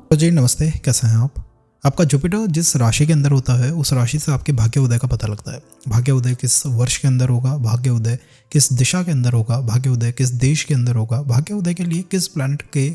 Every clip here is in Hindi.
तो जी नमस्ते, कैसे हैं आप। आपका जुपिटर जिस राशि के अंदर होता है उस राशि से आपके भाग्य उदय का पता लगता है। भाग्य उदय किस वर्ष के अंदर होगा, भाग्य उदय किस दिशा के अंदर होगा, भाग्य उदय किस देश के अंदर होगा, भाग्य उदय के लिए किस प्लैनेट के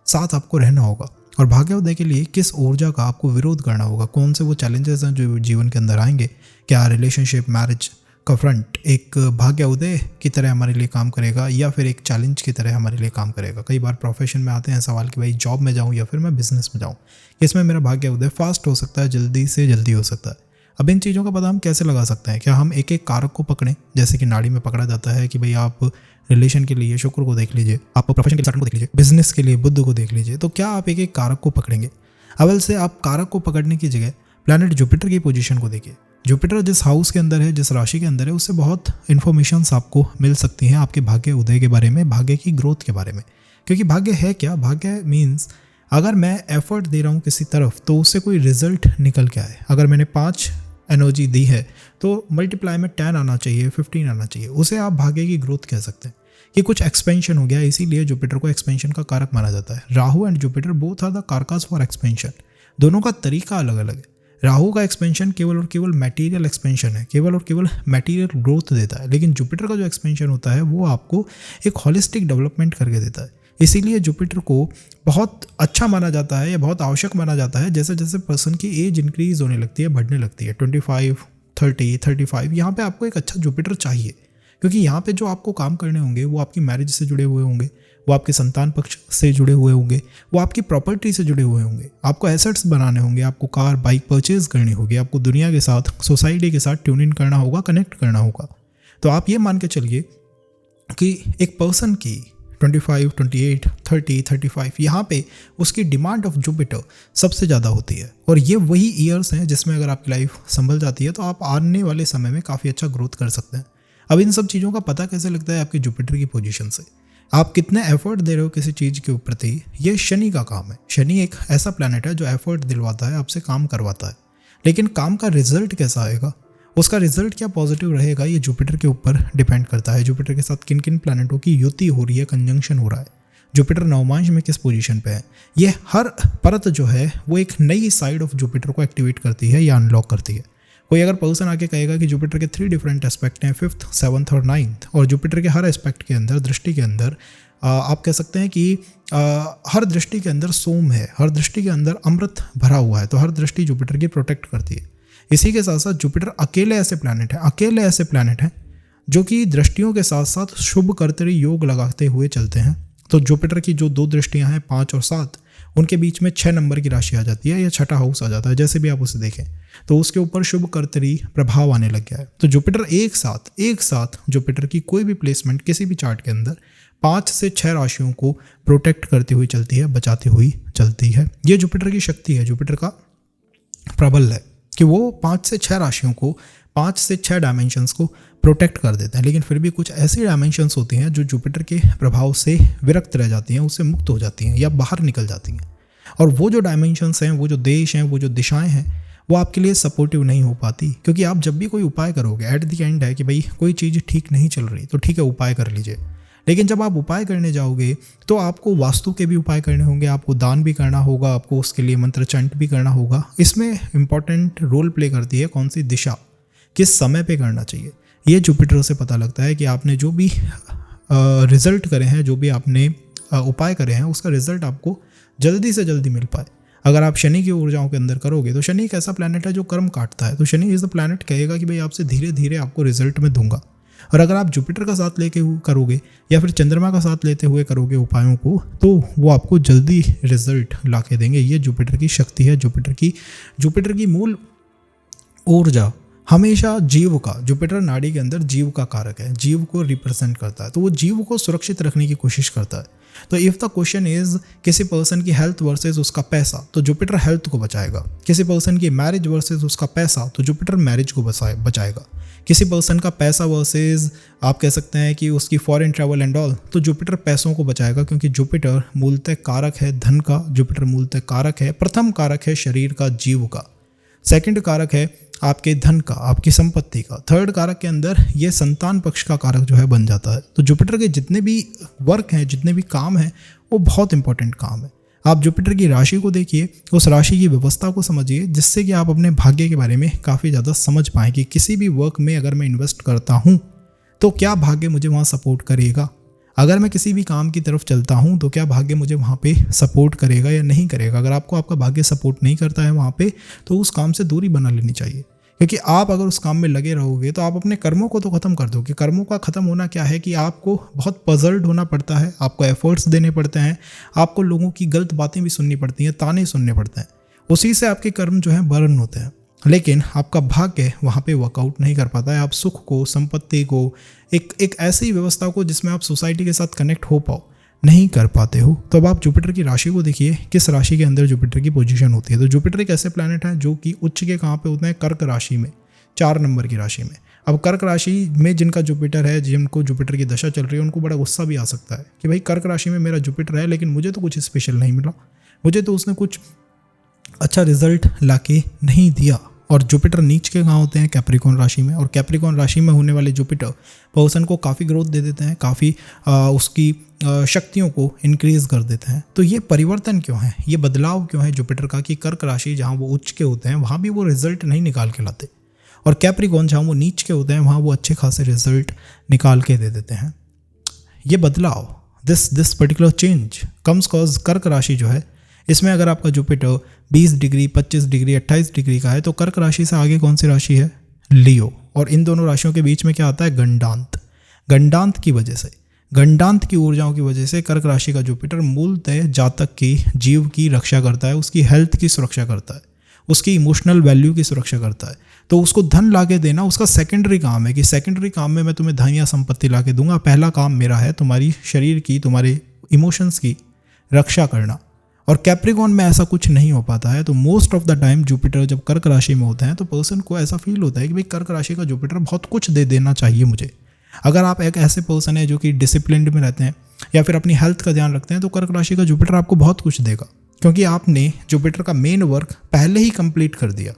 साथ आपको रहना होगा और भाग्य उदय के लिए किस ऊर्जा का आपको विरोध करना होगा। कौन से वो चैलेंजेस हैं जो जीवन के अंदर आएंगे। क्या रिलेशनशिप, मैरिज का फ्रंट एक भाग्य उदय की तरह हमारे लिए काम करेगा या फिर एक चैलेंज की तरह हमारे लिए काम करेगा। कई बार प्रोफेशन में आते हैं सवाल कि भाई जॉब में जाऊं या फिर मैं बिजनेस में जाऊं, इसमें मेरा भाग्य उदय फास्ट हो सकता है, जल्दी से जल्दी हो सकता है। अब इन चीज़ों का पता हम कैसे लगा सकते हैं। क्या हम एक एक कारक को पकड़ें, जैसे कि नाड़ी में पकड़ा जाता है कि भाई आप रिलेशन के लिए शुक्र को देख लीजिए, आप प्रोफेशन के लिए सैटर्न को देख लीजिए, बिजनेस के लिए बुध को देख लीजिए। तो क्या आप एक एक कारक को पकड़ेंगे? अव्वल से आप कारक को पकड़ने की जगह प्लैनेट जुपिटर की पोजीशन को देखिए। जुपिटर जिस हाउस के अंदर है, जिस राशि के अंदर है, उससे बहुत इन्फॉर्मेशंस आपको मिल सकती हैं आपके भाग्य उदय के बारे में, भाग्य की ग्रोथ के बारे में। क्योंकि भाग्य है क्या? भाग्य मीन्स अगर मैं एफर्ट दे रहा हूँ किसी तरफ तो उससे कोई रिजल्ट निकल के आए। अगर मैंने 5 एनर्जी दी है तो मल्टीप्लाई में 10 आना चाहिए, 15 आना चाहिए। उसे आप भाग्य की ग्रोथ कह सकते हैं कि कुछ एक्सपेंशन हो गया। इसीलिए जुपिटर को एक्सपेंशन का कारक माना जाता है। Rahu and Jupiter both are the karakas for expansion. दोनों का तरीका अलग अलग है। राहु का एक्सपेंशन केवल और केवल मटेरियल एक्सपेंशन है, केवल और केवल मटेरियल ग्रोथ देता है। लेकिन जुपिटर का जो एक्सपेंशन होता है वो आपको एक होलिस्टिक डेवलपमेंट करके देता है। इसीलिए जुपिटर को बहुत अच्छा माना जाता है या बहुत आवश्यक माना जाता है। जैसे जैसे पर्सन की एज इंक्रीज होने लगती है, बढ़ने लगती है, 25, 30, 35, यहाँ पे आपको एक अच्छा जुपिटर चाहिए। क्योंकि यहाँ पे जो आपको काम करने होंगे वो आपकी मैरिज से जुड़े हुए होंगे, वो आपके संतान पक्ष से जुड़े हुए होंगे, वो आपकी प्रॉपर्टी से जुड़े हुए होंगे, आपको एसेट्स बनाने होंगे, आपको कार बाइक परचेज करनी होगी, आपको दुनिया के साथ, सोसाइटी के साथ ट्यून इन करना होगा, कनेक्ट करना होगा। तो आप ये मान के चलिए कि एक पर्सन की 25, 28, 30, 35 यहाँ पे उसकी डिमांड ऑफ जुपिटर सबसे ज़्यादा होती है। और ये वही ईयर्स हैं जिसमें अगर आपकी लाइफ संभल जाती है तो आप आने वाले समय में काफ़ी अच्छा ग्रोथ कर सकते हैं। अब इन सब चीज़ों का पता कैसे लगता है? आपकी जुपिटर की पोजीशन से। आप कितने एफर्ट दे रहे हो किसी चीज़ के प्रति, ये शनि का काम है। शनि एक ऐसा प्लैनेट है जो एफर्ट दिलवाता है, आपसे काम करवाता है। लेकिन काम का रिजल्ट कैसा आएगा, उसका रिजल्ट क्या पॉजिटिव रहेगा, ये जुपिटर के ऊपर डिपेंड करता है। जुपिटर के साथ किन किन प्लैनेटों की युति हो रही है, कंजंक्शन हो रहा है, जुपिटर नवमांश में किस पोजीशन पे है। ये हर परत जो है वो एक नई साइड ऑफ जुपिटर को एक्टिवेट करती है या अनलॉक करती है। कोई अगर पर्सन आके कहेगा कि जुपिटर के 3 डिफरेंट एस्पेक्ट हैं, 5th, 7th और 9th, और जुपिटर के हर एस्पेक्ट के अंदर, दृष्टि के अंदर आप कह सकते हैं कि हर दृष्टि के अंदर सोम है, हर दृष्टि के अंदर अमृत भरा हुआ है, तो हर दृष्टि जुपिटर की प्रोटेक्ट करती है। इसी के साथ साथ जुपिटर अकेले ऐसे प्लैनेट हैं जो कि दृष्टियों के साथ साथ शुभ कर्तरी योग लगाते हुए चलते हैं। तो जुपिटर की जो 2 दृष्टियां हैं, 5 और 7, उनके बीच में 6 नंबर की राशि आ जाती है या छठा हाउस आ जाता है। जैसे भी आप उसे देखें तो उसके ऊपर शुभ कर्तरी प्रभाव आने लग गया है। तो जुपिटर एक साथ जुपिटर की कोई भी प्लेसमेंट किसी भी चार्ट के अंदर 5 से 6 राशियों को प्रोटेक्ट करती हुई चलती है, बचाती हुई चलती है। ये जुपिटर की शक्ति है, जुपिटर का प्रबल है कि वो 5 से 6 राशियों को, 5 से 6 डायमेंशंस को प्रोटेक्ट कर देते हैं। लेकिन फिर भी कुछ ऐसी डायमेंशंस होती हैं जो जुपिटर के प्रभाव से विरक्त रह जाती हैं, उससे मुक्त हो जाती हैं या बाहर निकल जाती हैं। और वो जो डायमेंशंस हैं, वो जो देश हैं, वो जो दिशाएं हैं, वो आपके लिए सपोर्टिव नहीं हो पाती। क्योंकि आप जब भी कोई उपाय करोगे, एट द एंड है कि भाई कोई चीज़ ठीक नहीं चल रही तो ठीक है, उपाय कर लीजिए। लेकिन जब आप उपाय करने जाओगे तो आपको वास्तु के भी उपाय करने होंगे, आपको दान भी करना होगा, आपको उसके लिए मंत्र चंट भी करना होगा। इसमें इंपॉर्टेंट रोल प्ले करती है कौन सी दिशा, किस समय पे करना चाहिए। ये जुपिटर से पता लगता है कि आपने जो भी रिजल्ट करे हैं, जो भी आपने उपाय करे हैं, उसका रिजल्ट आपको जल्दी से जल्दी मिल पाए। अगर आप शनि की ऊर्जाओं के अंदर करोगे तो शनि एक ऐसा प्लैनेट है जो कर्म काटता है। तो शनि इज द प्लैनेट कहेगा कि भाई आपसे धीरे धीरे आपको रिजल्ट में दूंगा। और अगर आप जुपिटर का साथ लेके करोगे या फिर चंद्रमा का साथ लेते हुए करोगे उपायों को, तो वो आपको जल्दी रिजल्ट ला के देंगे। ये जुपिटर की शक्ति है। जुपिटर की मूल ऊर्जा हमेशा जीव का, जुपिटर नाड़ी के अंदर जीव का कारक है, जीव को रिप्रेजेंट करता है। तो वो जीव को सुरक्षित रखने की कोशिश करता है। तो इफ द क्वेश्चन इज किसी पर्सन की हेल्थ वर्सेस उसका पैसा, तो जुपिटर हेल्थ को बचाएगा। किसी पर्सन की मैरिज वर्सेस उसका पैसा, तो जुपिटर मैरिज को बचाएगा। किसी पर्सन का पैसा वर्सेस आप कह सकते हैं कि उसकी फॉरेन ट्रैवल एंड ऑल, तो जुपिटर पैसों को बचाएगा। क्योंकि जुपिटर मूलतः कारक है धन का, जुपिटर मूलतः कारक है, प्रथम कारक है शरीर का, जीव का। सेकंड कारक है आपके धन का, आपकी संपत्ति का। थर्ड कारक के अंदर ये संतान पक्ष का कारक जो है बन जाता है। तो जुपिटर के जितने भी वर्क हैं, जितने भी काम हैं, वो बहुत इंपॉर्टेंट काम है। आप जुपिटर की राशि को देखिए, उस राशि की व्यवस्था को समझिए, जिससे कि आप अपने भाग्य के बारे में काफ़ी ज़्यादा समझ पाएँ कि किसी भी वर्क में अगर मैं इन्वेस्ट करता हूँ तो क्या भाग्य मुझे वहाँ सपोर्ट करेगा। अगर मैं किसी भी काम की तरफ चलता हूँ तो क्या भाग्य मुझे वहाँ पे सपोर्ट करेगा या नहीं करेगा। अगर आपको आपका भाग्य सपोर्ट नहीं करता है वहाँ पे, तो उस काम से दूरी बना लेनी चाहिए, क्योंकि आप अगर उस काम में लगे रहोगे तो आप अपने कर्मों को तो ख़त्म कर दोगे। कर्मों का ख़त्म होना क्या है कि आपको बहुत पजल्ड होना पड़ता है, आपको एफर्ट्स देने पड़ते हैं, आपको लोगों की गलत बातें भी सुननी पड़ती हैं, ताने सुनने पड़ते हैं, उसी से आपके कर्म जो हैं बर्न होते हैं। लेकिन आपका भाग्य वहाँ पे वर्कआउट नहीं कर पाता है। आप सुख को, संपत्ति को, एक ऐसी व्यवस्था को जिसमें आप सोसाइटी के साथ कनेक्ट हो पाओ, नहीं कर पाते हो। तो अब आप जुपिटर की राशि को देखिए, किस राशि के अंदर जुपिटर की पोजीशन होती है। तो जुपिटर एक ऐसे प्लैनेट है जो कि उच्च के कहाँ पे होते हैं, कर्क राशि में, 4 नंबर की राशि में। अब कर्क राशि में जिनका जुपिटर है, जिनको जुपिटर की दशा चल रही है, उनको बड़ा गुस्सा भी आ सकता है कि भाई कर्क राशि में मेरा जुपिटर है, लेकिन मुझे तो कुछ स्पेशल नहीं मिला, मुझे तो उसने कुछ अच्छा रिजल्ट लाके नहीं दिया। और जुपिटर नीच के कहाँ होते हैं, कैप्रिकॉर्न राशि में। और कैप्रिकॉर्न राशि में होने वाले जुपिटर पर्सन को काफ़ी ग्रोथ दे देते हैं, काफ़ी उसकी शक्तियों को इंक्रीज कर देते हैं। तो ये परिवर्तन क्यों है, ये बदलाव क्यों है जुपिटर का कि कर्क राशि जहाँ वो उच्च के होते हैं वहाँ भी वो रिजल्ट नहीं निकाल के लाते, और कैप्रिकॉर्न जहाँ वो नीच के होते हैं वहाँ वो अच्छे खासे रिजल्ट निकाल के दे देते हैं। ये बदलाव, this particular change comes cause कर्क राशि जो है, इसमें अगर आपका जुपिटर 20 डिग्री, 25 डिग्री, 28 डिग्री का है, तो कर्क राशि से आगे कौन सी राशि है, लियो। और इन दोनों राशियों के बीच में क्या आता है, गंडांत। गंडांत की वजह से, गंडांत की ऊर्जाओं की वजह से कर्क राशि का जुपिटर मूलतः जातक की, जीव की रक्षा करता है, उसकी हेल्थ की सुरक्षा करता है, उसकी इमोशनल वैल्यू की सुरक्षा करता है। तो उसको धन ला के देना उसका सेकेंडरी काम है, कि सेकेंडरी काम में मैं तुम्हें धन या संपत्ति ला के दूंगा, पहला काम मेरा है तुम्हारी शरीर की, तुम्हारे इमोशंस की रक्षा करना। और कैप्रिकॉर्न में ऐसा कुछ नहीं हो पाता है। तो most of the time Jupiter जब कर्क राशि में होते हैं तो पर्सन को ऐसा फील होता है कि भाई कर्क राशि का जुपिटर बहुत कुछ दे देना चाहिए मुझे। अगर आप एक ऐसे पर्सन है जो कि डिसिप्लिन्ड में रहते हैं या फिर अपनी हेल्थ का ध्यान रखते हैं, तो कर्क राशि का जुपिटर आपको बहुत कुछ देगा, क्योंकि आपने जुपिटर का मेन वर्क पहले ही कंप्लीट कर दिया।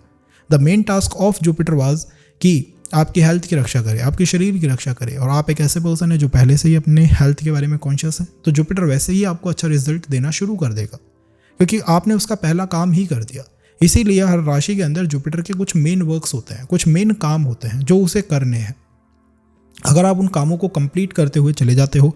The main task of Jupiter was कि आपकी हेल्थ की रक्षा करे, आपके शरीर की रक्षा करे, और आप एक ऐसे पर्सन है जो पहले से ही अपने हेल्थ के बारे में कॉन्शियस है, तो जुपिटर वैसे ही आपको अच्छा रिजल्ट देना शुरू कर देगा, क्योंकि आपने उसका पहला काम ही कर दिया। इसीलिए हर राशि के अंदर जुपिटर के कुछ मेन वर्क्स होते हैं, कुछ मेन काम होते हैं जो उसे करने हैं। अगर आप उन कामों को कंप्लीट करते हुए चले जाते हो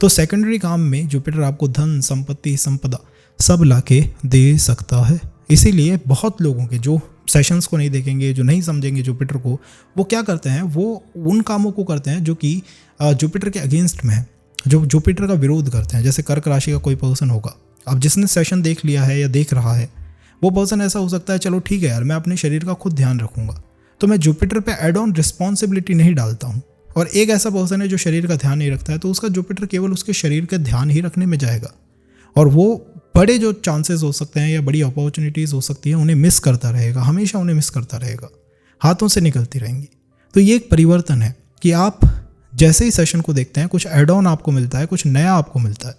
तो सेकेंडरी काम में जुपिटर आपको धन, संपत्ति, संपदा सब लाके दे सकता है। इसीलिए बहुत लोगों के जो सेशंस को नहीं देखेंगे, जो नहीं समझेंगे जुपिटर को, वो क्या करते हैं, वो उन कामों को करते हैं जो कि जुपिटर के अगेंस्ट में है, जो जुपिटर का विरोध करते हैं। जैसे कर्क राशि का कोई पर्सन होगा, अब जिसने सेशन देख लिया है या देख रहा है, वो पर्सन ऐसा हो सकता है, चलो ठीक है यार, मैं अपने शरीर का खुद ध्यान रखूंगा, तो मैं जुपिटर पे एड ऑन रिस्पॉन्सिबिलिटी नहीं डालता हूँ। और एक ऐसा पर्सन है जो शरीर का ध्यान नहीं रखता है, तो उसका जुपिटर केवल उसके शरीर का ध्यान ही रखने में जाएगा, और वो बड़े जो चांसेस हो सकते हैं या बड़ी अपॉर्चुनिटीज़ हो सकती हैं उन्हें मिस करता रहेगा, हमेशा उन्हें मिस करता रहेगा, हाथों से निकलती रहेंगी। तो ये एक परिवर्तन है कि आप जैसे ही सेशन को देखते हैं कुछ एड ऑन आपको मिलता है, कुछ नया आपको मिलता है,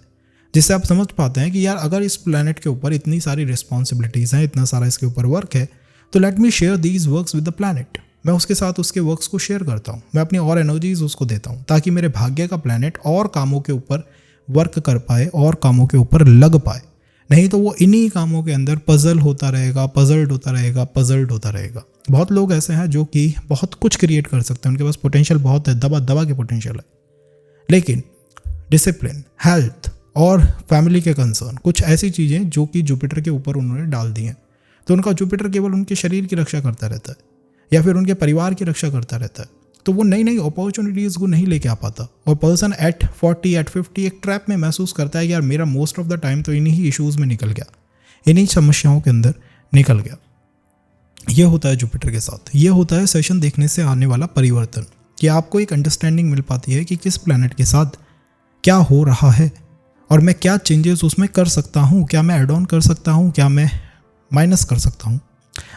जिससे आप समझ पाते हैं कि यार अगर इस प्लैनेट के ऊपर इतनी सारी रिस्पॉन्सिबिलिटीज़ हैं, इतना सारा इसके ऊपर वर्क है, तो let me share these works with the planet. मैं उसके साथ उसके वर्क्स को शेयर करता हूँ, मैं अपनी और एनर्जीज उसको देता हूँ, ताकि मेरे भाग्य का प्लैनेट और कामों के ऊपर वर्क कर पाए और कामों के ऊपर लग पाए। नहीं तो वो इन्हीं कामों के अंदर पजल होता रहेगा, पजल्ड होता रहेगा, पजल्ड होता रहेगा। बहुत लोग ऐसे हैं जो कि बहुत कुछ क्रिएट कर सकते हैं, उनके पास पोटेंशियल बहुत है, दबा दबा के पोटेंशियल है, लेकिन डिसिप्लिन, हेल्थ और फैमिली के कंसर्न, कुछ ऐसी चीज़ें जो कि जुपिटर के ऊपर उन्होंने डाल दी हैं, तो उनका जुपिटर केवल उनके शरीर की रक्षा करता रहता है या फिर उनके परिवार की रक्षा करता रहता है, तो वो नई नई अपॉर्चुनिटीज़ को नहीं लेके आ पाता। और पर्सन एट 40 एट 50 एक ट्रैप में महसूस करता है कि यार मेरा मोस्ट ऑफ द टाइम तो इन्हीं ही इश्यूज़ में निकल गया, इन्हीं समस्याओं के अंदर निकल गया। ये होता है जुपिटर के साथ, ये होता है सेशन देखने से आने वाला परिवर्तन, कि आपको एक अंडरस्टैंडिंग मिल पाती है कि किस प्लैनेट के साथ क्या हो रहा है और मैं क्या चेंजेस उसमें कर सकता हूँ, क्या मैं एड ऑन कर सकता हूँ, क्या मैं माइनस कर सकता हूँ।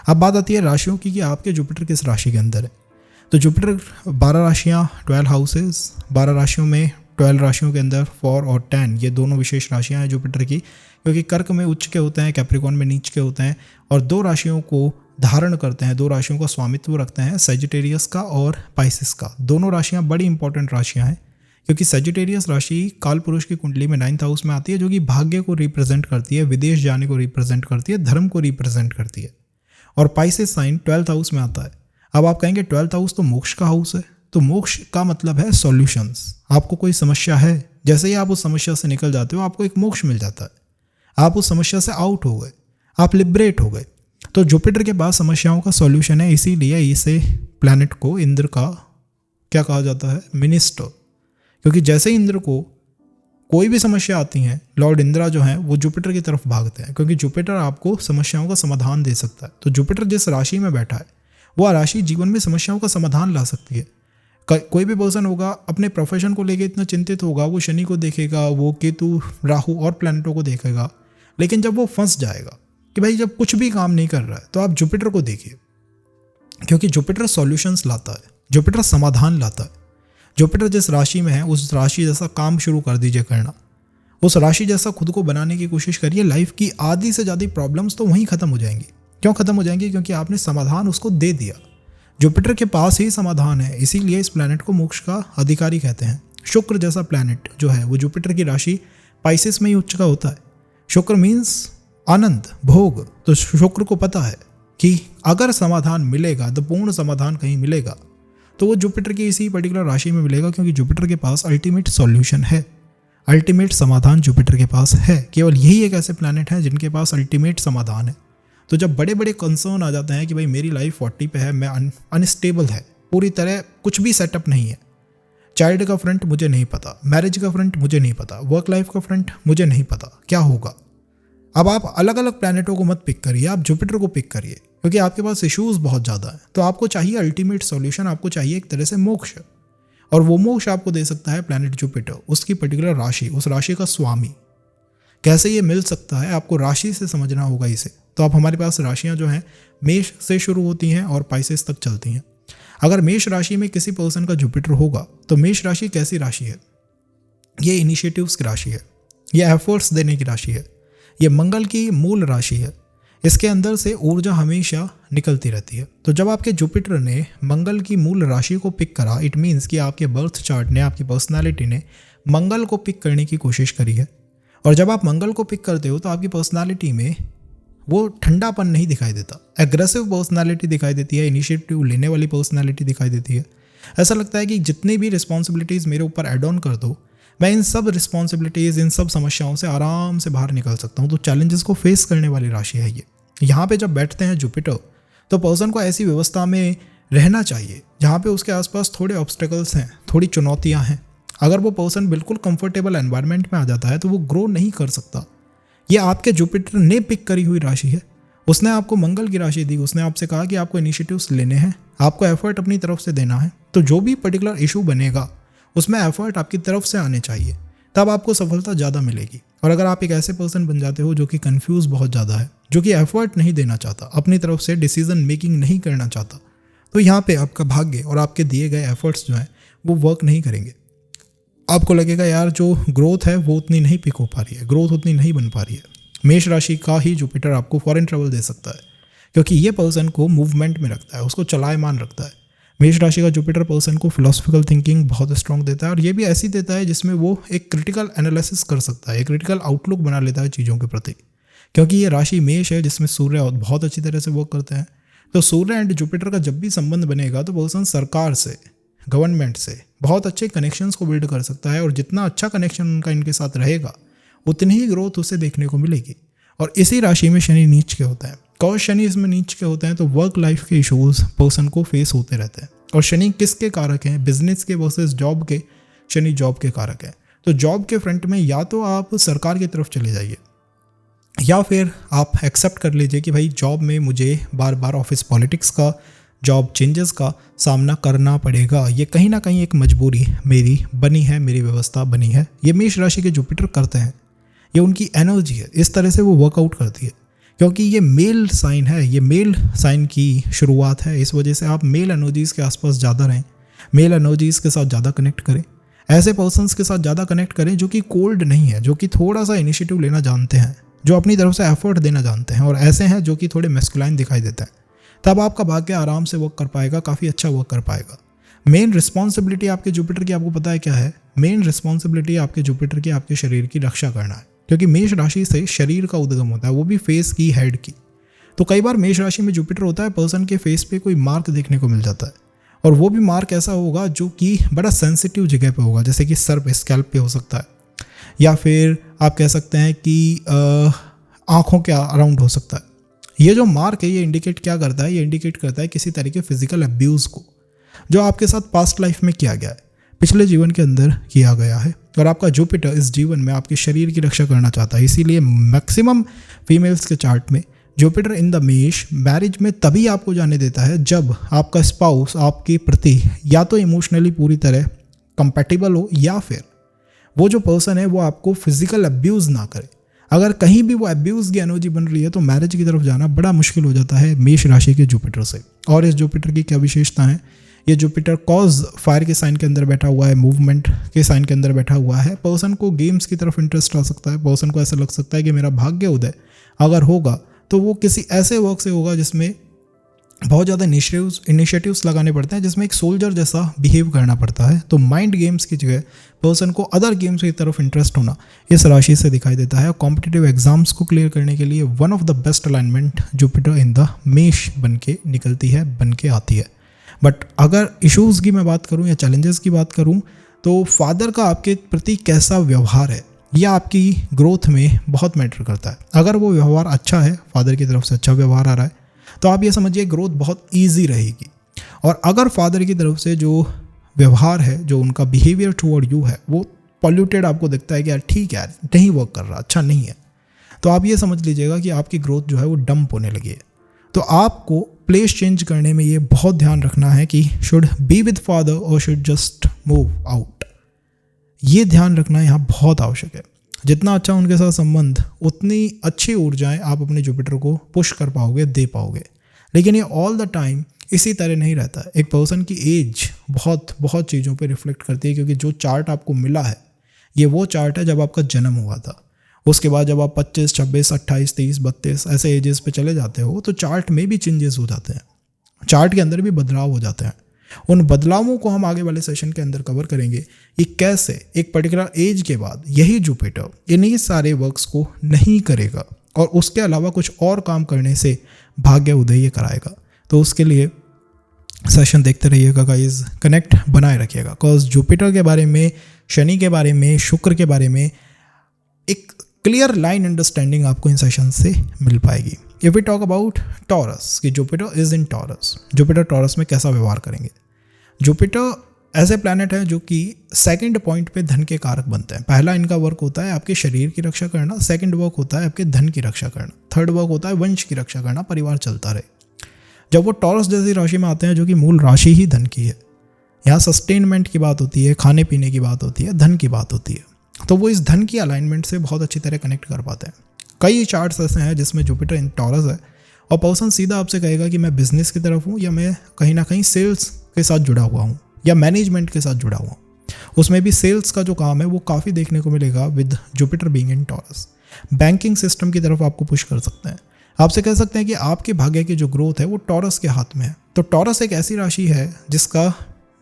अब बात आती है राशियों की कि आपके जुपिटर किस राशि के अंदर है। तो जुपिटर 12 राशियाँ, 12 हाउसेस, 12 राशियों में 12 राशियों के अंदर 4 और 10 ये दोनों विशेष राशियां हैं जुपिटर की, क्योंकि कर्क में उच्च के होते हैं, कैप्रिकॉर्न में नीच के होते हैं और 2 राशियों को धारण करते हैं, 2 राशियों का स्वामित्व रखते हैं, सजिटेरियस का और पाइसिस का। दोनों राशियां बड़ी इंपॉर्टेंट राशियां हैं, क्योंकि सजिटेरियस राशि काल पुरुष की कुंडली में 9th हाउस में आती है, जो कि भाग्य को रिप्रेजेंट करती है, विदेश जाने को रिप्रेजेंट करती है, धर्म को रिप्रेजेंट करती है। और पाइसिस साइन 12th हाउस में आता है। अब आप कहेंगे 12th हाउस तो मोक्ष का हाउस है, तो मोक्ष का मतलब है सॉल्यूशंस। आपको कोई समस्या है, जैसे ही आप उस समस्या से निकल जाते हो आपको एक मोक्ष मिल जाता है, आप उस समस्या से आउट हो गए, आप लिबरेट हो गए। तो जुपिटर के पास समस्याओं का सॉल्यूशन है, इसीलिए इसे प्लैनेट को इंद्र का क्या कहा जाता है, मिनिस्टर। क्योंकि जैसे ही इंद्र को कोई भी समस्या आती है, लॉर्ड इंद्रा जो है वो जुपिटर की तरफ भागते हैं, क्योंकि जुपिटर आपको समस्याओं का समाधान दे सकता है। तो जुपिटर जिस राशि में बैठा है वो राशि जीवन में समस्याओं का समाधान ला सकती है। कोई भी पर्सन होगा अपने प्रोफेशन को लेके इतना चिंतित होगा, वो शनि को देखेगा, वो केतु राहु और प्लैनेटों को देखेगा, लेकिन जब वो फंस जाएगा कि भाई जब कुछ भी काम नहीं कर रहा है, तो आप जुपिटर को देखिए, क्योंकि जुपिटर सॉल्यूशंस लाता है, जुपिटर समाधान लाता है। जुपिटर जिस राशि में है उस राशि जैसा काम शुरू कर दीजिए करना, उस राशि जैसा खुद को बनाने की कोशिश करिए। लाइफ की आधी से ज़्यादा प्रॉब्लम्स तो वहीं खत्म हो जाएंगी। क्यों खत्म हो जाएंगी? क्योंकि आपने समाधान उसको दे दिया। जुपिटर के पास ही समाधान है, इसीलिए इस प्लैनेट को मोक्ष का अधिकारी कहते हैं। शुक्र जैसा प्लैनेट जो है वो जुपिटर की राशि पाइसिस में ही उच्च का होता है। शुक्र मीन्स आनंद, भोग। तो शुक्र को पता है कि अगर समाधान मिलेगा, तो पूर्ण समाधान कहीं मिलेगा, तो वो जुपिटर की इसी पर्टिकुलर राशि में मिलेगा, क्योंकि जुपिटर के पास अल्टीमेट सॉल्यूशन है, अल्टीमेट समाधान जुपिटर के पास है। केवल यही एक ऐसे प्लैनेट हैं जिनके पास अल्टीमेट समाधान है। तो जब बड़े बड़े कंसर्न आ जाते हैं कि भाई मेरी लाइफ 40 पे है, मैं अनस्टेबल है, पूरी तरह कुछ भी सेटअप नहीं है, चाइल्ड का फ्रंट मुझे नहीं पता, मैरिज का फ्रंट मुझे नहीं पता, वर्क लाइफ का फ्रंट मुझे नहीं पता, क्या होगा। अब आप अलग अलग प्लैनेटों को मत पिक करिए, आप जुपिटर को पिक करिए, क्योंकि आपके पास इश्यूज बहुत ज़्यादा है। तो आपको चाहिए अल्टीमेट सॉल्यूशन, आपको चाहिए एक तरह से मोक्ष, और वो मोक्ष आपको दे सकता है प्लैनेट जुपिटर, उसकी पर्टिकुलर राशि, उस राशि का स्वामी। कैसे ये मिल सकता है, आपको राशि से समझना होगा इसे। तो आप हमारे पास राशियां जो हैं मेष से शुरू होती हैं और पाइसेस तक चलती हैं। अगर मेष राशि में किसी पर्सन का जुपिटर होगा, तो मेष राशि कैसी राशि है? ये इनिशिएटिव्स की राशि है, ये एफर्ट्स देने की राशि है, ये मंगल की मूल राशि है। इसके अंदर से ऊर्जा हमेशा निकलती रहती है। तो जब आपके जुपिटर ने मंगल की मूल राशि को पिक करा, इट मीन्स कि आपके बर्थ चार्ट ने, आपकी पर्सनालिटी ने मंगल को पिक करने की कोशिश करी है। और जब आप मंगल को पिक करते हो तो आपकी पर्सनालिटी में वो ठंडापन नहीं दिखाई देता, एग्रेसिव पर्सनालिटी दिखाई देती है, इनिशिएटिव लेने वाली पर्सनालिटी दिखाई देती है। ऐसा लगता है कि जितनी भी रिस्पॉन्सिबिलिटीज़ मेरे ऊपर एड ऑन कर दो, मैं इन सब रिस्पॉन्सिबिलिटीज़, इन सब समस्याओं से आराम से बाहर निकल सकता हूँ। तो चैलेंजेस को फेस करने वाली राशि है ये। यहाँ पे जब बैठते हैं जुपिटर, तो पर्सन को ऐसी व्यवस्था में रहना चाहिए जहाँ पे उसके आसपास थोड़े ऑब्स्टेकल्स हैं, थोड़ी चुनौतियाँ हैं। अगर वो पर्सन बिल्कुल कंफर्टेबल एनवायरनमेंट में आ जाता है तो वो ग्रो नहीं कर सकता। ये आपके जुपिटर ने पिक करी हुई राशि है, उसने आपको मंगल की राशि दी, उसने आपसे कहा कि आपको इनिशिएटिव्स लेने हैं, आपको एफर्ट अपनी तरफ से देना है। तो जो भी पर्टिकुलर इशू बनेगा उसमें एफर्ट आपकी तरफ से आने चाहिए, तब आपको सफलता ज़्यादा मिलेगी। और अगर आप एक ऐसे पर्सन बन जाते हो जो कि कंफ्यूज बहुत ज़्यादा है, जो कि एफर्ट नहीं देना चाहता, अपनी तरफ से डिसीजन मेकिंग नहीं करना चाहता, तो यहाँ पे आपका भाग्य और आपके दिए गए एफर्ट्स जो हैं वो वर्क नहीं करेंगे। आपको लगेगा यार जो ग्रोथ है वो उतनी नहीं पिक हो पा रही है, ग्रोथ उतनी नहीं बन पा रही है। मेष राशि का ही जुपिटर आपको फॉरेन ट्रैवल दे सकता है, क्योंकि ये पर्सन को मूवमेंट में रखता है, उसको चलायमान रखता है। मेष राशि का जुपिटर पर्सन को फिलोसफिकल थिंकिंग बहुत स्ट्रॉन्ग देता है, और ये भी ऐसी देता है जिसमें वो एक क्रिटिकल एनालिसिस कर सकता है, एक क्रिटिकल आउटलुक बना लेता है चीज़ों के प्रति। क्योंकि ये राशि मेष है जिसमें सूर्य बहुत अच्छी तरह से वर्क करते हैं। तो सूर्य एंड जुपिटर का जब भी संबंध बनेगा तो पर्सन सरकार से, गवर्नमेंट से बहुत अच्छे कनेक्शंस को बिल्ड कर सकता है, और जितना अच्छा कनेक्शन उनका इनके साथ रहेगा उतनी ही ग्रोथ उसे देखने को मिलेगी। और इसी राशि में शनि नीच के होता है। कौन शनि इसमें नीच के होते हैं तो वर्क लाइफ के इश्यूज पर्सन को फेस होते रहते हैं। और शनि किसके कारक हैं? बिजनेस के वर्सेस जॉब के। शनि जॉब के कारक है। तो जॉब के फ्रंट में या तो आप सरकार की तरफ चले जाइए, या फिर आप एक्सेप्ट कर लीजिए कि भाई जॉब में मुझे बार बार ऑफिस पॉलिटिक्स का, जॉब चेंजेस का सामना करना पड़ेगा। ये कहीं ना कहीं एक मजबूरी मेरी बनी है, मेरी व्यवस्था बनी है। ये मेष राशि के जुपिटर करते हैं, ये उनकी एनर्जी है, इस तरह से वो वर्कआउट करती है। क्योंकि ये मेल साइन है, ये मेल साइन की शुरुआत है, इस वजह से आप मेल एनर्जीज़ के आसपास ज़्यादा रहें, मेल एनर्जीज़ के साथ ज़्यादा कनेक्ट करें। ऐसे पर्सन्स के साथ ज़्यादा कनेक्ट करें जो कि कोल्ड नहीं है, जो कि थोड़ा सा इनिशिएटिव लेना जानते हैं, जो अपनी तरफ से एफर्ट देना जानते हैं, और ऐसे हैं जो कि थोड़े मैस्कुलाइन दिखाई देते हैं। तब आपका भाग्य आराम से वर्क कर पाएगा, काफ़ी अच्छा वर्क कर पाएगा। मेन रिस्पॉन्सिबिलिटी आपके जुपिटर की आपको पता है क्या है? मेन रिस्पॉन्सिबिलिटी आपके जुपिटर की आपके शरीर की रक्षा करना है, क्योंकि मेष राशि से शरीर का उद्गम होता है, वो भी फेस की, हेड की। तो कई बार मेष राशि में जुपिटर होता है, पर्सन के फेस पे कोई मार्क देखने को मिल जाता है, और वो भी मार्क ऐसा होगा जो कि बड़ा सेंसिटिव जगह पे होगा, जैसे कि सर पे, स्कैल्प पे हो सकता है, या फिर आप कह सकते हैं कि आँखों के अराउंड हो सकता है। ये जो मार्क है ये इंडिकेट क्या करता है? ये इंडिकेट करता है किसी तरीके फिजिकल अब्यूज़ को, जो आपके साथ पास्ट लाइफ में किया गया है, पिछले जीवन के अंदर किया गया है, और आपका जुपिटर इस जीवन में आपके शरीर की रक्षा करना चाहता है। इसीलिए मैक्सिमम फीमेल्स के चार्ट में जुपिटर इन द मेष मैरिज में तभी आपको जाने देता है जब आपका स्पाउस आपके प्रति या तो इमोशनली पूरी तरह कंपैटिबल हो, या फिर वो जो पर्सन है वो आपको फिजिकल अब्यूज़ ना करे। अगर कहीं भी वो अब्यूज़ की एनर्जी बन रही है तो मैरिज की तरफ जाना बड़ा मुश्किल हो जाता है मेष राशि के जुपिटर से। और इस जुपिटर की क्या विशेषता है? ये जुपिटर कॉज फायर के साइन के अंदर बैठा हुआ है, मूवमेंट के साइन के अंदर बैठा हुआ है। पर्सन को गेम्स की तरफ इंटरेस्ट आ सकता है, पर्सन को ऐसा लग सकता है कि मेरा भाग्य उदय अगर होगा तो वो किसी ऐसे वर्क से होगा जिसमें बहुत ज़्यादा इनिशिएटिव्स लगाने पड़ते हैं, जिसमें एक सोल्जर जैसा बिहेव करना पड़ता है। तो माइंड गेम्स की जगह पर्सन को अदर गेम्स की तरफ इंटरेस्ट होना इस राशि से दिखाई देता है। कॉम्पिटिटिव एग्जाम्स को क्लियर करने के लिए one of the best alignment Jupiter in the मेष बन के निकलती है, बन के आती है। बट अगर इश्यूज़ की मैं बात करूं या चैलेंजेस की बात करूं तो फादर का आपके प्रति कैसा व्यवहार है यह आपकी ग्रोथ में बहुत मैटर करता है। अगर वो व्यवहार अच्छा है, फादर की तरफ से अच्छा व्यवहार आ रहा है, तो आप ये समझिए ग्रोथ बहुत ईजी रहेगी। और अगर फादर की तरफ से जो व्यवहार है, जो उनका बिहेवियर टुवर्ड यू है, वो पॉल्यूटेड आपको दिखता है कि यार ठीक है यार नहीं वर्क कर रहा, अच्छा नहीं है, तो आप ये समझ लीजिएगा कि आपकी ग्रोथ जो है वो डंप होने लगी है। तो आपको प्लेस चेंज करने में ये बहुत ध्यान रखना है कि शुड बी विद फादर और शुड जस्ट मूव आउट। ये ध्यान रखना यहाँ बहुत आवश्यक है। जितना अच्छा उनके साथ संबंध, उतनी अच्छी ऊर्जाएं आप अपने जुपिटर को पुश कर पाओगे, दे पाओगे। लेकिन ये ऑल द टाइम इसी तरह नहीं रहता है। एक पर्सन की एज बहुत बहुत चीज़ों पे रिफ्लेक्ट करती है, क्योंकि जो चार्ट आपको मिला है ये वो चार्ट है जब आपका जन्म हुआ था। उसके बाद जब आप 25, 26, 28, 30, 32 ऐसे एजेस पे चले जाते हो तो चार्ट में भी चेंजेस हो जाते हैं, चार्ट के अंदर भी बदलाव हो जाते हैं। उन बदलावों को हम आगे वाले सेशन के अंदर कवर करेंगे कि कैसे एक पर्टिकुलर एज के बाद यही जुपिटर इन्हीं सारे वर्क्स को नहीं करेगा और उसके अलावा कुछ और काम करने से भाग्य उदय कराएगा। तो उसके लिए सेशन देखते रहिएगा गाइस, कनेक्ट बनाए रखिएगा। बिकॉज जुपिटर के बारे में, शनि के बारे में, शुक्र के बारे में एक क्लियर लाइन अंडरस्टैंडिंग आपको इन सेशन से मिल पाएगी। If we talk about Taurus कि Jupiter is in Taurus, Jupiter Taurus में कैसा व्यवहार करेंगे। जुपिटर ऐसे प्लैनेट है जो कि सेकंड पॉइंट पे धन के कारक बनते हैं। पहला इनका वर्क होता है आपके शरीर की रक्षा करना, सेकंड वर्क होता है आपके धन की रक्षा करना, थर्ड वर्क होता है वंश की रक्षा करना, परिवार चलता रहे। जब वो टॉरस जैसी राशि में आते हैं जो कि मूल राशि ही धन की है, यहाँ सस्टेनमेंट की बात होती है, खाने पीने की बात होती है, धन की बात होती है, तो वो इस धन की अलाइनमेंट से बहुत अच्छी तरह कनेक्ट कर पाते हैं। कई चार्ट्स ऐसे हैं जिसमें जुपिटर इन टॉरस है और पर्सन सीधा आपसे कहेगा कि मैं बिजनेस की तरफ हूँ या मैं कहीं ना कहीं सेल्स के साथ जुड़ा हुआ हूँ या मैनेजमेंट के साथ जुड़ा हुआ हूँ। उसमें भी सेल्स का जो काम है वो काफ़ी देखने को मिलेगा with Jupiter being in taurus. Banking system की तरफ आपको पुश कर सकते हैं। आपसे कह सकते हैं कि आपके भाग्य की जो ग्रोथ है वो टॉरस के हाथ में है। तो टॉरस एक ऐसी राशि है जिसका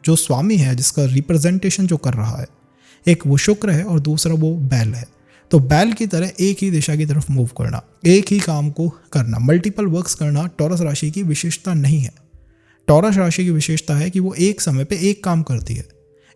जो स्वामी है, जिसका रिप्रेजेंटेशन जो कर रहा है, एक वो शुक्र है और दूसरा वो बैल है। तो बैल की तरह एक ही दिशा की तरफ मूव करना, एक ही काम को करना, मल्टीपल वर्क्स करना टॉरस राशि की विशेषता नहीं है। टॉरस राशि की विशेषता है कि वो एक समय पे एक काम करती है,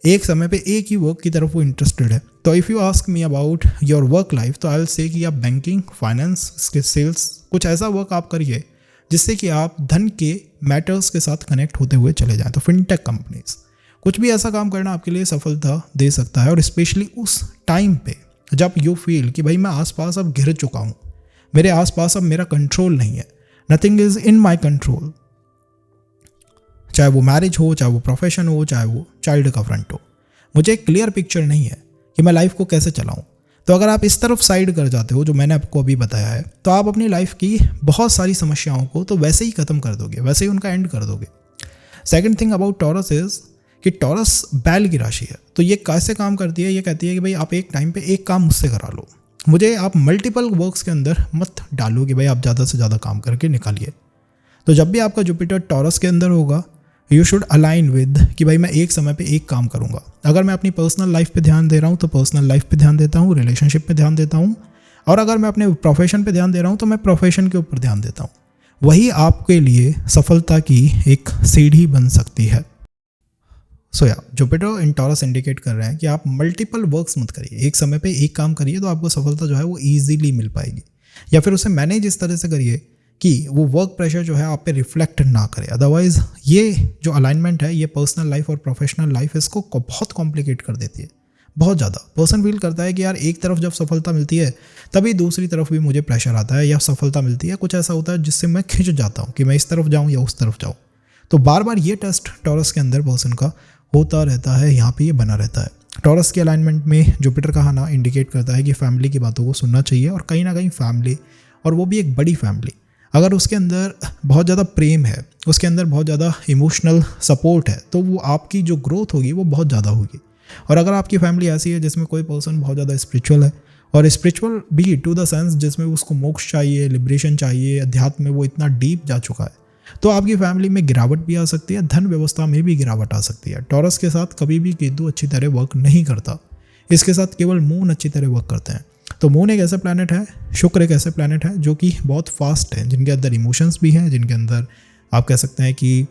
एक समय पे एक ही वर्क की तरफ वो इंटरेस्टेड है। तो if you ask me about your work life तो आई विल से कि आप बैंकिंग, फाइनेंस, सेल्स, कुछ ऐसा वर्क आप करिए जिससे कि आप धन के मैटर्स के साथ कनेक्ट होते हुए चले जाएं। तो फिनटेक कंपनीज, कुछ भी ऐसा काम करना आपके लिए सफलता दे सकता है। और स्पेशली उस टाइम पे जब यू फील कि भाई मैं आसपास अब घिर चुका हूँ, मेरे आसपास अब मेरा कंट्रोल नहीं है, nothing is in my control, चाहे वो मैरिज हो, चाहे वो प्रोफेशन हो, चाहे वो चाइल्ड का फ्रंट हो, मुझे एक क्लियर पिक्चर नहीं है कि मैं लाइफ को कैसे चलाऊँ। तो अगर आप इस तरफ साइड कर जाते हो जो मैंने आपको अभी बताया है, तो आप अपनी लाइफ की बहुत सारी समस्याओं को तो वैसे ही ख़त्म कर दोगे, वैसे ही उनका एंड कर दोगे। Second thing about taurus is कि टॉरस बैल की राशि है, तो ये कैसे काम करती है, ये कहती है कि भाई आप एक टाइम पे एक काम मुझसे करा लो, मुझे आप मल्टीपल वर्क्स के अंदर मत डालो कि भाई आप ज़्यादा से ज़्यादा काम करके निकालिए। तो जब भी आपका जुपिटर टॉरस के अंदर होगा, यू शुड अलाइन विद कि भाई मैं एक समय पे एक काम करूँगा। अगर मैं अपनी पर्सनल लाइफ पे ध्यान दे रहा हूँ तो पर्सनल लाइफ पे ध्यान देता हूँ, रिलेशनशिप पे ध्यान देता हूँ, और अगर मैं अपने प्रोफेशन पे ध्यान दे रहा हूँ तो मैं प्रोफेशन के ऊपर ध्यान देता हूँ। वही आपके लिए सफलता की एक सीढ़ी बन सकती है। सो या जुपिटर इन टॉरस इंडिकेट कर रहे हैं कि आप मल्टीपल वर्क्स मत करिए, एक समय पे एक काम करिए तो आपको सफलता जो है वो ईजिली मिल पाएगी। या फिर उसे मैनेज इस तरह से करिए कि वो वर्क प्रेशर जो है आप पे रिफ्लेक्ट ना करे। अदरवाइज ये जो अलाइनमेंट है ये पर्सनल लाइफ और प्रोफेशनल लाइफ इसको बहुत कॉम्प्लिकेट कर देती है, बहुत ज़्यादा। पर्सन फील करता है कि यार एक तरफ जब सफलता मिलती है तभी दूसरी तरफ भी मुझे प्रेशर आता है, या सफलता मिलती है कुछ ऐसा होता है जिससे मैं खिंच जाता हूँ कि मैं इस तरफ जाऊँ या उस तरफ जाऊँ। तो बार बार ये टेस्ट टॉरस के अंदर पर्सन का होता रहता है, यहाँ पे ये बना रहता है। टॉरस के अलाइनमेंट में जुपिटर का आना इंडिकेट करता है कि फैमिली की बातों को सुनना चाहिए, और कहीं ना कहीं फैमिली, और वो भी एक बड़ी फैमिली, अगर उसके अंदर बहुत ज़्यादा प्रेम है, उसके अंदर बहुत ज़्यादा इमोशनल सपोर्ट है, तो वो आपकी जो ग्रोथ होगी वो बहुत ज़्यादा होगी। और अगर आपकी फैमिली ऐसी है जिसमें कोई पर्सन बहुत ज़्यादा स्पिरिचुअल है, और स्पिरिचुअल भी टू द सेंस जिसमें उसको मोक्ष चाहिए, लिबरेशन चाहिए, अध्यात्म में वो इतना डीप जा चुका है, तो आपकी फैमिली में गिरावट भी आ सकती है, धन व्यवस्था में भी गिरावट आ सकती है। टॉरस के साथ कभी भी केतु अच्छी तरह वर्क नहीं करता, इसके साथ केवल मून अच्छी तरह वर्क करते हैं। तो मून एक ऐसा प्लैनेट है, शुक्र एक ऐसे प्लैनेट है जो कि बहुत फास्ट है, जिनके अंदर इमोशंस भी हैं, जिनके अंदर आप कह सकते हैं कि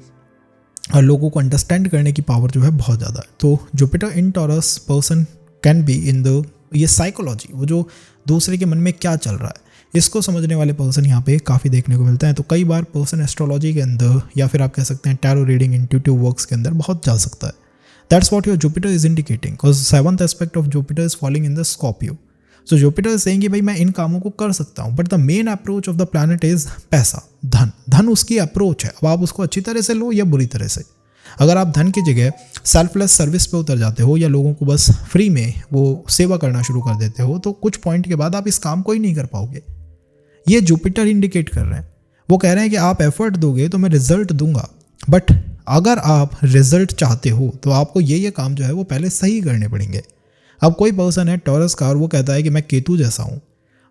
लोगों को अंडरस्टैंड करने की पावर जो है बहुत ज़्यादा है। तो Jupiter in taurus person can be in the ये साइकोलॉजी, वो जो दूसरे के मन में क्या चल रहा है इसको समझने वाले पर्सन यहाँ पे काफ़ी देखने को मिलता है। तो कई बार पर्सन एस्ट्रोलॉजी के अंदर, या फिर आप कह सकते हैं टैरो रीडिंग, इंट्यूटिव वर्क्स के अंदर बहुत जा सकता है। That's what your Jupiter is indicating, because 7th aspect of Jupiter is falling in the Scorpio. So Jupiter is saying कि भाई मैं इन कामों को कर सकता हूँ, but the main approach of the planet is पैसा, धन। धन उसकी अप्रोच है, अब आप उसको अच्छी तरह से लो या बुरी तरह से। अगर आप धन की जगह सेल्फलेस सर्विस पे उतर जाते हो, या लोगों को बस फ्री में वो सेवा करना शुरू कर देते हो, तो कुछ पॉइंट के बाद आप इस काम को ही नहीं कर पाओगे। ये जुपिटर इंडिकेट कर रहे हैं, वो कह रहे हैं कि आप एफर्ट दोगे तो मैं रिजल्ट दूंगा, बट अगर आप रिजल्ट चाहते हो तो आपको ये काम जो है वो पहले सही करने पड़ेंगे। अब कोई पर्सन है टॉरस का और वो कहता है कि मैं केतु जैसा हूँ,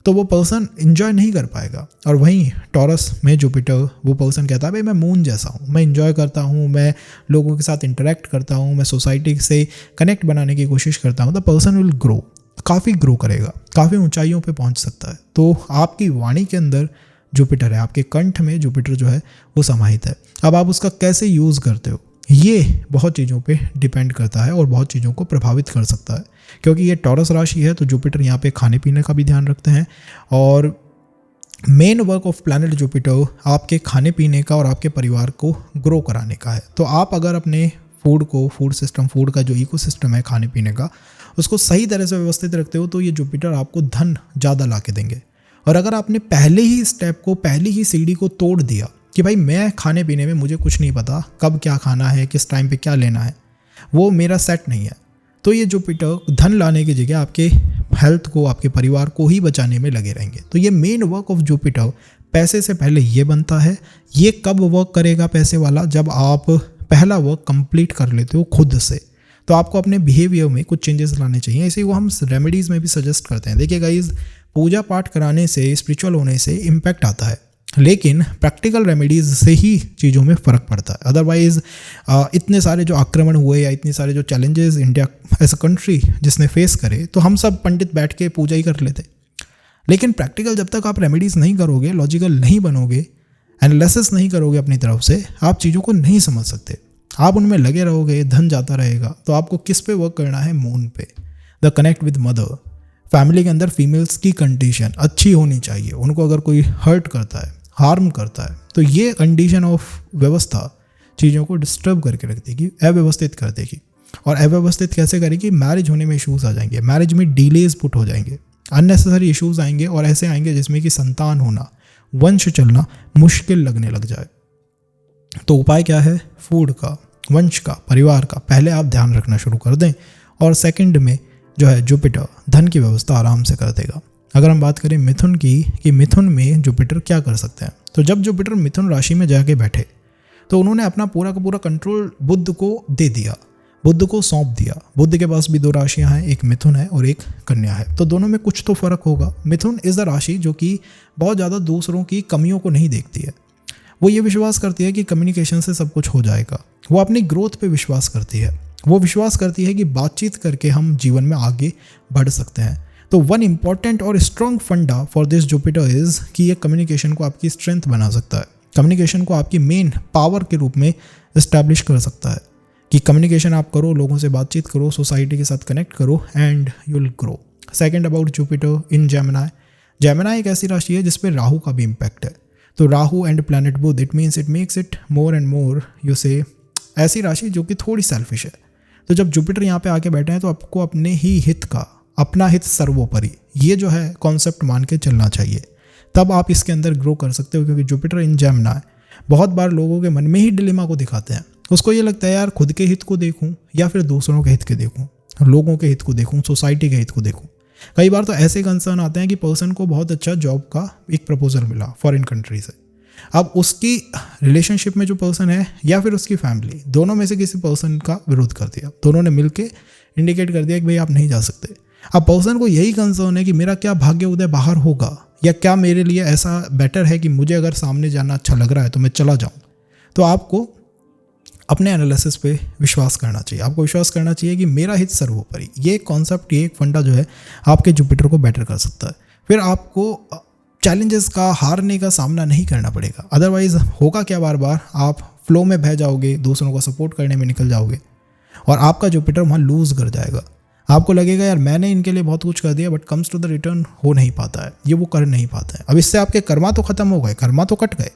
तो वो पर्सन इन्जॉय नहीं कर पाएगा। और वहीं टॉरस में जुपिटर, वो पर्सन कहता है भाई मैं मून जैसा हूँ, मैं इन्जॉय करता हूँ, मैं लोगों के साथ इंटरेक्ट करता हूँ, मैं सोसाइटी से कनेक्ट बनाने की कोशिश करता हूँ, द पर्सन विल ग्रो, काफ़ी ग्रो करेगा, काफ़ी ऊंचाइयों पे पहुंच सकता है। तो आपकी वाणी के अंदर जुपिटर है, आपके कंठ में जुपिटर जो है वो समाहित है। अब आप उसका कैसे यूज़ करते हो ये बहुत चीज़ों पे डिपेंड करता है और बहुत चीज़ों को प्रभावित कर सकता है। क्योंकि ये टॉरस राशि है तो जुपिटर यहाँ पे खाने पीने का भी ध्यान रखते हैं, और main work of planet Jupiter आपके खाने पीने का और आपके परिवार को ग्रो कराने का है। तो आप अगर अपने फूड को, फूड सिस्टम, फूड का जो इकोसिस्टम है खाने पीने का, उसको सही तरह से व्यवस्थित रखते हो तो ये जुपिटर आपको धन ज़्यादा ला के देंगे। और अगर आपने पहले ही स्टेप को, पहली ही सीढ़ी को तोड़ दिया कि भाई मैं खाने पीने में मुझे कुछ नहीं पता, कब क्या खाना है, किस टाइम पे क्या लेना है, वो मेरा सेट नहीं है, तो ये जुपिटर धन लाने की जगह आपके हेल्थ को, आपके परिवार को ही बचाने में लगे रहेंगे। तो ये मेन वर्क ऑफ जुपिटर पैसे से पहले ये बनता है। ये कब वर्क करेगा पैसे वाला, जब आप पहला वर्क कंप्लीट कर लेते हो खुद से। तो आपको अपने बिहेवियर में कुछ चेंजेस लाने चाहिए। इसी को हम रेमेडीज़ में भी सजेस्ट करते हैं। देखिए गाइस, पूजा पाठ कराने से, स्पिरिचुअल होने से इम्पैक्ट आता है, लेकिन प्रैक्टिकल रेमेडीज़ से ही चीज़ों में फ़र्क पड़ता है। अदरवाइज़ इतने सारे जो आक्रमण हुए या इतने सारे जो challenges India as a country जिसने फेस करे, तो हम सब पंडित बैठ के पूजा ही कर लेते। लेकिन प्रैक्टिकल जब तक आप रेमेडीज़ नहीं करोगे, लॉजिकल नहीं बनोगे, एनालिसिस नहीं करोगे अपनी तरफ से, आप चीज़ों को नहीं समझ सकते। आप उनमें लगे रहोगे, धन जाता रहेगा। तो आपको किस पे वर्क करना है? मून पे। The connect with mother. Family के अंदर फीमेल्स की कंडीशन अच्छी होनी चाहिए। उनको अगर कोई हर्ट करता है, हार्म करता है, तो ये कंडीशन ऑफ व्यवस्था चीज़ों को डिस्टर्ब करके रख देगी, अव्यवस्थित कर देगी। और अव्यवस्थित कैसे करेगी? मैरिज होने में इशूज़ आ जाएंगे, मैरिज में डिलेज पुट हो जाएंगे, अननेसेसरी इशूज़ आएंगे, और ऐसे आएंगे जिसमें कि संतान होना, वंश चलना मुश्किल लगने लग जाए। तो उपाय क्या है? फूड का, वंश का, परिवार का पहले आप ध्यान रखना शुरू कर दें, और सेकंड में जो है जुपिटर धन की व्यवस्था आराम से कर देगा। अगर हम बात करें मिथुन की, कि मिथुन में जुपिटर क्या कर सकते हैं, तो जब जुपिटर मिथुन राशि में जाके बैठे तो उन्होंने अपना पूरा का पूरा कंट्रोल बुध को दे दिया। बुध को सौंप दिया। बुध के पास भी 2 राशियां हैं, एक मिथुन है और एक कन्या है, तो दोनों में कुछ तो फर्क होगा। मिथुन इज द राशि जो कि बहुत ज़्यादा दूसरों की कमियों को नहीं देखती है। वो ये विश्वास करती है कि कम्युनिकेशन से सब कुछ हो जाएगा। वो अपनी ग्रोथ पे विश्वास करती है। वो विश्वास करती है कि बातचीत करके हम जीवन में आगे बढ़ सकते हैं। तो वन इम्पॉर्टेंट और स्ट्रॉन्ग फंडा फॉर दिस जुपिटर इज कि ये कम्युनिकेशन को आपकी स्ट्रेंथ बना सकता है, कम्युनिकेशन को आपकी मेन पावर के रूप में इस्टेब्लिश कर सकता है कि कम्युनिकेशन आप करो, लोगों से बातचीत करो, सोसाइटी के साथ कनेक्ट करो and you will grow. Second about Jupiter in Gemini. Gemini एक ऐसी राशि है जिस पे राहु का भी इम्पैक्ट है। तो Rahu and planet Budh, it means it makes it more and more you say ऐसी राशि जो कि थोड़ी सेल्फिश है। तो जब जुपिटर यहाँ पे आके बैठे हैं तो आपको अपने ही हित का, अपना हित सर्वोपरि, ये जो है कॉन्सेप्ट मान के चलना चाहिए, तब आप इसके अंदर ग्रो कर सकते हो। क्योंकि जुपिटर इन जेमिनी बहुत बार लोगों के मन में ही डिलेमा को दिखाते हैं। उसको ये लगता है यार खुद के हित को देखूं या फिर दूसरों के हित के देखूं, लोगों के हित को देखूं, सोसाइटी के हित को देखूं। कई बार तो ऐसे कंसर्न आते हैं कि पर्सन को बहुत अच्छा जॉब का एक प्रपोजल मिला फॉरेन कंट्री से। अब उसकी रिलेशनशिप में जो पर्सन है या फिर उसकी फैमिली, दोनों में से किसी पर्सन का विरोध कर दिया। दोनों ने मिलके इंडिकेट कर दिया कि भाई आप नहीं जा सकते। अब पर्सन को यही कंसर्न है कि मेरा क्या भाग्य उदय बाहर होगा, या क्या मेरे लिए ऐसा बेटर है कि मुझे अगर सामने जाना अच्छा लग रहा है तो मैं चला जाऊँ। तो आपको अपने एनालिसिस पे विश्वास करना चाहिए। आपको विश्वास करना चाहिए कि मेरा हित सर्वोपरि। ये कॉन्सेप्ट, ये एक फंडा जो है आपके जुपिटर को बेटर कर सकता है। फिर आपको चैलेंजेस का, हारने का सामना नहीं करना पड़ेगा। अदरवाइज होगा क्या, बार बार आप फ्लो में बह जाओगे, दूसरों को सपोर्ट करने में निकल जाओगे और आपका जुपिटर वहाँ लूज कर जाएगा। आपको लगेगा यार मैंने इनके लिए बहुत कुछ कर दिया, but comes to the return हो नहीं पाता है, ये वो कर नहीं पाता है। अब इससे आपके कर्मा तो खत्म हो गए, कर्मा तो कट गए।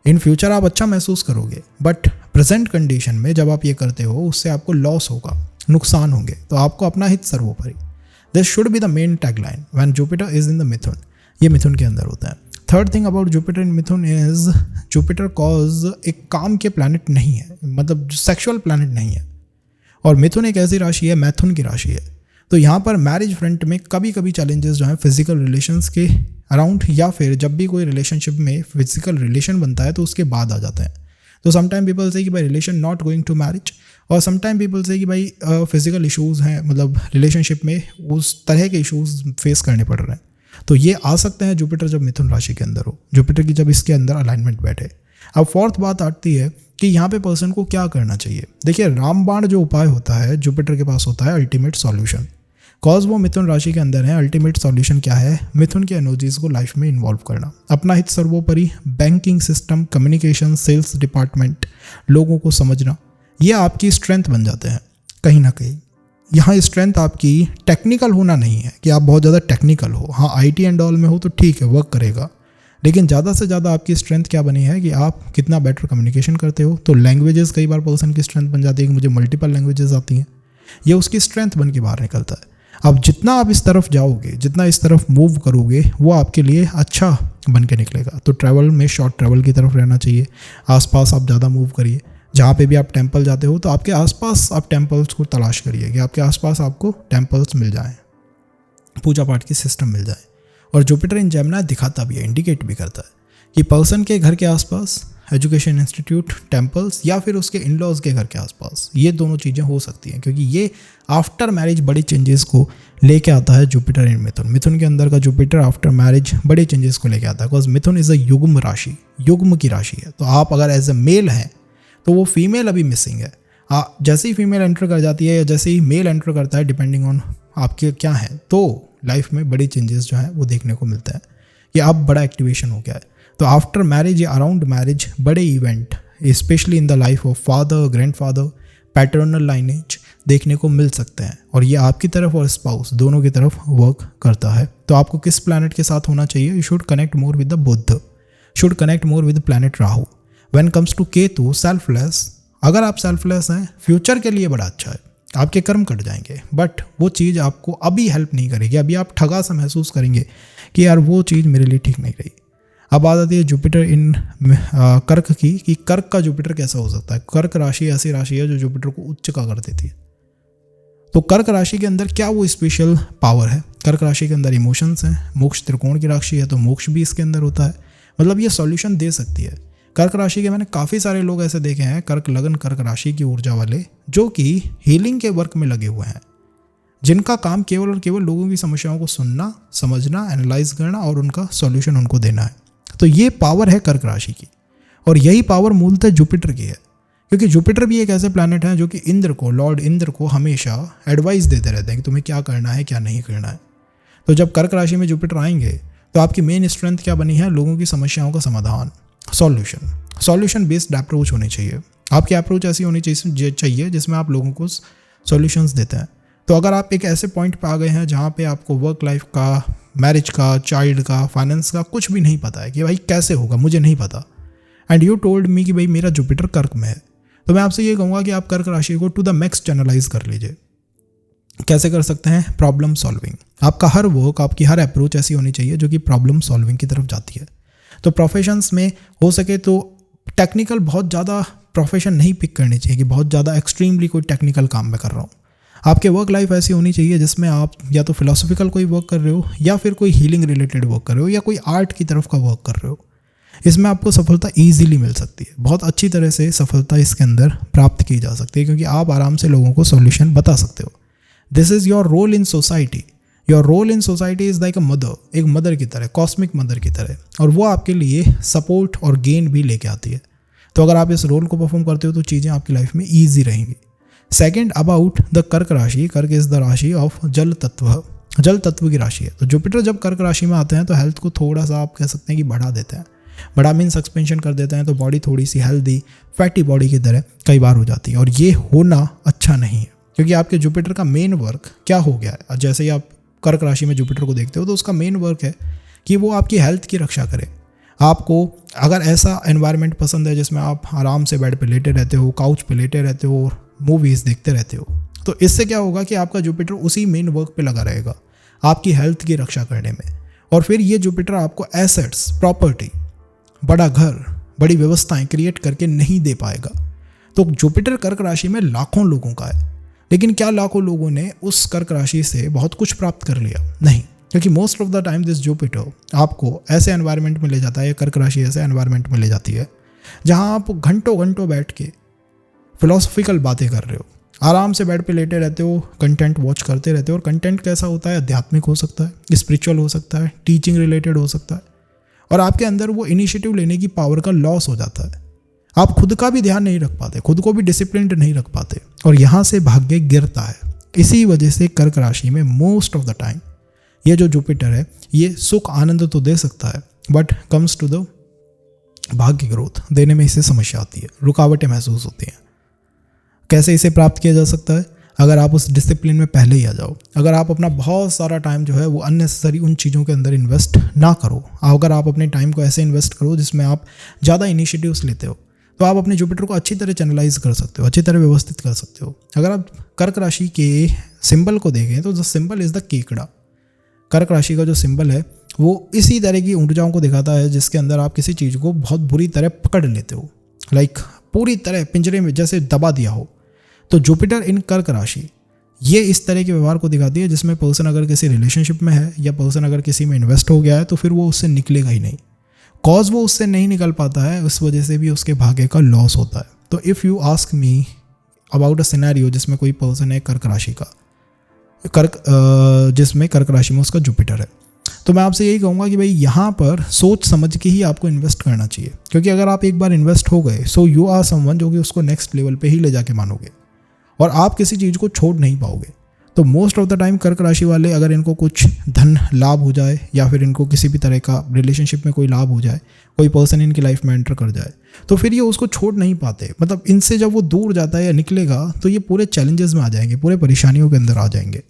इन फ्यूचर आप अच्छा महसूस करोगे, बट प्रेजेंट कंडीशन में जब आप ये करते हो उससे आपको लॉस होगा, नुकसान होंगे। तो आपको अपना हित सर्वोपरि, this should be the main tagline when Jupiter is in the Mithun. ये मिथुन के अंदर होता है। Third thing about Jupiter in Mithun is Jupiter cause एक काम के प्लैनेट नहीं है, मतलब सेक्सुअल प्लैनेट नहीं है। और मिथुन एक ऐसी राशि है, मैथुन की राशि है। तो यहाँ पर मैरिज फ्रंट में कभी कभी चैलेंजेस जो हैं फिजिकल रिलेशंस के अराउंड, या फिर जब भी कोई रिलेशनशिप में फिजिकल रिलेशन बनता है तो उसके बाद आ जाते हैं। तो समटाइम पीपल से कि भाई relation not going to marriage, और समटाइम पीपल से कि भाई फिजिकल इश्यूज़ हैं, मतलब रिलेशनशिप में उस तरह के इश्यूज़ फेस करने पड़ रहे हैं। तो ये आ सकते हैं जुपिटर जब मिथुन राशि के अंदर हो, जुपिटर की जब इसके अंदर अलाइनमेंट बैठे। अब फोर्थ बात आती है कि यहाँ पे पर्सन को क्या करना चाहिए। देखिए, रामबाण जो उपाय होता है जुपिटर के पास होता है अल्टीमेट सॉल्यूशन। कॉज वो मिथुन राशि के अंदर है, अल्टीमेट सॉल्यूशन क्या है? मिथुन की एनर्जीज को लाइफ में इन्वॉल्व करना, अपना हित सर्वोपरि, banking system, communication, sales department, लोगों को समझना, ये आपकी स्ट्रेंथ बन जाते हैं कहीं ना कहीं। यहाँ स्ट्रेंथ आपकी टेक्निकल होना नहीं है कि आप बहुत ज़्यादा टेक्निकल हो। हाँ, आईटी एंड ऑल में हो तो ठीक है, वर्क करेगा, लेकिन ज़्यादा से ज़्यादा आपकी स्ट्रेंथ क्या बनी है कि आप कितना बेटर कम्युनिकेशन करते हो। तो लैंग्वेजेस कई बार पर्सन की स्ट्रेंथ बन जाती है कि मुझे मल्टीपल लैंग्वेजेस आती हैं, ये उसकी स्ट्रेंथ बन के बाहर निकलता है। अब जितना आप इस तरफ जाओगे, जितना इस तरफ मूव करोगे, वो आपके लिए अच्छा बन के निकलेगा। तो ट्रैवल में शॉर्ट ट्रैवल की तरफ रहना चाहिए, आसपास आप ज़्यादा मूव करिए। जहाँ पे भी आप टेंपल जाते हो तो आपके आसपास आप टेंपल्स को तलाश करिए कि आपके आसपास आपको टेंपल्स मिल जाएं, पूजा पाठ की सिस्टम मिल जाए। और जुपिटर इन जेमिनी दिखाता भी है, इंडिकेट भी करता है कि पर्सन के घर के आसपास एजुकेशन इंस्टीट्यूट, टेंपल्स, या फिर उसके इन लॉज के घर के आसपास, ये दोनों चीज़ें हो सकती हैं, क्योंकि ये आफ्टर मैरिज बड़ी चेंजेस को लेके आता है जुपिटर इन मिथुन। मिथुन के अंदर का जुपिटर आफ्टर मैरिज बड़े चेंजेस को लेके आता है, बिकॉज मिथुन इज अ युग्म राशि, युग्म की राशि है। तो आप अगर एज ए मेल हैं तो वो फीमेल अभी मिसिंग है। जैसे ही फीमेल एंटर कर जाती है या जैसे ही मेल एंटर करता है, डिपेंडिंग ऑन आपके क्या है, तो लाइफ में बड़ी चेंजेस जो है वो देखने को मिलता है कि अब बड़ा एक्टिवेशन हो गया है। तो आफ्टर मैरिज या अराउंड मैरिज बड़े event, specially in the life of father, grandfather, paternal lineage देखने को मिल सकते हैं, और ये आपकी तरफ और स्पाउस दोनों की तरफ वर्क करता है। तो आपको किस प्लैनेट के साथ होना चाहिए? You should connect more with the Budh, should connect more with planet Rahu. When comes to Ketu, selfless, अगर आप सेल्फलेस हैं, फ्यूचर के लिए बड़ा अच्छा है, आपके कर्म कट जाएंगे, बट वो चीज़ आपको अभी हेल्प नहीं करेगी। अभी आप ठगा सा महसूस करेंगे कि यार वो चीज़ मेरे लिए ठीक नहीं रही। अब बात आती है जुपिटर इन कर्क की, कि कर्क का जुपिटर कैसा हो सकता है। कर्क राशि ऐसी राशि है जो जुपिटर को उच्च का कर देती है। तो कर्क राशि के अंदर क्या वो स्पेशल पावर है? कर्क राशि के अंदर इमोशंस हैं, मोक्ष त्रिकोण की राशि है, तो मोक्ष भी इसके अंदर होता है। मतलब ये सॉल्यूशन दे सकती है। कर्क राशि के मैंने काफ़ी सारे लोग ऐसे देखे हैं, कर्क लगन कर्क राशि की ऊर्जा वाले, जो कि हीलिंग के वर्क में लगे हुए हैं, जिनका काम केवल और केवल लोगों की समस्याओं को सुनना, समझना, एनालाइज करना और उनका सॉल्यूशन उनको देना है। तो ये पावर है कर्क राशि की, और यही पावर मूलतः जुपिटर की है, क्योंकि जुपिटर भी एक ऐसे प्लैनेट है जो कि इंद्र को, लॉर्ड इंद्र को हमेशा एडवाइस देते रहते हैं कि तुम्हें क्या करना है, क्या नहीं करना है। तो जब कर्क राशि में जुपिटर आएंगे तो आपकी मेन स्ट्रेंथ क्या बनी है? लोगों की समस्याओं का समाधान, सॉल्यूशन बेस्ड अप्रोच होनी चाहिए। आपकी अप्रोच ऐसी होनी चाहिए जिसमें आप लोगों को सॉल्यूशंस देते हैं। तो अगर आप एक ऐसे पॉइंट पे आ गए हैं जहाँ पे आपको वर्क लाइफ का, मैरिज का, चाइल्ड का, फाइनेंस का कुछ भी नहीं पता है कि भाई कैसे होगा, मुझे नहीं पता, एंड यू टोल्ड मी कि भाई मेरा जुपिटर कर्क में है, तो मैं आपसे ये कहूँगा कि आप कर्क राशि को टू द मैक्स चैनलाइज कर लीजिए। कैसे कर सकते हैं? Problem solving. आपका हर वर्क, आपकी हर अप्रोच ऐसी होनी चाहिए जो कि प्रॉब्लम सॉल्विंग की तरफ जाती है। तो प्रोफेशंस में हो सके तो टेक्निकल बहुत ज़्यादा प्रोफेशन नहीं पिक करनी चाहिए कि बहुत ज़्यादा एक्सट्रीमली कोई टेक्निकल काम में कर रहा हूँ। आपके वर्क लाइफ ऐसी होनी चाहिए जिसमें आप या तो फिलोसॉफिकल कोई वर्क कर रहे हो, या फिर कोई हीलिंग रिलेटेड वर्क कर रहे हो, या कोई आर्ट की तरफ का वर्क कर रहे हो। इसमें आपको सफलता ईजिली मिल सकती है, बहुत अच्छी तरह से सफलता इसके अंदर प्राप्त की जा सकती है, क्योंकि आप आराम से लोगों को सॉल्यूशन बता सकते हो। This is your role in society. Your role in society is like a mother, एक मदर की तरह, कॉस्मिक मदर की तरह, और वो आपके लिए सपोर्ट और गेन भी लेके आती है। तो अगर आप इस रोल को परफॉर्म करते हो तो चीज़ें आपकी लाइफ में ईजी रहेंगी। सेकेंड, अबाउट द कर्क राशि। कर्क इज़ द राशि ऑफ जल तत्व की राशि है। तो जुपिटर जब कर्क राशि में आते हैं तो हेल्थ को थोड़ा सा आप कह सकते हैं कि बढ़ा देते हैं। बड़ा मीन्स एक्सपेंशन कर देते हैं, तो बॉडी थोड़ी सी हेल्दी, फैटी बॉडी की तरह कई बार हो जाती है, और ये होना अच्छा नहीं है, क्योंकि आपके जुपिटर का मेन वर्क क्या हो गया है? जैसे ही आप कर्क राशि में जुपिटर को देखते हो तो उसका मेन वर्क है कि वो आपकी हेल्थ की रक्षा करे। आपको अगर ऐसा एनवायरनमेंट पसंद है जिसमें आप आराम से बेड पे लेटे रहते हो, काउच पे लेटे रहते हो और मूवीज़ देखते रहते हो, तो इससे क्या होगा कि आपका जुपिटर उसी मेन वर्क पे लगा रहेगा, आपकी हेल्थ की रक्षा करने में। और फिर ये जुपिटर आपको एसेट्स, प्रॉपर्टी, बड़ा घर, बड़ी व्यवस्थाएं क्रिएट करके नहीं दे पाएगा। तो जुपिटर कर्क राशि में लाखों लोगों का है, लेकिन क्या लाखों लोगों ने उस कर्क राशि से बहुत कुछ प्राप्त कर लिया? नहीं, क्योंकि most of the time this Jupiter आपको ऐसे एनवायरनमेंट में ले जाता है, कर्क राशि ऐसे एनवायरनमेंट में ले जाती है जहां आप घंटों घंटों बैठ के फिलोसॉफिकल बातें कर रहे हो, आराम से बेड पे लेटे रहते हो, कंटेंट वॉच करते रहते हो। और कंटेंट कैसा होता है? आध्यात्मिक हो सकता है, स्पिरिचुअल हो सकता है, टीचिंग रिलेटेड हो सकता है, और आपके अंदर वो इनिशिएटिव लेने की पावर का लॉस हो जाता है। आप खुद का भी ध्यान नहीं रख पाते, खुद को भी डिसिप्लिन नहीं रख पाते, और यहाँ से भाग्य गिरता है। इसी वजह से कर्क राशि में मोस्ट ऑफ द टाइम ये जो जुपिटर है ये सुख आनंद तो दे सकता है, बट कम्स टू द भाग्य ग्रोथ देने में इसे समस्या आती है, रुकावटें महसूस होती हैं। कैसे इसे प्राप्त किया जा सकता है? अगर आप उस डिसिप्लिन में पहले ही आ जाओ, अगर आप अपना बहुत सारा टाइम जो है वो अननेसेसरी उन चीज़ों के अंदर इन्वेस्ट ना करो, अगर आप अपने टाइम को ऐसे इन्वेस्ट करो जिसमें आप ज़्यादा इनिशिएटिव्स लेते हो, तो आप अपने जुपिटर को अच्छी तरह चैनलाइज कर सकते हो, अच्छी तरह व्यवस्थित कर सकते हो। अगर आप कर्क राशि के सिंबल को देखें तो द सिंबल इज़ द केकड़ा। कर्क राशि का जो सिंबल है वो इसी तरह की ऊर्जाओं को दिखाता है जिसके अंदर आप किसी चीज़ को बहुत बुरी तरह पकड़ लेते हो, लाइक पूरी तरह पिंजरे में जैसे दबा दिया हो। तो जुपिटर इन कर्क राशि ये इस तरह के व्यवहार को दिखाती है जिसमें पर्सन अगर किसी रिलेशनशिप में है या पर्सन अगर किसी में इन्वेस्ट हो गया है तो फिर वो उससे निकलेगा ही नहीं। कॉज वो उससे नहीं निकल पाता है, उस वजह से भी उसके भाग्य का लॉस होता है। तो if you ask me about a scenario जिसमें कोई पर्सन है कर्क राशि का, जिसमें कर्क राशि में उसका जुपिटर है, तो मैं आपसे यही कहूँगा कि भाई यहाँ पर सोच समझ के ही आपको इन्वेस्ट करना चाहिए, क्योंकि अगर आप एक बार इन्वेस्ट हो गए सो यू आर समवन जो कि उसको नेक्स्ट लेवल पे ही ले जाके मानोगे और आप किसी चीज़ को छोड़ नहीं पाओगे। तो मोस्ट ऑफ द टाइम कर्क राशि वाले अगर इनको कुछ धन लाभ हो जाए या फिर इनको किसी भी तरह का रिलेशनशिप में कोई लाभ हो जाए, कोई पर्सन इनकी लाइफ में एंटर कर जाए, तो फिर ये उसको छोड़ नहीं पाते। मतलब इनसे जब वो दूर जाता है या निकलेगा तो ये पूरे चैलेंजेस में आ जाएंगे, पूरे परेशानियों के अंदर आ जाएंगे।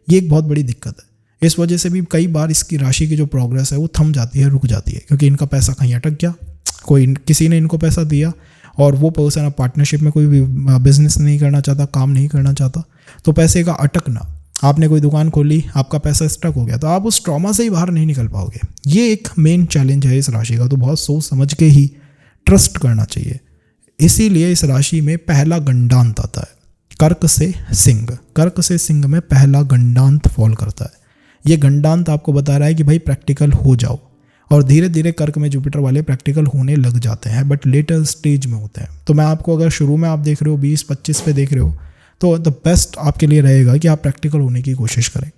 ये एक बहुत बड़ी दिक्कत है। इस वजह से भी कई बार इसकी राशि की जो प्रोग्रेस है वो थम जाती है, रुक जाती है, क्योंकि इनका पैसा कहीं अटक गया, किसी ने इनको पैसा दिया और वो पर्सन अब पार्टनरशिप में कोई भी बिजनेस नहीं करना चाहता, काम नहीं करना चाहता, तो पैसे का अटकना, आपने कोई दुकान खोली, आपका पैसा स्टक हो गया, तो आप उस ट्रॉमा से ही बाहर नहीं निकल पाओगे। ये एक मेन चैलेंज है इस राशि का। तो बहुत सोच समझ के ही ट्रस्ट करना चाहिए। इसीलिए इस राशि में पहला गंडांत आता है, कर्क से सिंह। कर्क से सिंह में पहला गंडांत फॉल करता है। ये गंडांत आपको बता रहा है कि भाई प्रैक्टिकल हो जाओ और धीरे धीरे कर्क में जुपिटर वाले प्रैक्टिकल होने लग जाते हैं, बट लेटर स्टेज में होते हैं। तो मैं आपको, अगर शुरू में आप देख रहे हो 20-25 पे देख रहे हो, तो द बेस्ट आपके लिए रहेगा कि आप प्रैक्टिकल होने की कोशिश करें।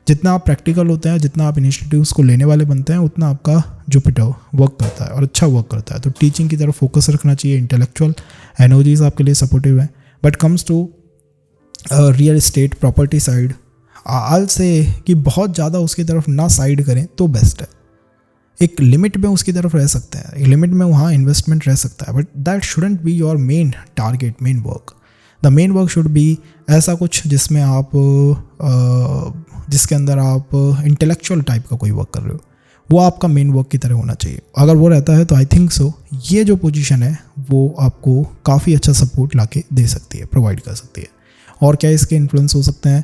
जितना आप प्रैक्टिकल होते हैं, जितना आप इनिशिएटिव्स को लेने वाले बनते हैं, उतना आपका जुपिटर वर्क करता है और अच्छा वर्क करता है। तो टीचिंग की तरफ फोकस रखना चाहिए, इंटेलेक्चुअल एनर्जीज आपके लिए सपोर्टिव है। But comes to real estate property side, आल से कि बहुत ज़्यादा उसकी तरफ ना साइड करें तो बेस्ट है। एक लिमिट में उसकी तरफ रह सकते हैं, एक लिमिट में वहाँ इन्वेस्टमेंट रह सकता है, but that shouldn't be your main target, main work. The main work should be ऐसा कुछ जिसमें आप जिसके अंदर आप इंटेलेक्चुअल टाइप का कोई वर्क कर रहे हो, वो आपका मेन वर्क की तरह होना चाहिए। अगर वो रहता है तो आई थिंक सो ये जो पोजीशन है वो आपको काफ़ी अच्छा सपोर्ट लाके दे सकती है, प्रोवाइड कर सकती है। और क्या इसके इन्फ्लुएंस हो सकते हैं?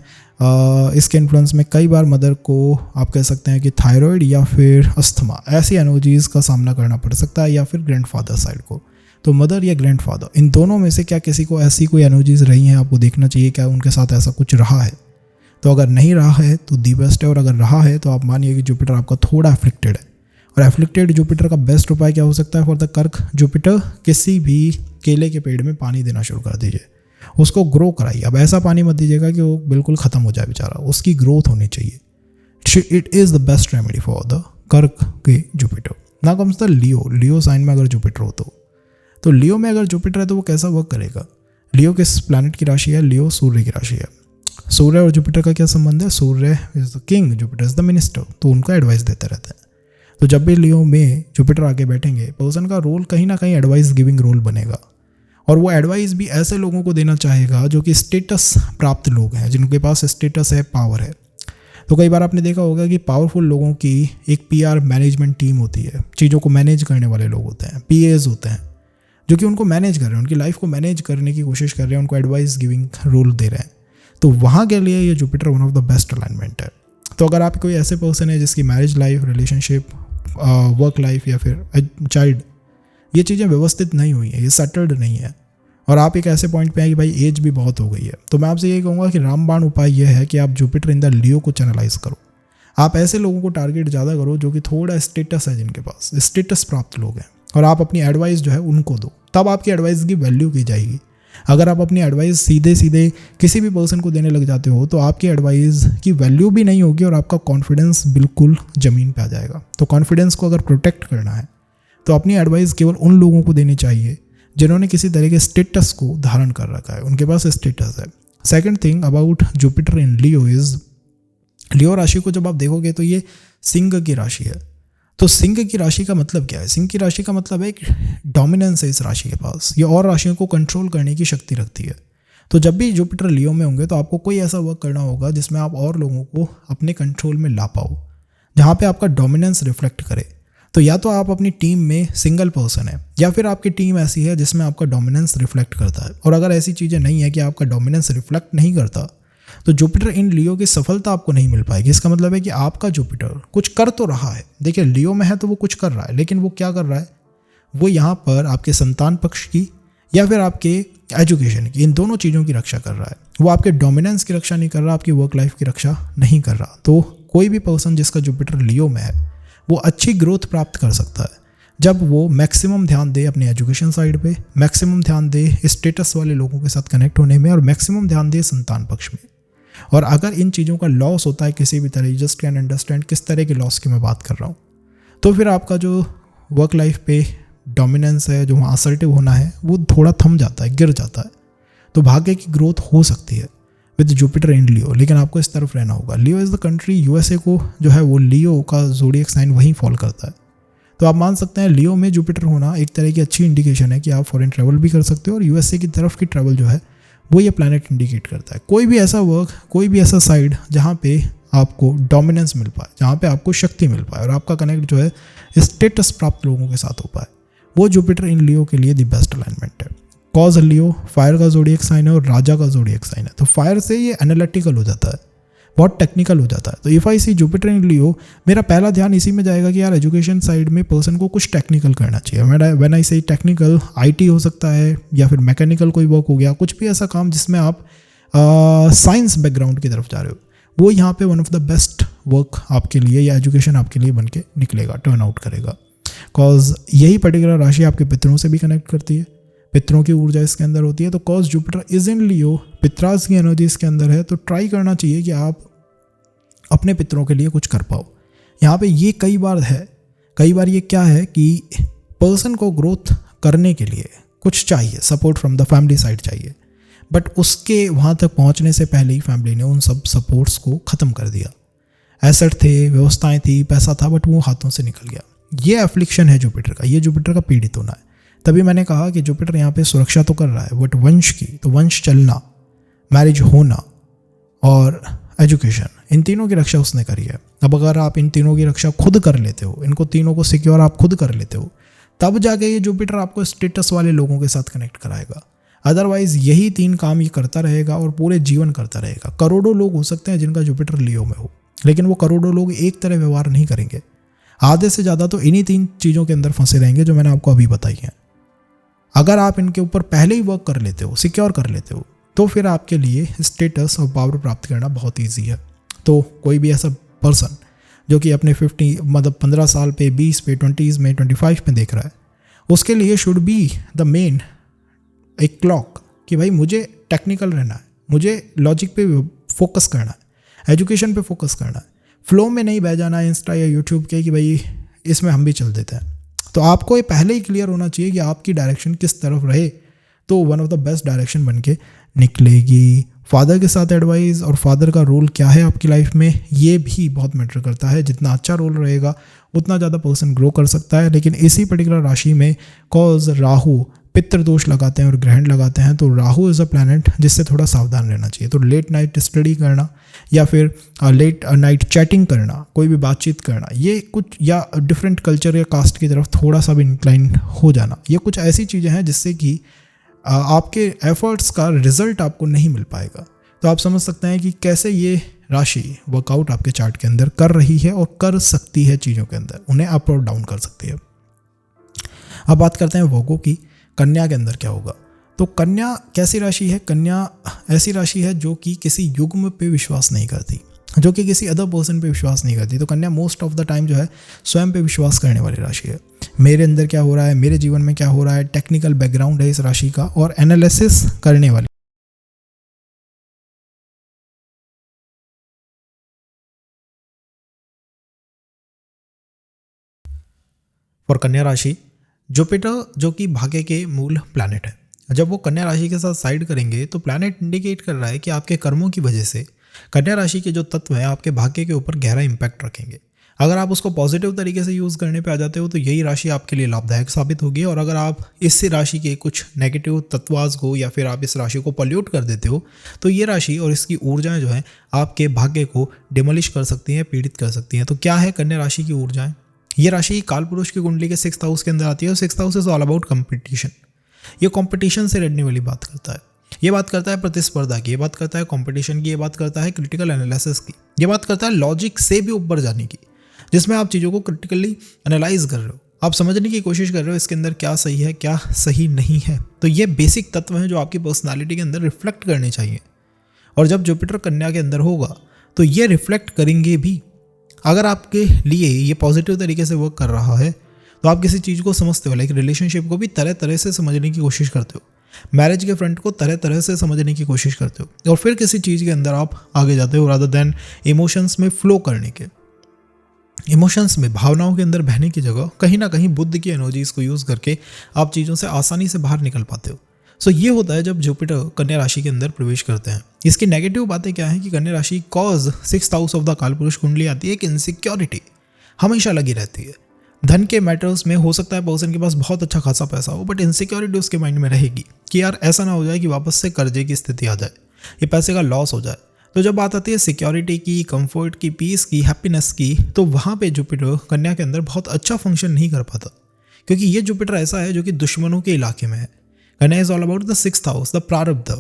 इसके इन्फ्लुएंस में कई बार मदर को आप कह सकते हैं कि थायराइड या फिर अस्थमा, ऐसी एनर्जीज़ का सामना करना पड़ सकता है, या फिर ग्रैंडफादर साइड को। तो मदर या ग्रैंडफादर, इन दोनों में से क्या किसी को ऐसी कोई एनर्जीज़ रही हैं, आपको देखना चाहिए क्या उनके साथ ऐसा कुछ रहा है। तो अगर नहीं रहा है तो दी बेस्ट है, और अगर रहा है तो आप मानिए कि जुपिटर आपका थोड़ा एफ्लिक्टेड है। और एफ्लिक्टेड जुपिटर का बेस्ट उपाय क्या हो सकता है फॉर द कर्क जुपिटर? किसी भी केले के पेड़ में पानी देना शुरू कर दीजिए, उसको ग्रो कराइए। अब ऐसा पानी मत दीजिएगा कि वो बिल्कुल ख़त्म हो जाए बेचारा, उसकी ग्रोथ होनी चाहिए। It is the best remedy for the Kark के जुपिटर। ना comes the Leo. Leo sign में अगर जुपिटर हो तो लियो में अगर जुपिटर है तो वो कैसा वर्क करेगा? लियो किस प्लैनेट की राशि है? लियो सूर्य की राशि है। सूर्य और जुपिटर का क्या संबंध है? Surya is the king, Jupiter is the minister, तो उनका एडवाइस देते रहते हैं। तो जब भी लियो में जुपिटर आके बैठेंगे, पर्सन का रोल कहीं ना कहीं एडवाइस गिविंग रोल बनेगा, और वो एडवाइस भी ऐसे लोगों को देना चाहेगा जो कि स्टेटस प्राप्त लोग हैं, जिनके पास स्टेटस है, पावर है। तो कई बार आपने देखा होगा कि पावरफुल लोगों की एक पीआर मैनेजमेंट टीम होती है, चीज़ों को मैनेज करने वाले लोग होते हैं, पीएज होते हैं, जो कि उनको मैनेज कर रहे हैं, उनकी लाइफ को मैनेज करने की कोशिश कर रहे हैं, उनको एडवाइस गिविंग रोल दे रहे हैं। तो वहाँ के लिए ये Jupiter one of the best alignment है। तो अगर आप कोई ऐसे पर्सन है जिसकी marriage life, relationship, work life या फिर चाइल्ड, ये चीज़ें व्यवस्थित नहीं हुई हैं, ये सेटल्ड नहीं है, और आप एक ऐसे पॉइंट पे हैं कि भाई एज भी बहुत हो गई है, तो मैं आपसे ये कहूँगा कि रामबाण उपाय यह है कि आप जुपिटर इन द लियो को चैनलाइज करो। आप ऐसे लोगों को टारगेट ज़्यादा करो जो कि थोड़ा स्टेटस है, जिनके पास स्टेटस प्राप्त लोग हैं, और आप अपनी एडवाइस जो है उनको दो, तब आपकी एडवाइस की वैल्यू की जाएगी। अगर आप अपनी एडवाइस सीधे सीधे किसी भी पर्सन को देने लग जाते हो तो आपकी एडवाइस की वैल्यू भी नहीं होगी, और आपका कॉन्फिडेंस बिल्कुल ज़मीन पे आ जाएगा। तो कॉन्फिडेंस को अगर प्रोटेक्ट करना है तो अपनी एडवाइस केवल उन लोगों को देनी चाहिए जिन्होंने किसी तरह के स्टेटस को धारण कर रखा है, उनके पास स्टेटस है। Second thing about Jupiter in Leo is, Leo राशि को जब आप देखोगे तो ये सिंह की राशि है। तो सिंह की राशि का मतलब क्या है? सिंह की राशि का मतलब है एक डोमिनेंस है इस राशि के पास, ये और राशियों को कंट्रोल करने की शक्ति रखती है। तो जब भी जुपिटर लियो में होंगे तो आपको कोई ऐसा वर्क करना होगा जिसमें आप और लोगों को अपने कंट्रोल में ला पाओ, जहाँ पे आपका डोमिनेंस रिफ्लेक्ट करे। तो या तो आप अपनी टीम में सिंगल पर्सन है, या फिर आपकी टीम ऐसी है जिसमें आपका डोमिनेंस रिफ्लेक्ट करता है। और अगर ऐसी चीज़ें नहीं है कि आपका डोमिनेंस रिफ्लेक्ट नहीं करता, तो जुपिटर इन लियो की सफलता आपको नहीं मिल पाएगी। इसका मतलब है कि आपका जुपिटर कुछ कर तो रहा है, देखिए लियो में है तो वो कुछ कर रहा है, लेकिन वो क्या कर रहा है? वो यहाँ पर आपके संतान पक्ष की या फिर आपके एजुकेशन की, इन दोनों चीज़ों की रक्षा कर रहा है। वो आपके डोमिनेंस की रक्षा नहीं कर रहा, आपकी वर्क लाइफ की रक्षा नहीं कर रहा। तो कोई भी पर्सन जिसका जुपिटर लियो में है वो अच्छी ग्रोथ प्राप्त कर सकता है जब वो मैक्सिमम ध्यान दे अपने एजुकेशन साइड पे, मैक्सिमम ध्यान दे स्टेटस वाले लोगों के साथ कनेक्ट होने में, और मैक्सिमम ध्यान दे संतान पक्ष में। और अगर इन चीज़ों का लॉस होता है किसी भी तरह, जस्ट कैन अंडरस्टैंड किस तरह के लॉस की मैं बात कर रहा हूँ, तो फिर आपका जो वर्क लाइफ पे डोमिनेंस है, जो वहाँ असर्टिव होना है, वो थोड़ा थम जाता है, गिर जाता है। तो भाग्य की ग्रोथ हो सकती है विद जुपिटर इन लियो, लेकिन आपको इस तरफ रहना होगा। लियो इज़ द कंट्री, यूएसए को जो है वो लियो का ज़ोडिएक साइन वहीं फॉल करता है। तो आप मान सकते हैं लियो में जुपिटर होना एक तरह की अच्छी इंडिकेशन है कि आप फॉरेन ट्रैवल भी कर सकते हो, और यूएसए की तरफ की ट्रैवल जो है वो ये प्लैनेट इंडिकेट करता है। कोई भी ऐसा वर्क, कोई भी ऐसा साइड जहाँ पे आपको डोमिनेंस मिल पाए, जहाँ पे आपको शक्ति मिल पाए, और आपका कनेक्ट जो है स्टेटस प्राप्त लोगों के साथ हो पाए, वो जुपिटर इन लियो के लिए द बेस्ट अलाइनमेंट है। कॉज लियो फायर का जोडिएक साइन है और राजा का जोडिएक साइन है, तो फायर से ये एनालिटिकल हो जाता है, बहुत टेक्निकल हो जाता है। तो if I C Jupiter in लियो, मेरा पहला ध्यान इसी में जाएगा कि यार एजुकेशन साइड में पर्सन को कुछ टेक्निकल करना चाहिए। व्हेन आई से टेक्निकल, आईटी हो सकता है या फिर मैकेनिकल कोई वर्क हो गया, कुछ भी ऐसा काम जिसमें आप साइंस बैकग्राउंड की तरफ जा रहे हो, वो यहाँ पे one of the best work आपके लिए या एजुकेशन आपके लिए बन के निकलेगा, टर्न आउट करेगा। कॉज यही पर्टिकुलर राशि आपके पितरों से भी कनेक्ट करती है, पितरों की ऊर्जा इसके अंदर होती है। तो कॉज जुपिटर इज इन लियो, पित्रास की एनर्जी इसके अंदर है, तो ट्राई करना चाहिए कि आप अपने पितरों के लिए कुछ कर पाओ। यहाँ पे ये कई बार ये क्या है कि पर्सन को ग्रोथ करने के लिए कुछ चाहिए, support from the family side चाहिए, बट उसके वहाँ तक पहुँचने से पहले ही फैमिली ने उन सब सपोर्ट्स को ख़त्म कर दिया। एसेट थे, व्यवस्थाएं थी, पैसा था, बट वो हाथों से निकल गया। ये एफ्लिक्शन है जुपिटर का, ये जुपिटर का पीड़ित होना है। तभी मैंने कहा कि जुपिटर यहाँ पे सुरक्षा तो कर रहा है, बट वंश की, तो वंश चलना, मैरिज होना और एजुकेशन, इन तीनों की रक्षा उसने करी है। अब अगर आप इन तीनों की रक्षा खुद कर लेते हो, इनको तीनों को सिक्योर आप खुद कर लेते हो, तब जाके ये जुपिटर आपको स्टेटस वाले लोगों के साथ कनेक्ट कराएगा। अदरवाइज यही 3 काम ये करता रहेगा और पूरे जीवन करता रहेगा। करोड़ों लोग हो सकते हैं जिनका जुपिटर लियो में हो, लेकिन वो करोड़ों लोग एक तरह व्यवहार नहीं करेंगे। आधे से ज़्यादा तो इन्हीं 3 चीज़ों के अंदर फंसे रहेंगे जो मैंने आपको अभी बताई हैं। अगर आप इनके ऊपर पहले ही वर्क कर लेते हो, सिक्योर कर लेते हो, तो फिर आपके लिए स्टेटस और पावर प्राप्त करना बहुत ईजी है। तो कोई भी ऐसा पर्सन जो कि अपने 15 साल पे, 20 पे, 20s में, 25 में देख रहा है, उसके लिए शुड बी द मेन एक क्लॉक कि भाई मुझे टेक्निकल रहना है, मुझे लॉजिक पे फोकस करना है, एजुकेशन पे फोकस करना है, फ्लो में नहीं बह जाना है इंस्टा या यूट्यूब के कि भाई इसमें हम भी चल देते हैं। तो आपको ये पहले ही क्लियर होना चाहिए कि आपकी डायरेक्शन किस तरफ रहे, तो one of the best direction बन के निकलेगी। फादर के साथ एडवाइस और फादर का रोल क्या है आपकी लाइफ में, ये भी बहुत मैटर करता है। जितना अच्छा रोल रहेगा उतना ज़्यादा पर्सन ग्रो कर सकता है। लेकिन इसी पर्टिकुलर राशि में कॉज राहु पितृ दोष लगाते हैं और ग्रहण लगाते हैं, तो राहु इज़ अ प्लैनेट जिससे थोड़ा सावधान रहना चाहिए। तो लेट नाइट स्टडी करना या फिर लेट नाइट चैटिंग करना, कोई भी बातचीत करना, ये कुछ, या डिफरेंट कल्चर या कास्ट की तरफ थोड़ा सा भी इंक्लाइन हो जाना, ये कुछ ऐसी चीज़ें हैं जिससे कि आपके एफर्ट्स का रिजल्ट आपको नहीं मिल पाएगा। तो आप समझ सकते हैं कि कैसे ये राशि वर्कआउट आपके चार्ट के अंदर कर रही है और कर सकती है, चीज़ों के अंदर उन्हें अप और डाउन कर सकती है। अब बात करते हैं वर्गो की, कन्या के अंदर क्या होगा। तो कन्या कैसी राशि है? कन्या ऐसी राशि है जो कि किसी युग्म पे विश्वास नहीं करती, जो कि किसी अदर पर्सन पे विश्वास नहीं करती। तो कन्या मोस्ट ऑफ द टाइम जो है स्वयं पे विश्वास करने वाली राशि है। मेरे अंदर क्या हो रहा है, मेरे जीवन में क्या हो रहा है, टेक्निकल बैकग्राउंड है इस राशि का और एनालिसिस करने वाली। और कन्या राशि, जुपिटर जो कि भाग्य के मूल प्लैनेट है, जब वो कन्या राशि के साथ साइड करेंगे तो प्लैनेट इंडिकेट कर रहा है कि आपके कर्मों की वजह से कन्या राशि के जो तत्व हैं आपके भाग्य के ऊपर गहरा इंपैक्ट रखेंगे। अगर आप उसको पॉजिटिव तरीके से यूज़ करने पे आ जाते हो तो यही राशि आपके लिए लाभदायक साबित होगी। और अगर आप इस राशि के कुछ नेगेटिव तत्वाज को या फिर आप इस राशि को पॉल्यूट कर देते हो तो ये राशि और इसकी ऊर्जाएं जो हैं आपके भाग्य को डिमोलिश कर सकती हैं, पीड़ित कर सकती हैं। तो क्या है कन्या राशि की ऊर्जाएं? ये राशि काल पुरुष की कुंडली के 6th हाउस के अंदर आती है और 6th house is all about competition. ये कंपटीशन से लड़ने वाली बात करता है, ये बात करता है प्रतिस्पर्धा की, ये बात करता है कंपटीशन की, ये बात करता है क्रिटिकल एनालिसिस की, ये बात करता है लॉजिक से भी ऊपर जाने की, जिसमें आप चीज़ों को क्रिटिकली एनालाइज कर रहे हो, आप समझने की कोशिश कर रहे हो इसके अंदर क्या सही है क्या सही नहीं है। तो ये बेसिक तत्व हैं जो आपकी पर्सनालिटी के अंदर रिफ्लेक्ट करने चाहिए। और जब जुपिटर कन्या के अंदर होगा तो ये रिफ्लेक्ट करेंगे भी। अगर आपके लिए ये पॉजिटिव तरीके से वर्क कर रहा है तो आप किसी चीज़ को समझते हो, लाइक रिलेशनशिप को भी तरह तरह से समझने की कोशिश करते हो, मैरिज के फ्रंट को तरह तरह से समझने की कोशिश करते हो और फिर किसी चीज़ के अंदर आप आगे जाते हो रादर देन इमोशंस में फ्लो करने के। इमोशंस में, भावनाओं के अंदर बहने की जगह कहीं ना कहीं बुद्ध की एनर्जीज को यूज़ करके आप चीज़ों से आसानी से बाहर निकल पाते हो। सो ये होता है जब जुपिटर कन्या राशि के अंदर प्रवेश करते हैं। इसकी नेगेटिव बातें क्या हैं कि कन्या राशि cause 6th house of the कालपुरुष कुंडली आती है। एक इनसिक्योरिटी हमेशा लगी रहती है। धन के मैटर्स में हो सकता है पर्सन के पास बहुत अच्छा खासा पैसा हो बट इनसिक्योरिटी उसके माइंड में रहेगी कि यार ऐसा ना हो जाए कि वापस से कर्जे की स्थिति आ जाए, ये पैसे का लॉस हो जाए। तो जब बात आती है सिक्योरिटी की, कंफर्ट की, पीस की, हैप्पीनेस की, तो वहाँ पे जुपिटर कन्या के अंदर बहुत अच्छा फंक्शन नहीं कर पाता, क्योंकि ये जुपिटर ऐसा है जो कि दुश्मनों के इलाके में है। कन्या is all about the 6th house, the प्रारब्ध।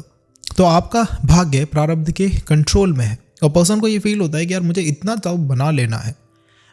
तो आपका भाग्य प्रारब्ध के कंट्रोल में है और पर्सन को ये फील होता है कि यार मुझे इतना तो बना लेना है,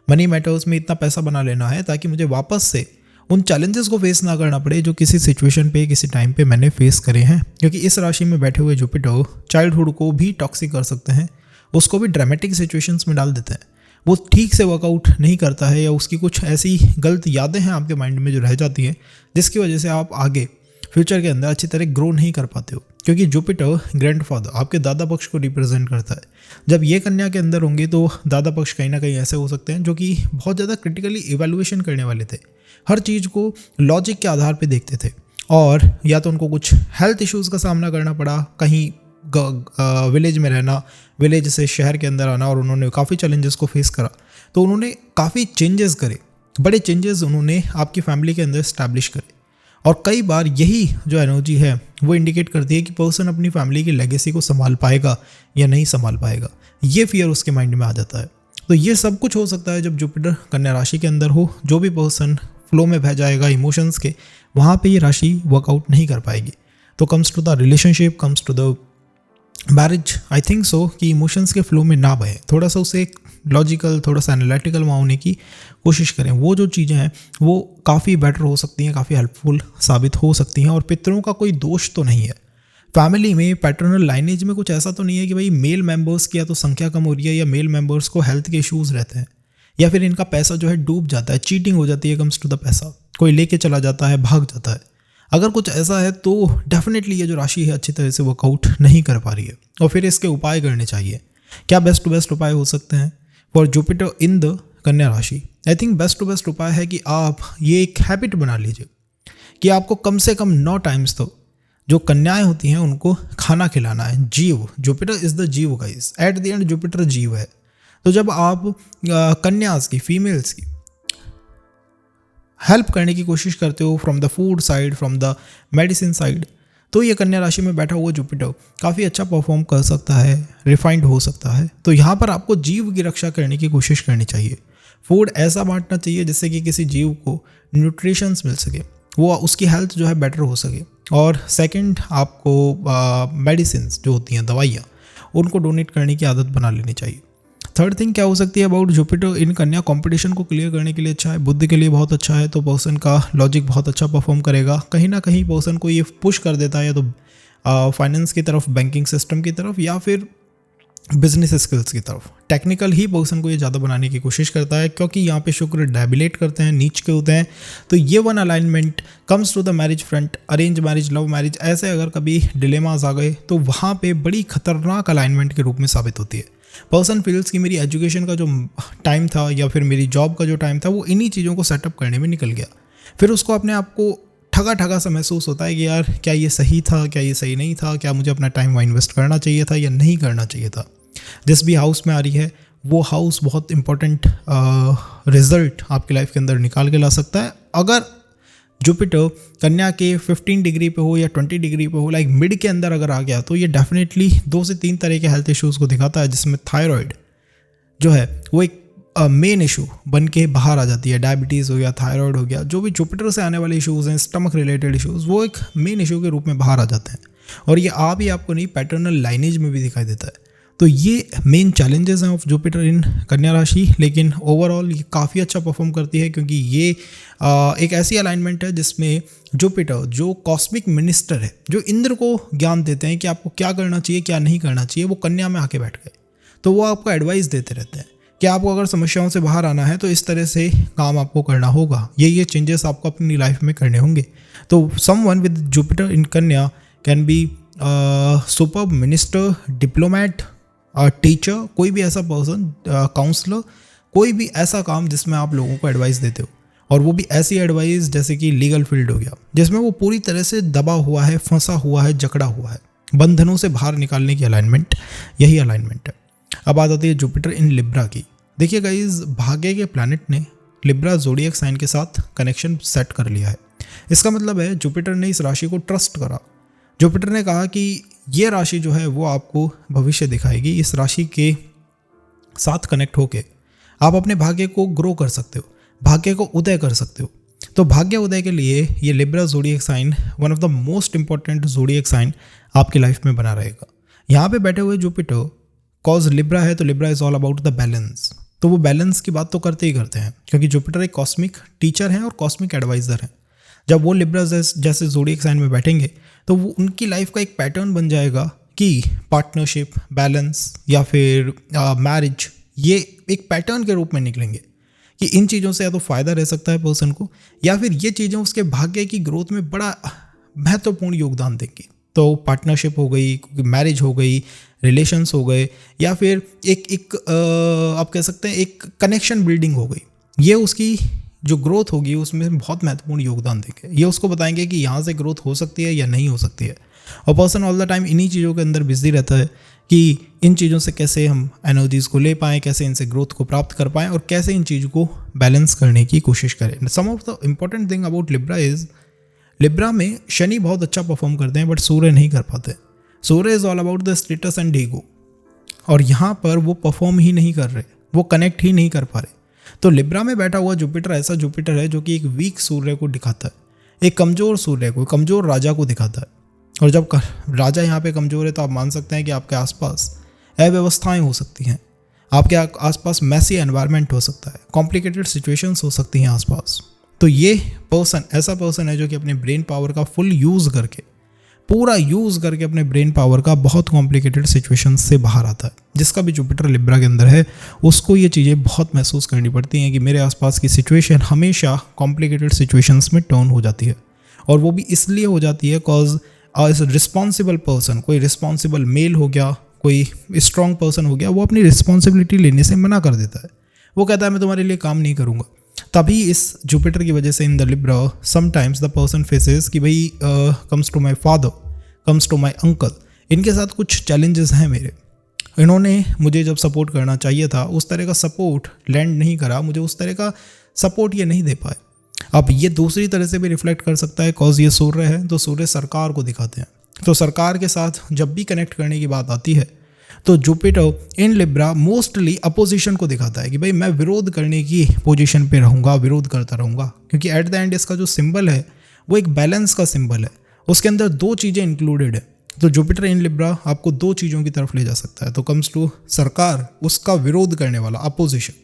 मनी मैटर्स में इतना पैसा बना लेना है ताकि मुझे वापस से उन चैलेंजेस को फेस ना करना पड़े जो किसी सिचुएशन पे, किसी टाइम पे मैंने फेस करे हैं। क्योंकि इस राशि में बैठे हुए जुपिटर चाइल्डहुड को भी टॉक्सिक कर सकते हैं, उसको भी ड्रामेटिक सिचुएशंस में डाल देते हैं। वो ठीक से वर्कआउट नहीं करता है, या उसकी कुछ ऐसी गलत यादें हैं आपके माइंड में जो रह जाती हैं, जिसकी वजह से आप आगे फ्यूचर के अंदर अच्छी तरह ग्रो नहीं कर पाते हो। क्योंकि जुपिटर ग्रैंडफादर आपके दादा पक्ष को रिप्रेजेंट करता है। जब ये कन्या के अंदर होंगे तो दादा पक्ष कहीं ना कहीं ऐसे हो सकते हैं जो कि बहुत ज़्यादा क्रिटिकली इवैल्यूएशन करने वाले थे, हर चीज़ को लॉजिक के आधार पे देखते थे, और या तो उनको कुछ हेल्थ इश्यूज़ का सामना करना पड़ा, कहीं विलेज में रहना, विलेज से शहर के अंदर आना, और उन्होंने काफ़ी चैलेंजेस को फेस करा। तो उन्होंने काफ़ी चेंजेस करे, बड़े चेंजेस उन्होंने आपकी फैमिली के अंदर इस्टेब्लिश करे। और कई बार यही जो एनर्जी है वो इंडिकेट करती है कि पर्सन अपनी फैमिली की लेगेसी को संभाल पाएगा या नहीं संभाल पाएगा। ये फियर उसके माइंड में आ जाता है। तो ये सब कुछ हो सकता है जब जुपिटर कन्या राशि के अंदर हो। जो भी पर्सन फ्लो में बह जाएगा इमोशंस के, वहाँ पे ये राशि वर्कआउट नहीं कर पाएगी। तो comes to the relationship, comes to the marriage, I think so कि इमोशंस के फ्लो में ना बहे, थोड़ा सा उसे लॉजिकल, थोड़ा सा एनालिटिकल वहाँ होने की कोशिश करें। वो जो चीज़ें हैं वो काफ़ी बेटर हो सकती हैं, काफ़ी हेल्पफुल साबित हो सकती हैं। और पितरों का कोई दोष तो नहीं है फैमिली में, पैटर्नल लाइनेज में कुछ ऐसा तो नहीं है कि भाई मेल मेंबर्स की या तो संख्या कम हो रही है, या मेल मेंबर्स को हेल्थ के इश्यूज़ रहते हैं, या फिर इनका पैसा जो है डूब जाता है, चीटिंग हो जाती है, कम्स टू द पैसा, कोई लेके चला जाता है, भाग जाता है। अगर कुछ ऐसा है तो डेफिनेटली ये जो राशि है अच्छी तरह से वर्कआउट नहीं कर पा रही है, और फिर इसके उपाय करने चाहिए। क्या बेस्ट टू बेस्ट उपाय हो सकते हैं for Jupiter in the Kanya rashi? I think best to best उपाय है कि आप ये एक हैबिट बना लीजिए कि आपको कम से कम 9 टाइम्स तो जो कन्याएं होती हैं उनको खाना खिलाना है। जीव, जुपिटर इज द जीव guys, at the end Jupiter जीव है। तो जब आप कन्यास की, फीमेल्स की हेल्प करने की कोशिश करते हो from the food side, from the medicine side, तो ये कन्या राशि में बैठा हुआ जुपिटर काफ़ी अच्छा परफॉर्म कर सकता है, रिफाइंड हो सकता है। तो यहाँ पर आपको जीव की रक्षा करने की कोशिश करनी चाहिए। फूड ऐसा बांटना चाहिए जिससे कि किसी जीव को न्यूट्रिशंस मिल सके, वो उसकी हेल्थ जो है बेटर हो सके। और सेकंड, आपको मेडिसिन जो होती हैं, दवाइयाँ, उनको डोनेट करने की आदत बना लेनी चाहिए। थर्ड थिंग क्या हो सकती है अबाउट जुपिटर इन कन्या? कंपटीशन को क्लियर करने के लिए अच्छा है, बुद्धि के लिए बहुत अच्छा है। तो पर्सन का लॉजिक बहुत अच्छा परफॉर्म करेगा। कहीं ना कहीं पर्सन को ये पुश कर देता है या तो फाइनेंस की तरफ, बैंकिंग सिस्टम की तरफ, या फिर बिजनेस स्किल्स की तरफ। टेक्निकल ही पर्सन को ये ज़्यादा बनाने की कोशिश करता है, क्योंकि यहाँ पे शुक्र डेबिलेट करते हैं, नीच के होते हैं। तो ये one alignment comes to the marriage front, arrange marriage, love marriage, ऐसे अगर कभी डिलेमास आ गए तो वहाँ पे बड़ी खतरनाक अलाइनमेंट के रूप में साबित होती है। पर्सन फील्स कि मेरी एजुकेशन का जो टाइम था या फिर मेरी जॉब का जो टाइम था वो इन्हीं चीज़ों को सेटअप करने में निकल गया। फिर उसको अपने आप को ठगा ठगा सा महसूस होता है कि यार क्या ये सही था, क्या ये सही नहीं था, क्या मुझे अपना टाइम वहाँ इन्वेस्ट करना चाहिए था या नहीं करना चाहिए था। जिस भी हाउस में आ रही है वो हाउस बहुत इंपॉर्टेंट रिजल्ट आपकी लाइफ के अंदर निकाल के ला सकता है। अगर जुपिटर कन्या के 15 डिग्री पे हो या 20 डिग्री पे हो, लाइक मिड के अंदर अगर आ गया, तो ये डेफिनेटली 2 से 3 तरह के हेल्थ इश्यूज़ को दिखाता है, जिसमें थायराइड जो है वो एक मेन इशू बन के बाहर आ जाती है। डायबिटीज़ हो गया, थायराइड हो गया, जो भी जुपिटर से आने वाले इश्यूज़ हैं, स्टमक रिलेटेड इश्यूज़, वो एक मेन इशू के रूप में बाहर आ जाते हैं। और ये आप ही आपको नहीं, पैटर्नल लाइनेज में भी दिखाई देता है। तो ये मेन चैलेंजेस हैं ऑफ जुपिटर इन कन्या राशि। लेकिन ओवरऑल ये काफ़ी अच्छा परफॉर्म करती है, क्योंकि ये एक ऐसी अलाइनमेंट है जिसमें जुपिटर जो कॉस्मिक मिनिस्टर है, जो इंद्र को ज्ञान देते हैं कि आपको क्या करना चाहिए, क्या नहीं करना चाहिए, वो कन्या में आके बैठ गए। तो वो आपको एडवाइस देते रहते हैं कि आपको अगर समस्याओं से बाहर आना है तो इस तरह से काम आपको करना होगा, ये चेंजेस आपको अपनी लाइफ में करने होंगे। तो समवन विद जुपिटर इन कन्या can be superb minister, diplomat, teacher, कोई भी ऐसा पर्सन, काउंसलर, कोई भी ऐसा काम जिसमें आप लोगों को एडवाइस देते हो, और वो भी ऐसी एडवाइस जैसे कि लीगल फील्ड हो गया, जिसमें वो पूरी तरह से दबा हुआ है, फंसा हुआ है, जकड़ा हुआ है, बंधनों से बाहर निकालने की अलाइनमेंट, यही अलाइनमेंट है। अब बात आती है जुपिटर इन लिब्रा की। देखिए गाइज, भाग्य के प्लैनेट ने लिब्रा ज़ोडिएक साइन के साथ कनेक्शन सेट कर लिया है। इसका मतलब है जुपिटर ने इस राशि को ट्रस्ट करा। जुपिटर ने कहा कि ये राशि जो है वो आपको भविष्य दिखाएगी। इस राशि के साथ कनेक्ट होके आप अपने भाग्य को ग्रो कर सकते हो, भाग्य को उदय कर सकते हो। तो भाग्य उदय के लिए ये Libra zodiac sign one of the most important zodiac sign आपकी लाइफ में बना रहेगा। यहाँ पे बैठे हुए जुपिटर, कॉज लिब्रा है तो Libra is all about the balance. तो वो बैलेंस की बात तो करते ही करते हैं, क्योंकि जुपिटर एक कॉस्मिक टीचर हैं और कॉस्मिक एडवाइज़र हैं। जब वो लिब्रा जैसे ज़ोडिएक साइन में बैठेंगे तो वो उनकी लाइफ का एक पैटर्न बन जाएगा कि पार्टनरशिप, बैलेंस या फिर मैरिज, ये एक पैटर्न के रूप में निकलेंगे कि इन चीज़ों से या तो फ़ायदा रह सकता है पर्सन को, या फिर ये चीज़ें उसके भाग्य की ग्रोथ में बड़ा महत्वपूर्ण योगदान देंगी। तो पार्टनरशिप हो गई, मैरिज हो गई, रिलेशंस हो गए, या फिर एक आप कह सकते हैं एक कनेक्शन बिल्डिंग हो गई, ये उसकी जो ग्रोथ होगी उसमें बहुत महत्वपूर्ण योगदान देंगे। ये उसको बताएंगे कि यहाँ से ग्रोथ हो सकती है या नहीं हो सकती है। और पर्सन ऑल द टाइम इन्हीं चीज़ों के अंदर बिजी रहता है कि इन चीज़ों से कैसे हम एनर्जीज़ को ले पाएँ, कैसे इनसे ग्रोथ को प्राप्त कर पाएँ, और कैसे इन चीज़ों को बैलेंस करने की कोशिश करें। Some of the important thing about Libra is, Libra में शनि बहुत अच्छा परफॉर्म करते हैं बट सूर्य नहीं कर पाते। सूर्य is all about the status and ego, और यहाँ पर वो परफॉर्म ही नहीं कर रहे, वो कनेक्ट ही नहीं कर पा रहे। तो लिब्रा में बैठा हुआ जुपिटर ऐसा जुपिटर है जो कि एक वीक सूर्य को दिखाता है, एक कमज़ोर सूर्य को, कमज़ोर राजा को दिखाता है। और जब राजा यहाँ पे कमज़ोर है तो आप मान सकते हैं कि आपके आसपास अव्यवस्थाएं हो सकती हैं, आपके आसपास मैसी एनवायरनमेंट हो सकता है, कॉम्प्लिकेटेड सिचुएशंस हो सकती हैं आसपास। तो ये पर्सन ऐसा पर्सन है जो कि अपने ब्रेन पावर का फुल यूज़ करके, पूरा यूज़ करके अपने ब्रेन पावर का बहुत कॉम्प्लिकेटेड सिचुएशन से बाहर आता है। जिसका भी जुपिटर लिब्रा के अंदर है उसको ये चीज़ें बहुत महसूस करनी पड़ती हैं कि मेरे आसपास की सिचुएशन हमेशा कॉम्प्लिकेटेड सिचुएशंस में टर्न हो जाती है, और वो भी इसलिए हो जाती है कॉज एज रिस्पॉन्सिबल पर्सन, कोई रिस्पॉन्सिबल मेल हो गया, कोई स्ट्रॉन्ग पर्सन हो गया, वो अपनी रिस्पॉन्सिबिलिटी लेने से मना कर देता है। वो कहता है मैं तुम्हारे लिए काम नहीं करूँगा। तभी इस जुपिटर की वजह से in the Libra sometimes the person faces कि भाई comes to my father, comes to my uncle, इनके साथ कुछ चैलेंजेस हैं मेरे, इन्होंने मुझे जब सपोर्ट करना चाहिए था उस तरह का सपोर्ट लैंड नहीं करा, मुझे उस तरह का सपोर्ट ये नहीं दे पाए। अब ये दूसरी तरह से भी रिफ्लेक्ट कर सकता है, कॉज ये सूर्य है तो सूर्य सरकार को दिखाते हैं, तो सरकार के साथ जब भी कनेक्ट करने की बात आती है तो Jupiter in Libra mostly opposition को दिखाता है कि भाई मैं विरोध करने की पोजीशन पे रहूँगा, विरोध करता रहूँगा, क्योंकि एट द एंड इसका जो सिंबल है वो एक बैलेंस का सिंबल है, उसके अंदर दो चीज़ें इंक्लूडेड है। तो जुपिटर इन लिब्रा आपको दो चीज़ों की तरफ ले जा सकता है। तो कम्स टू सरकार, उसका विरोध करने वाला opposition,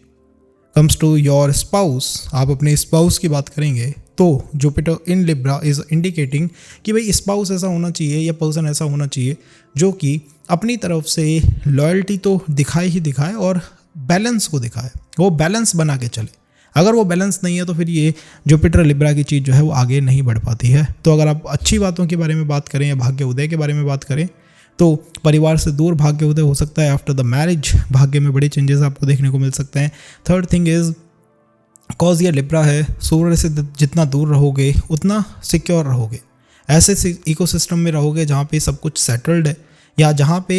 comes to your spouse, आप अपने स्पाउस की बात करेंगे तो Jupiter in Libra is indicating कि भाई स्पाउस ऐसा होना चाहिए या पर्सन ऐसा होना चाहिए जो कि अपनी तरफ से लॉयल्टी तो दिखाए ही दिखाए और बैलेंस को दिखाए, वो बैलेंस बना के चले। अगर वो बैलेंस नहीं है तो फिर ये जुपिटर लिब्रा की चीज़ जो है वो आगे नहीं बढ़ पाती है। तो अगर आप अच्छी बातों के बारे में बात करें या भाग्य उदय के बारे में बात करें तो परिवार से दूर भाग्य उदय हो सकता है। आफ्टर द मैरिज भाग्य में बड़े चेंजेस आपको देखने को मिल सकते हैं। थर्ड थिंग इज़ कॉज ये लिब्रा है, सूर्य से जितना दूर रहोगे उतना सिक्योर रहोगे, ऐसे इकोसिस्टम में रहोगे जहाँ पे सब कुछ सेटल्ड है, या जहाँ पे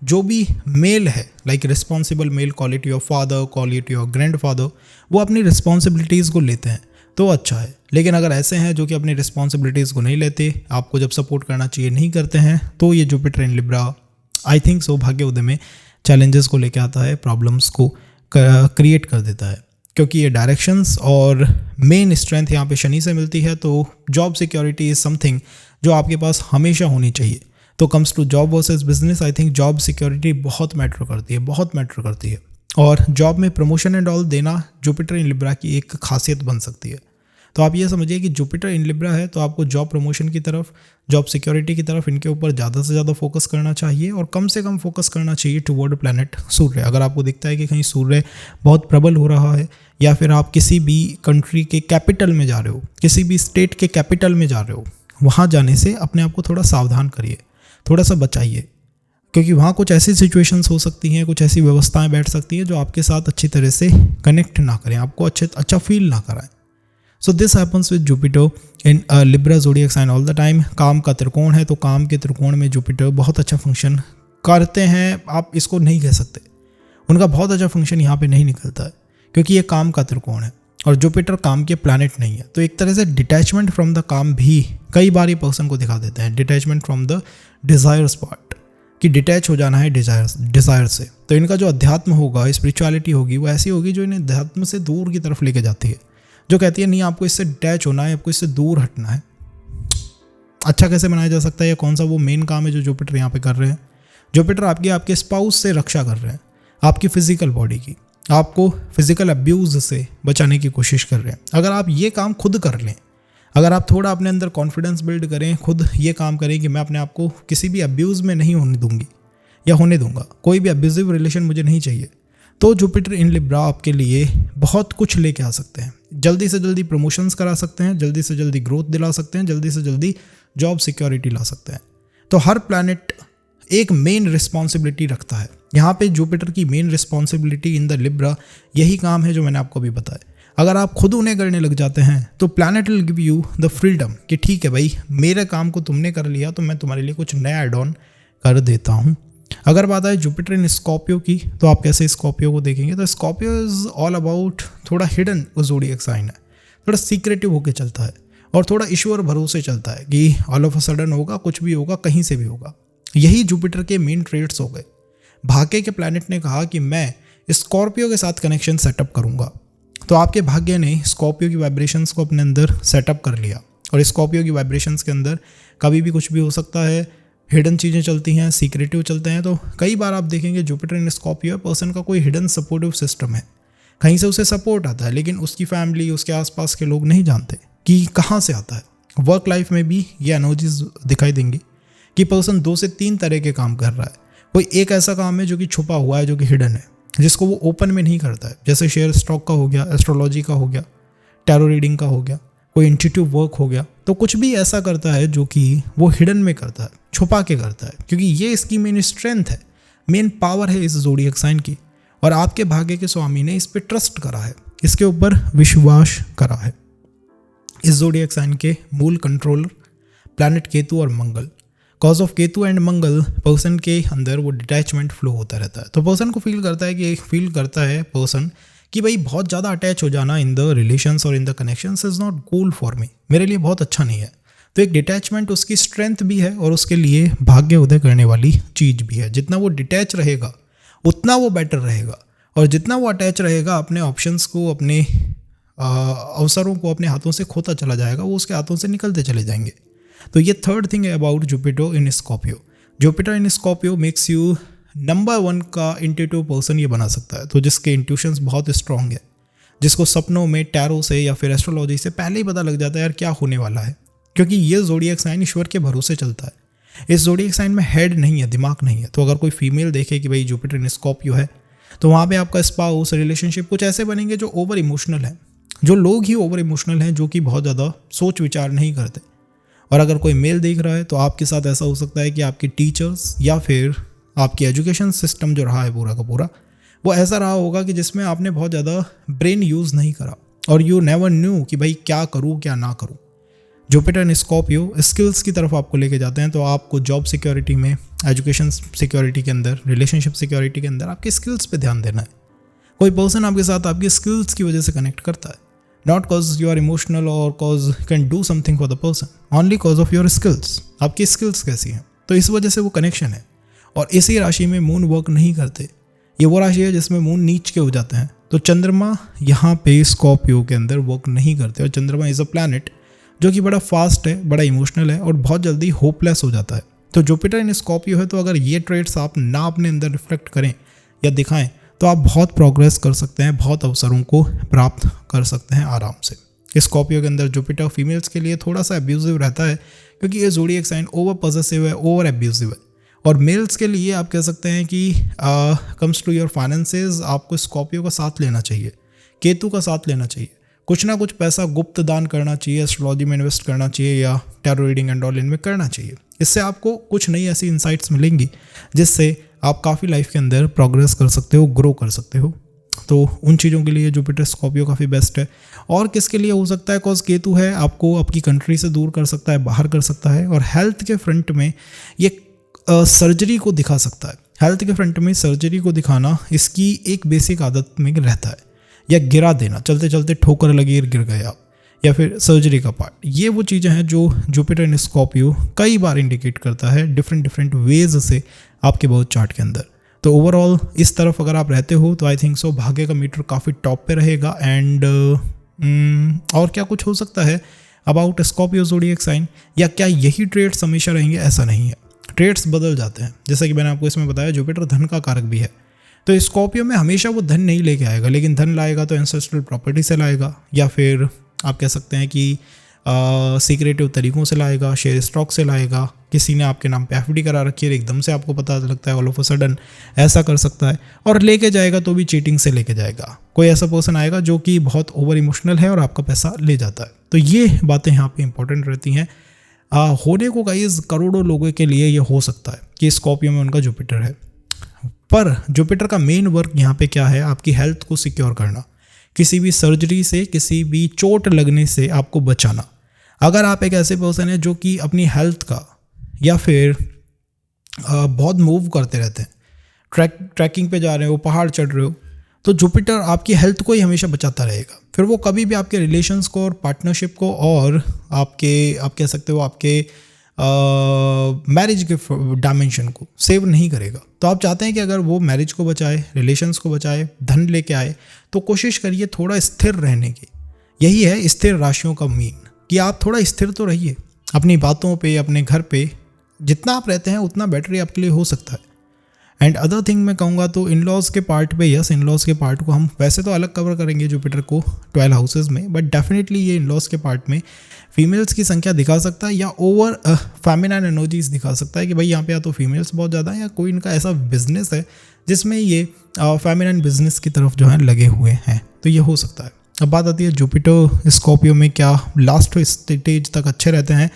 जो भी मेल है like responsible male, call it your father, call it your grandfather, वो अपनी रिस्पॉन्सिबिलिटीज़ को लेते हैं तो अच्छा है। लेकिन अगर ऐसे हैं जो कि अपनी रिस्पॉन्सिबिलिटीज़ को नहीं लेते, आपको जब सपोर्ट करना चाहिए नहीं करते हैं, तो ये Jupiter in Libra I think सो भाग्य उदय में चैलेंजेस को लेकर आता है, प्रॉब्लम्स को क्रिएट कर देता है, क्योंकि ये डायरेक्शंस और मेन स्ट्रेंथ यहाँ पे शनि से मिलती है। तो जॉब सिक्योरिटी इज़ समथिंग जो आपके पास हमेशा होनी चाहिए। तो comes to job versus business, I think job security बहुत मैटर करती है, बहुत मैटर करती है, और जॉब में प्रमोशन एंड ऑल देना जुपिटर इन लिब्रा की एक खासियत बन सकती है। तो आप ये समझिए कि जुपिटर इन लिब्रा है तो आपको जॉब प्रमोशन की तरफ, जॉब सिक्योरिटी की तरफ, इनके ऊपर ज़्यादा से ज़्यादा फोकस करना चाहिए, और कम से कम फोकस करना चाहिए टुवर्ड प्लैनेट सूर्य। अगर आपको दिखता है कि कहीं सूर्य बहुत प्रबल हो रहा है, या फिर आप किसी भी कंट्री के कैपिटल में जा रहे हो, किसी भी स्टेट के कैपिटल में जा रहे हो, वहाँ जाने से अपने आप को थोड़ा सावधान करिए, थोड़ा सा बचाइए, क्योंकि वहाँ कुछ ऐसी सिचुएशंस हो सकती हैं, कुछ ऐसी व्यवस्थाएं बैठ सकती हैं जो आपके साथ अच्छी तरह से कनेक्ट ना करें, आपको अच्छा फील ना कराएं। So this happens with Jupiter in Libra zodiac sign all the time. काम का त्रिकोण है तो काम के त्रिकोण में जुपिटर बहुत अच्छा फंक्शन करते हैं, आप इसको नहीं कह सकते, उनका बहुत अच्छा फंक्शन यहाँ पे नहीं निकलता है, क्योंकि ये काम का त्रिकोण है और जुपिटर काम के प्लैनेट नहीं है। तो एक तरह से डिटैचमेंट फ्रॉम द काम भी कई बार ये पर्सन को दिखा देते हैं, detachment from the desires part, कि डिटैच हो जाना है डिज़ायर से। तो इनका जो अध्यात्म होगा, स्पिरिचुअलिटी होगी, वो ऐसी होगी जो इन्हें अध्यात्म से दूर की तरफ लेके जाती है, जो कहती है नहीं आपको इससे डिटैच होना है, आपको इससे दूर हटना है। अच्छा कैसे बनाया जा सकता है, या कौन सा वो मेन काम है जो जुपिटर यहाँ पे कर रहे हैं? जुपिटर आपके स्पाउस से रक्षा कर रहे हैं, आपकी फिजिकल बॉडी की, आपको फिजिकल अब्यूज़ से बचाने की कोशिश कर रहे हैं। अगर आप ये काम खुद कर लें, अगर आप थोड़ा अपने अंदर कॉन्फिडेंस बिल्ड करें, खुद ये काम करें कि मैं अपने आप को किसी भी अब्यूज़ में नहीं होने दूंगी या होने दूंगा, कोई भी अब्यूजिव रिलेशन मुझे नहीं चाहिए, तो जुपिटर इन लिब्रा आपके लिए बहुत कुछ लेके आ सकते हैं। जल्दी से जल्दी प्रमोशंस करा सकते हैं, जल्दी से जल्दी ग्रोथ दिला सकते हैं, जल्दी से जल्दी जॉब सिक्योरिटी ला सकते हैं। तो हर प्लैनेट एक मेन रिस्पॉन्सिबिलिटी रखता है। यहाँ पे जुपिटर की main responsibility in the Libra यही काम है जो मैंने आपको अभी बताया। अगर आप खुद उन्हें करने लग जाते हैं तो planet will give you the freedom कि ठीक है भाई, मेरे काम को तुमने कर लिया तो मैं तुम्हारे लिए कुछ नया एड ऑन कर देता हूँ। अगर बात आए जुपिटर इन स्कॉर्पियो की, तो आप कैसे स्कॉर्पियो को देखेंगे? तो स्कॉर्पियो इज ऑल अबाउट थोड़ा हिडन ज़ोडिएक साइन है, थोड़ा सीक्रेटिव होकर चलता है और थोड़ा ईश्वर भरोसे चलता है कि ऑल ऑफ अ सडन होगा, कुछ भी होगा, कहीं से भी होगा। यही जुपिटर के मेन ट्रेड्स हो गए। भाग्य के प्लैनेट ने कहा कि मैं स्कॉर्पियो के साथ कनेक्शन सेटअप करूंगा, तो आपके भाग्य ने स्कॉर्पियो की वाइब्रेशंस को अपने अंदर सेटअप कर लिया। और स्कॉर्पियो की वाइब्रेशंस के अंदर कभी भी कुछ भी हो सकता है, हिडन चीज़ें चलती हैं, सीक्रेटिव चलते हैं। तो कई बार आप देखेंगे जुपिटर इन स्कॉर्पियो पर्सन का कोई हिडन सपोर्टिव सिस्टम है, कहीं से उसे सपोर्ट आता है, लेकिन उसकी फैमिली, उसके आसपास के लोग नहीं जानते कि कहाँ से आता है। वर्क लाइफ में भी ये एनर्जीज दिखाई देंगी कि पर्सन 2 से 3 तरह के काम कर रहा है। कोई एक ऐसा काम है जो कि छुपा हुआ है, जो कि हिडन है, जिसको वो ओपन में नहीं करता है, जैसे शेयर स्टॉक का हो गया, एस्ट्रोलॉजी का हो गया, टैरो रीडिंग का हो गया, कोई इंट्यूटिव वर्क हो गया। तो कुछ भी ऐसा करता है जो कि वो हिडन में करता है, छुपा के करता है, क्योंकि ये इसकी मेन स्ट्रेंथ है, मेन पावर है इस ज़ोडिएक साइन की। और आपके भाग्य के स्वामी ने इस पर ट्रस्ट करा है, इसके ऊपर विश्वास करा है। इस ज़ोडिएक साइन के मूल कंट्रोलर प्लैनेट केतु और Mangal. Cause of Ketu and Mangal person के अंदर वो डिटैचमेंट फ्लो होता रहता है। तो पर्सन को फील करता है पर्सन कि भाई बहुत ज़्यादा अटैच हो जाना इन द रिलेशंस और in the connections is not cool for me, मेरे लिए बहुत अच्छा नहीं है। तो एक डिटैचमेंट उसकी स्ट्रेंथ भी है और उसके लिए भाग्य उदय करने वाली चीज़ भी है। जितना वो डिटैच रहेगा उतना वो बेटर रहेगा, और जितना वो अटैच रहेगा अपने ऑप्शंस को, अपने अवसरों को अपने हाथों से खोता चला जाएगा, वो उसके हाथों से निकलते चले जाएंगे। तो ये थर्ड थिंग है about Jupiter in Scorpio. Jupiter in Scorpio makes you number 1 का इंट्यूटिव पर्सन ये बना सकता है, तो जिसके इंट्यूशंस बहुत स्ट्रांग है, जिसको सपनों में टैरो से या फिर एस्ट्रोलॉजी से पहले ही पता लग जाता है यार क्या होने वाला है, क्योंकि ये ज़ोडिएक साइन ईश्वर के भरोसे चलता है। इस ज़ोडिएक साइन में हेड नहीं है, दिमाग नहीं है। तो अगर कोई फीमेल देखे कि भाई जुपिटर इन स्कॉर्पियो है, तो वहाँ पे आपका स्पाउस, रिलेशनशिप कुछ ऐसे बनेंगे जो ओवर इमोशनल है, जो लोग ही ओवर इमोशनल हैं, जो कि बहुत ज़्यादा सोच विचार नहीं करते। और अगर कोई मेल देख रहा है तो आपके साथ ऐसा हो सकता है कि आपके टीचर्स या फिर आपकी एजुकेशन सिस्टम जो रहा है पूरा का पूरा, वो ऐसा रहा होगा कि जिसमें आपने बहुत ज़्यादा ब्रेन यूज़ नहीं करा और यू नेवर न्यू कि भाई क्या करूँ क्या ना करूँ। जुपिटर इन स्कॉर्पियो स्किल्स की तरफ आपको लेके जाते हैं। तो आपको जॉब सिक्योरिटी में, एजुकेशन सिक्योरिटी के अंदर, रिलेशनशिप सिक्योरिटी के अंदर आपके स्किल्स पे ध्यान देना है। कोई पर्सन आपके साथ आपकी स्किल्स की वजह से कनेक्ट करता है, not cause you are emotional और cause can do something for the person, only cause of your skills. आपकी स्किल्स कैसी हैं, तो इस वजह से वो कनेक्शन है। और इसी राशि में मून वर्क नहीं करते। ये वो राशि है जिसमें मून नीच के हो जाते हैं। तो चंद्रमा यहाँ पे स्कॉर्पियो के अंदर वर्क नहीं करते। और चंद्रमा इज़ अ प्लैनेट जो कि बड़ा फास्ट है, बड़ा इमोशनल है और बहुत जल्दी होपलेस हो जाता है। तो जुपिटर इन स्कॉर्पियो है, तो अगर ये ट्रेड्स आप ना अपने अंदर रिफ्लेक्ट करें या दिखाएं तो आप बहुत प्रोग्रेस कर सकते हैं, बहुत अवसरों को प्राप्त कर सकते हैं आराम से। स्कॉर्पियो के अंदर जुपिटर फीमेल्स के लिए थोड़ा सा अब्यूजिव रहता है, क्योंकि ये ज़ोडिएक साइन ओवर पॉसेसिव है, ओवर अब्यूजिव है। और मेल्स के लिए आप कह सकते हैं कि कम्स टू योर फाइनेंसेस, आपको स्कॉर्पियो का साथ लेना चाहिए, केतु का साथ लेना चाहिए, कुछ ना कुछ पैसा गुप्त दान करना चाहिए, एस्ट्रोलॉजी में इन्वेस्ट करना चाहिए या टैरो रीडिंग एंड ऑल इनमें करना चाहिए। इससे आपको कुछ नई ऐसी इंसाइट्स मिलेंगी जिससे आप काफ़ी लाइफ के अंदर प्रोग्रेस कर सकते हो, ग्रो कर सकते हो। तो उन चीज़ों के लिए जुपिटर स्कॉर्पियो काफ़ी बेस्ट है। और किसके लिए हो सकता है, कॉज केतु है, आपको आपकी कंट्री से दूर कर सकता है, बाहर कर सकता है। और हेल्थ के फ्रंट में ये सर्जरी को दिखा सकता है। हेल्थ के फ्रंट में सर्जरी को दिखाना इसकी एक बेसिक आदत में रहता है, या गिरा देना, चलते चलते ठोकर लगी गिर गए आप, या फिर सर्जरी का पार्ट। ये वो चीज़ें हैं जो जुपिटर इन स्कॉर्पियो कई बार इंडिकेट करता है डिफरेंट वेज से आपके बर्थ चार्ट के अंदर। तो ओवरऑल इस तरफ अगर आप रहते हो तो आई थिंक सो भाग्य का मीटर काफ़ी टॉप पे रहेगा। एंड और क्या कुछ हो सकता है अबाउट स्कॉर्पियो ज़ोडिएक साइन, या क्या यही ट्रेड्स हमेशा रहेंगे? ऐसा नहीं है, ट्रेड्स बदल जाते हैं। जैसा कि मैंने आपको इसमें बताया, जुपिटर धन का कारक भी है। तो स्कॉर्पियो में हमेशा वो धन नहीं लेके आएगा, लेकिन धन लाएगा तो एंसेस्ट्रल प्रॉपर्टी से लाएगा, या फिर आप कह सकते हैं कि सीक्रेटिव तरीक़ों से लाएगा, शेयर स्टॉक से लाएगा, किसी ने आपके नाम पे एफडी करा रखी है, एकदम से आपको पता लगता है ऑल ऑफ अ सडन ऐसा कर सकता है, और लेके जाएगा तो भी चीटिंग से लेके जाएगा। कोई ऐसा पर्सन आएगा जो कि बहुत ओवर इमोशनल है और आपका पैसा ले जाता है। तो ये बातें यहाँ पे इंपॉर्टेंट रहती हैं। होने को गाइस करोड़ों लोगों के लिए ये हो सकता है कि स्कॉर्पियो में उनका जुपिटर है, पर जुपिटर का मेन वर्क यहाँ पे क्या है, आपकी हेल्थ को सिक्योर करना, किसी भी सर्जरी से, किसी भी चोट लगने से आपको बचाना। अगर आप एक ऐसे पर्सन है जो कि अपनी हेल्थ का या फिर बहुत मूव करते रहते हैं, ट्रैकिंग पे जा रहे हो, पहाड़ चढ़ रहे हो, तो जुपिटर आपकी हेल्थ को ही हमेशा बचाता रहेगा। फिर वो कभी भी आपके रिलेशंस को और पार्टनरशिप को और आपके, आप कह सकते हो आपके मैरिज के डायमेंशन को सेव नहीं करेगा। तो आप चाहते हैं कि अगर वो मैरिज को बचाए, रिलेशंस को बचाए, धन लेके आए, तो कोशिश करिए थोड़ा स्थिर रहने की। यही है स्थिर राशियों का मीन, कि आप थोड़ा स्थिर तो रहिए अपनी बातों पे, अपने घर पे। जितना आप रहते हैं उतना बेटर आपके लिए हो सकता है। एंड अदर थिंग मैं कहूँगा तो इन लॉज के पार्ट पे, यस, इन लॉज के पार्ट को हम वैसे तो अलग कवर करेंगे जुपिटर को 12 हाउसेज में, बट डेफिनेटली ये इन लॉज के पार्ट में फीमेल्स की संख्या दिखा सकता है, या ओवर फेमिनाइन एनर्जीज दिखा सकता है कि भाई यहाँ पे या तो फीमेल्स बहुत ज़्यादा है, या कोई इनका ऐसा बिजनेस है जिसमें ये फेमिनाइन बिजनेस की तरफ जो है लगे हुए हैं, तो ये हो सकता है। अब बात आती है जुपिटर स्कॉर्पियो में क्या लास्ट स्टेज तक अच्छे रहते हैं,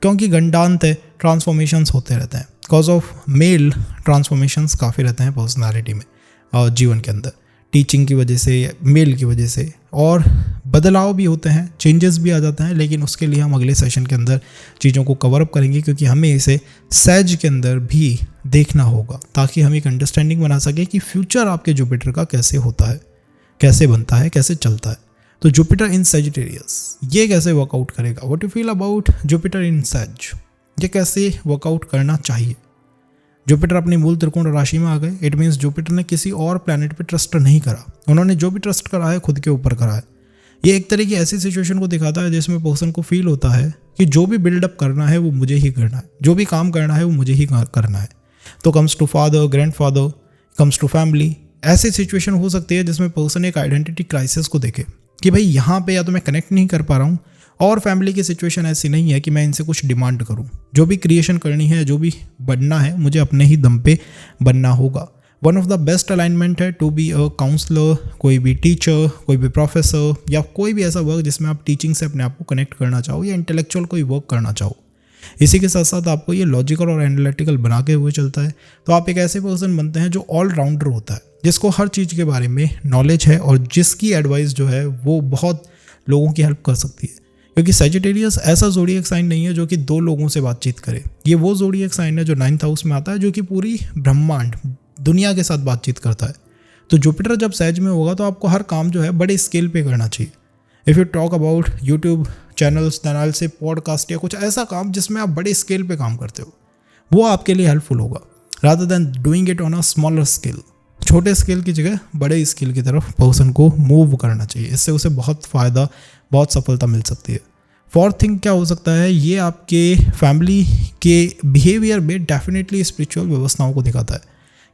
क्योंकि गंडांत है, ट्रांसफॉर्मेशंस होते रहते हैं, बिकॉज ऑफ मेल ट्रांसफॉर्मेशंस काफ़ी रहते हैं पर्सनालिटी में और जीवन के अंदर, टीचिंग की वजह से, मेल की वजह से, और बदलाव भी होते हैं, चेंजेस भी आ जाते हैं। लेकिन उसके लिए हम अगले सेशन के अंदर चीज़ों को कवर अप करेंगे, क्योंकि हमें इसे सेज के अंदर भी देखना होगा, ताकि हम एक अंडरस्टैंडिंग बना सकें कि फ्यूचर आपके जुपिटर का कैसे होता है, कैसे बनता है, कैसे चलता है। तो जुपिटर इन सेजिटेरियस ये कैसे वर्कआउट करेगा, what you feel about Jupiter in says, ये कैसे वर्कआउट करना चाहिए। जुपिटर अपनी मूल त्रिकोण राशि में आ गए, इट मीन्स जुपिटर ने किसी और प्लैनेट पे ट्रस्ट नहीं करा, उन्होंने जो भी ट्रस्ट करा है खुद के ऊपर करा है। ये एक तरह की ऐसी सिचुएशन को दिखाता है जिसमें पर्सन को फील होता है कि जो भी बिल्डअप करना है वो मुझे ही करना है, जो भी काम करना है वो मुझे ही करना है। तो comes to father, grandfather, comes to family, ऐसी सिचुएशन हो सकती है जिसमें पर्सन एक आइडेंटिटी क्राइसिस को देखे कि भाई यहाँ पे या तो मैं कनेक्ट नहीं कर पा रहा हूँ, और फैमिली की सिचुएशन ऐसी नहीं है कि मैं इनसे कुछ डिमांड करूँ। जो भी क्रिएशन करनी है, जो भी बनना है, मुझे अपने ही दम पे बनना होगा। One of the best alignment है टू बी अ काउंसलर, कोई भी टीचर, कोई भी प्रोफेसर, या कोई भी ऐसा वर्क जिसमें आप टीचिंग से अपने आप को कनेक्ट करना चाहो, या इंटेलेक्चुअल कोई वर्क करना चाहो। इसी के साथ साथ आपको ये लॉजिकल और एनालिटिकल बना के हुए चलता है। तो आप एक ऐसे पर्सन बनते हैं जो ऑलराउंडर होता है, जिसको हर चीज़ के बारे में नॉलेज है, और जिसकी एडवाइस जो है वो बहुत लोगों की हेल्प कर सकती है। क्योंकि सजिटेरियस ऐसा ज़ोडिएक साइन नहीं है जो कि दो लोगों से बातचीत करे, ये वो ज़ोडिएक साइन है जो 9th हाउस में आता है, जो कि पूरी ब्रह्मांड, दुनिया के साथ बातचीत करता है। तो जुपिटर जब सेज में होगा तो आपको हर काम जो है बड़े स्केल पे करना चाहिए। If you talk about YouTube channels, दनाल से पॉडकास्ट, या कुछ ऐसा काम जिसमें आप बड़े स्केल पे काम करते हो, वो आपके लिए हेल्पफुल होगा, rather than doing it on a smaller scale. छोटे स्केल की जगह बड़े स्केल की तरफ पर्सन को मूव करना चाहिए, इससे उसे बहुत फ़ायदा, बहुत सफलता मिल सकती है। फोर्थ थिंग क्या हो सकता है, ये आपके फैमिली के बिहेवियर में डेफिनेटली स्पिरिचुअल व्यवस्थाओं को दिखाता है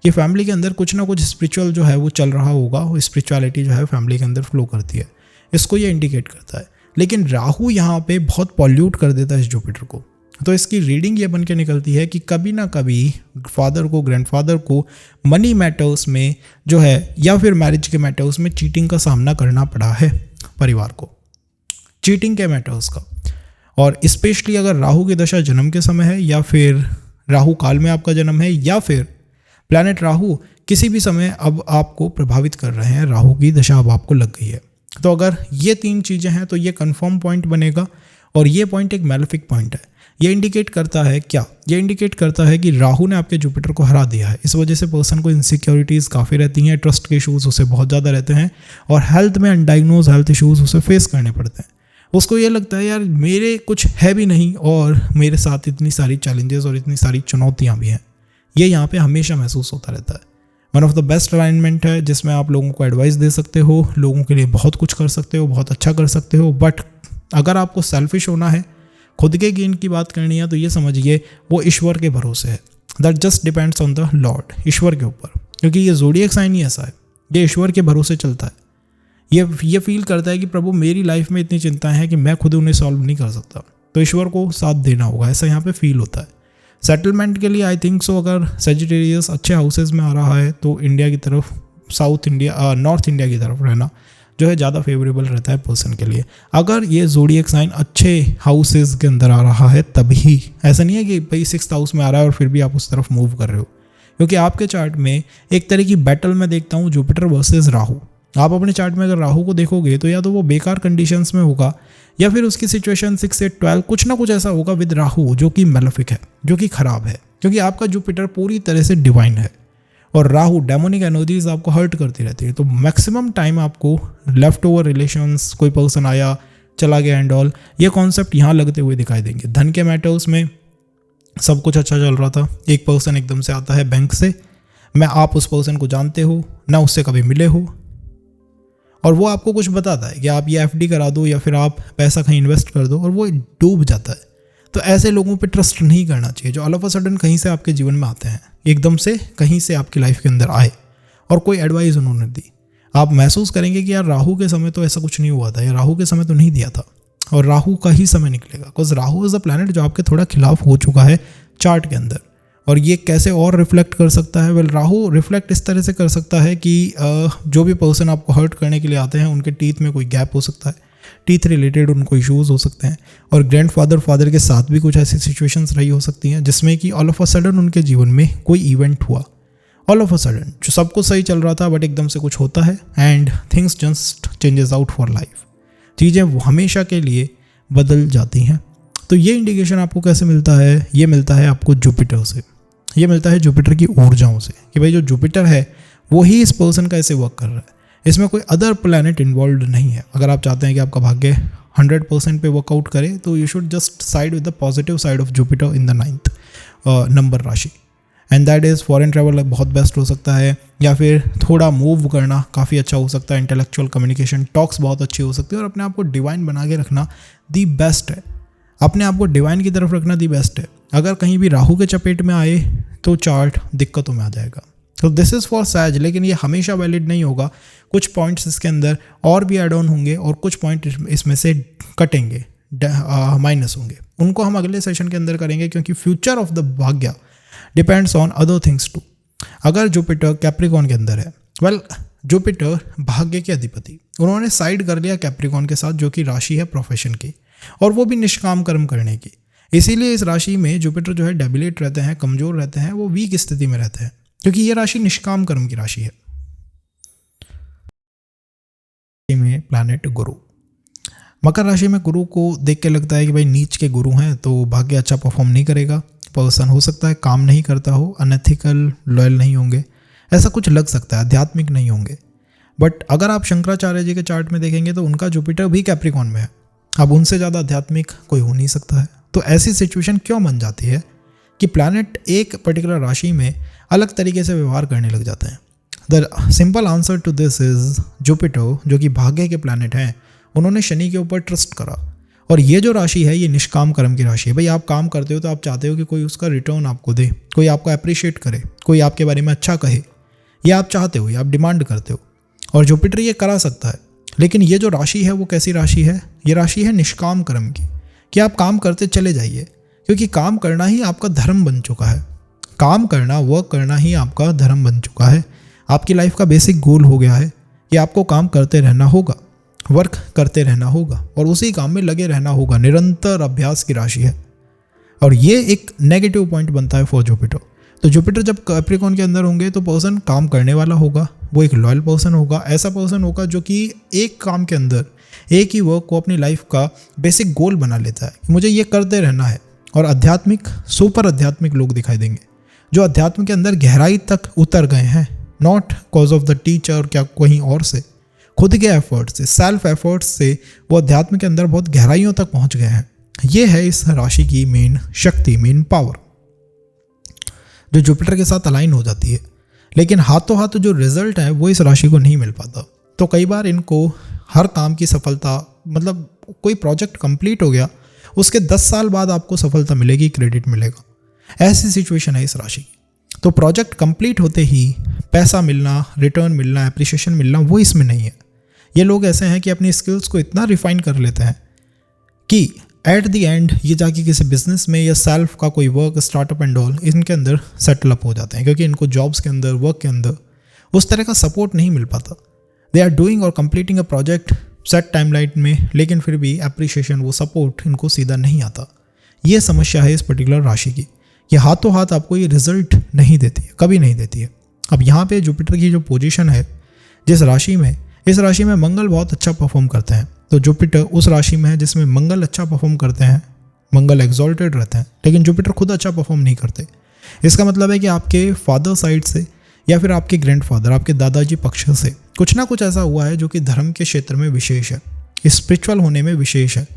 कि फैमिली के अंदर कुछ ना कुछ स्पिरिचुअल जो है वो चल रहा होगा, वो स्पिरिचुअलिटी जो है फैमिली के अंदर फ्लो करती है, इसको ये इंडिकेट करता है। लेकिन राहु यहाँ पे बहुत पॉल्यूट कर देता है इस जुपिटर को, तो इसकी रीडिंग ये बन के निकलती है कि कभी ना कभी फादर को, ग्रैंडफादर को मनी मैटर्स में जो है, या फिर मैरिज के मैटर्स में चीटिंग का सामना करना पड़ा है परिवार को, चीटिंग के मैटर्स का। और स्पेशली अगर राहु की दशा जन्म के समय है, या फिर राहु काल में आपका जन्म है, या फिर प्लैनेट राहु किसी भी समय अब आपको प्रभावित कर रहे हैं, राहु की दशा अब आपको लग गई है, तो अगर ये तीन चीज़ें हैं तो ये कंफर्म पॉइंट बनेगा। और ये पॉइंट एक मैलेफिक पॉइंट है। ये इंडिकेट करता है क्या, ये इंडिकेट करता है कि राहु ने आपके जुपिटर को हरा दिया है। इस वजह से पर्सन को इनसिक्योरिटीज़ काफ़ी रहती हैं, ट्रस्ट के इशूज़ उसे बहुत ज़्यादा रहते हैं, और हेल्थ में अनडायग्नोज हेल्थ इशूज़ उसे फेस करने पड़ते हैं। उसको ये लगता है यार मेरे कुछ है भी नहीं, और मेरे साथ इतनी सारी चैलेंजेस और इतनी सारी चुनौतियाँ भी हैं। ये यहाँ पे हमेशा महसूस होता रहता है। One of the best alignment है जिसमें आप लोगों को एडवाइस दे सकते हो, लोगों के लिए बहुत कुछ कर सकते हो, बहुत अच्छा कर सकते हो। बट अगर आपको सेल्फिश होना है, खुद के गेन की बात करनी है, तो ये समझिए वो ईश्वर के भरोसे है। That just depends on the lord, ईश्वर के ऊपर, क्योंकि ये ज़ोडिएक साइन ही ऐसा है, ये ईश्वर के भरोसे चलता है। ये फील करता है कि प्रभु मेरी लाइफ में इतनी चिंताएं हैं कि मैं खुद उन्हें सॉल्व नहीं कर सकता, तो ईश्वर को साथ देना होगा, ऐसा यहाँ पे फील होता है। सेटलमेंट के लिए आई थिंक सो अगर सेजिटेरियस अच्छे हाउसेज में आ रहा है तो इंडिया की तरफ, नॉर्थ इंडिया की तरफ रहना जो है ज़्यादा फेवरेबल रहता है पर्सन के लिए। अगर ये ज़ोडिएक साइन अच्छे हाउसेज के अंदर आ रहा है तभी, ऐसा नहीं है कि भाई 6th हाउस में आ रहा है और फिर भी आप उस तरफ मूव कर रहे हो, क्योंकि आपके चार्ट में एक तरह की बैटल में देखता हूँ जुपिटर वर्सेस राहु। आप अपने चार्ट में अगर राहु को देखोगे तो या तो वो बेकार कंडीशंस में होगा या फिर उसकी सिचुएशन 6 से 12 कुछ ना कुछ ऐसा होगा विद राहु जो कि मेलेफिक है, जो कि खराब है, क्योंकि आपका जुपिटर पूरी तरह से डिवाइन है और राहु डेमोनिक एनर्जीज आपको हर्ट करती रहती है। तो मैक्सिमम टाइम आपको लेफ्ट ओवर रिलेशंस, कोई पर्सन आया चला गया एंड ऑल, ये कॉन्सेप्ट यहाँ लगते हुए दिखाई देंगे। धन के मैटर्स में सब कुछ अच्छा चल रहा था, एक पर्सन एकदम से आता है बैंक से, आप उस पर्सन को जानते हो ना, उससे कभी मिले हो, और वो आपको कुछ बताता है कि आप ये एफडी करा दो या फिर आप पैसा कहीं इन्वेस्ट कर दो, और वो डूब जाता है। तो ऐसे लोगों पे ट्रस्ट नहीं करना चाहिए जो ऑल ऑफ अ सडन कहीं से आपके जीवन में आते हैं, एकदम से कहीं से आपकी लाइफ के अंदर आए और कोई एडवाइस उन्होंने दी। आप महसूस करेंगे कि यार राहु के समय तो ऐसा कुछ नहीं हुआ था, या राहु के समय तो नहीं दिया था, और राहु का ही समय निकलेगा, because Rahu is a planet जो आपके थोड़ा खिलाफ हो चुका है चार्ट के अंदर। और ये कैसे और रिफ्लेक्ट कर सकता है? राहु रिफ्लेक्ट इस तरह से कर सकता है कि जो भी पर्सन आपको हर्ट करने के लिए आते हैं उनके टीथ में कोई गैप हो सकता है, टीथ रिलेटेड उनको इश्यूज़ हो सकते हैं, और फादर के साथ भी कुछ ऐसी सिचुएशंस रही हो सकती हैं जिसमें कि ऑल ऑफ अ सडन उनके जीवन में कोई इवेंट हुआ, ऑल ऑफ अ सडन जो सब कुछ सही चल रहा था बट एकदम से कुछ होता है and things just changes out for life, चीज़ें हमेशा के लिए बदल जाती हैं। तो ये इंडिकेशन आपको कैसे मिलता है? ये मिलता है आपको जुपिटर से, ये मिलता है जुपिटर की ऊर्जाओं से, कि भाई जो जुपिटर है वो ही इस पर्सन का ऐसे वर्क कर रहा है, इसमें कोई अदर प्लैनेट इन्वॉल्व नहीं है। अगर आप चाहते हैं कि आपका भाग्य 100% पे वर्कआउट करे तो you should just side with the positive side of Jupiter in the 9th number राशि, and that is foreign travel बहुत बेस्ट हो सकता है, या फिर थोड़ा मूव करना काफ़ी अच्छा हो सकता है, इंटेलेक्चुअल कम्युनिकेशन टॉक्स बहुत अच्छी हो सकती है, और अपने आप को डिवाइन बना के रखना दी बेस्ट है, अपने आप को डिवाइन की तरफ रखना दी बेस्ट है। अगर कहीं भी राहु के चपेट में आए तो चार्ट दिक्कतों में आ जाएगा। तो दिस इज़ फॉर सैज, लेकिन ये हमेशा वैलिड नहीं होगा, कुछ पॉइंट्स इसके अंदर और भी ऐड ऑन होंगे और कुछ पॉइंट इसमें से कटेंगे, माइनस होंगे, उनको हम अगले सेशन के अंदर करेंगे, क्योंकि future of the bhagya depends on other things too. अगर जुपिटर कैप्रिकॉन के अंदर है, जुपिटर भाग्य के अधिपति, उन्होंने साइड कर लिया कैप्रिकॉन के साथ जो कि राशि है प्रोफेशन की, और वो भी निष्काम कर्म करने की। इसीलिए इस राशि में जुपिटर जो है डेबिलेट रहते हैं, कमज़ोर रहते हैं, वो वीक स्थिति में रहते हैं, क्योंकि ये राशि निष्काम कर्म की राशि है। में प्लैनेट गुरु, मकर राशि में गुरु को देख के लगता है कि भाई नीच के गुरु हैं तो भाग्य अच्छा परफॉर्म नहीं करेगा, पर्सन हो सकता है काम नहीं करता हो, अनएथिकल, लॉयल नहीं होंगे, ऐसा कुछ लग सकता है, आध्यात्मिक नहीं होंगे। बट अगर आप शंकराचार्य जी के चार्ट में देखेंगे तो उनका जुपिटर भी कैप्रिकॉन में है, अब उनसे ज़्यादा आध्यात्मिक कोई हो नहीं सकता है। तो ऐसी सिचुएशन क्यों बन जाती है कि प्लैनेट एक पर्टिकुलर राशि में अलग तरीके से व्यवहार करने लग जाते हैं? The simple answer to this is Jupiter, जो कि भाग्य के प्लैनेट हैं, उन्होंने शनि के ऊपर ट्रस्ट करा, और ये जो राशि है ये निष्काम कर्म की राशि है। भाई आप काम करते हो तो आप चाहते हो कि कोई उसका रिटर्न आपको दे, कोई आपको अप्रिशिएट करे, कोई आपके बारे में अच्छा कहे, ये आप चाहते हो, ये आप डिमांड करते हो, और जुपिटर ये करा सकता है। लेकिन ये जो राशि है वो कैसी राशि है? ये राशि है निष्काम कर्म की, कि आप काम करते चले जाइए, क्योंकि काम करना ही आपका धर्म बन चुका है, काम करना, वर्क करना ही आपका धर्म बन चुका है, आपकी लाइफ का बेसिक गोल हो गया है कि आपको काम करते रहना होगा, वर्क करते रहना होगा, और उसी काम में लगे रहना होगा, निरंतर अभ्यास की राशि है। और ये एक नेगेटिव पॉइंट बनता है फॉर जुपिटर। तो जुपिटर जब कैप्रिकॉन के अंदर होंगे तो पर्सन काम करने वाला होगा, वो एक लॉयल पर्सन होगा, ऐसा पर्सन होगा जो कि एक काम के अंदर एक ही वर्क को अपनी लाइफ का बेसिक गोल बना लेता है कि मुझे ये करते रहना है। और आध्यात्मिक, सुपर आध्यात्मिक लोग दिखाई देंगे जो अध्यात्म के अंदर गहराई तक उतर गए हैं, not cause of the teacher क्या कहीं और से, खुद के एफर्ट से, सेल्फ एफर्ट्स से वो अध्यात्म के अंदर बहुत गहराइयों तक पहुंच गए हैं। ये है इस राशि की मेन शक्ति, मेन पावर, जो जुपिटर के साथ अलाइन हो जाती है। लेकिन हाथों हाथ जो रिजल्ट है वो इस राशि को नहीं मिल पाता। तो कई बार इनको हर काम की सफलता, मतलब कोई प्रोजेक्ट कंप्लीट हो गया उसके 10 साल बाद आपको सफलता मिलेगी, क्रेडिट मिलेगा, ऐसी सिचुएशन है इस राशि की। तो प्रोजेक्ट कंप्लीट होते ही पैसा मिलना, रिटर्न मिलना, एप्रिसिएशन मिलना, वो इसमें नहीं है। ये लोग ऐसे हैं कि अपनी स्किल्स को इतना रिफाइन कर लेते हैं कि एट द एंड ये जाके किसी बिजनेस में या सेल्फ का कोई वर्क, स्टार्टअप एंड ऑल, इनके अंदर सेटल अप हो जाते हैं, क्योंकि इनको जॉब्स के अंदर, वर्क के अंदर उस तरह का सपोर्ट नहीं मिल पाता। दे आर डूइंग और completing a project set timeline में, लेकिन फिर भी अप्रिशिएशन, वो सपोर्ट इनको सीधा नहीं आता। ये समस्या है इस पर्टिकुलर राशि की, कि हाथों हाथ आपको ये रिजल्ट नहीं देती है, कभी नहीं देती है। अब यहाँ पे जुपिटर की जो पोजीशन है जिस राशि में, इस राशि में मंगल बहुत अच्छा परफॉर्म करते हैं। तो जुपिटर उस राशि में है जिसमें मंगल अच्छा परफॉर्म करते हैं, मंगल एक्सॉल्टेड रहते हैं, लेकिन जुपिटर खुद अच्छा परफॉर्म नहीं करते। इसका मतलब है कि आपके फादर साइड से या फिर आपके ग्रैंडफादर, आपके दादाजी पक्ष से कुछ ना कुछ ऐसा हुआ है जो कि धर्म के क्षेत्र में विशेष है, स्पिरिचुअल होने में विशेष है।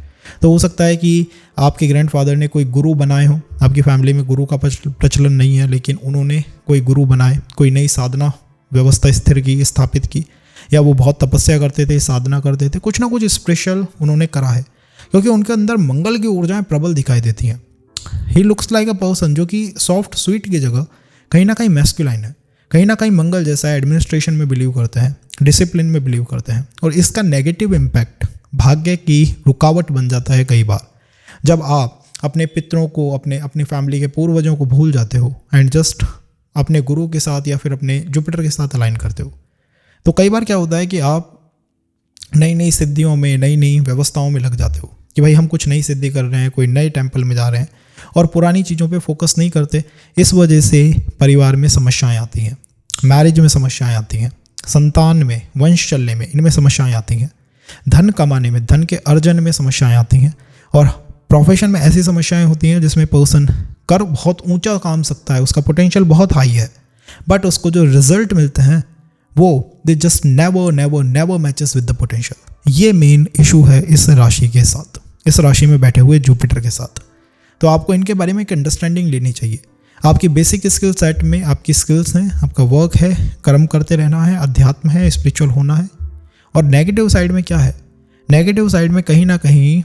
तो हो सकता है कि आपके ग्रैंडफादर ने कोई गुरु बनाए हो, आपकी फैमिली में गुरु का प्रचलन नहीं है, लेकिन उन्होंने कोई गुरु बनाए, कोई नई साधना व्यवस्था स्थिर की, स्थापित की, या वो बहुत तपस्या करते थे, साधना करते थे, कुछ ना कुछ स्पेशल उन्होंने करा है, क्योंकि उनके अंदर मंगल की ऊर्जाएं प्रबल दिखाई देती हैं। He looks like a person जो कि सॉफ्ट स्वीट की जगह कहीं ना कहीं मैस्कुलाइन है, कहीं ना कहीं मंगल जैसा है, एडमिनिस्ट्रेशन में बिलीव करते हैं, डिसिप्लिन में बिलीव करते हैं, और इसका नेगेटिव इम्पैक्ट भाग्य की रुकावट बन जाता है कई बार। जब आप अपने पितरों को, अपनी फैमिली के पूर्वजों को भूल जाते हो एंड जस्ट अपने गुरु के साथ या फिर अपने जुपिटर के साथ अलाइन करते हो, तो कई बार क्या होता है कि आप नई नई सिद्धियों में, नई नई व्यवस्थाओं में लग जाते हो कि भाई हम कुछ नई सिद्धि कर रहे हैं, कोई नए टेम्पल में जा रहे हैं, और पुरानी चीज़ों पे फोकस नहीं करते। इस वजह से परिवार में समस्याएं आती हैं, मैरिज में समस्याएं आती हैं, संतान में, वंश चलने में, इनमें समस्याएं आती हैं, धन कमाने में, धन के अर्जन में समस्याएं आती हैं, और प्रोफेशन में ऐसी समस्याएं होती हैं जिसमें पर्सन कर बहुत ऊंचा काम सकता है, उसका पोटेंशियल बहुत हाई है, बट उसको जो रिजल्ट मिलते हैं वो they just never matches with the potential. ये मेन इशू है इस राशि के साथ, इस राशि में बैठे हुए जुपिटर के साथ। तो आपको इनके बारे में एक अंडरस्टैंडिंग लेनी चाहिए। आपकी बेसिक स्किल सेट में आपकी स्किल्स हैं, आपका वर्क है, कर्म करते रहना है, अध्यात्म है, स्पिरिचुअल होना है। और नेगेटिव साइड में क्या है? नेगेटिव साइड में कहीं ना कहीं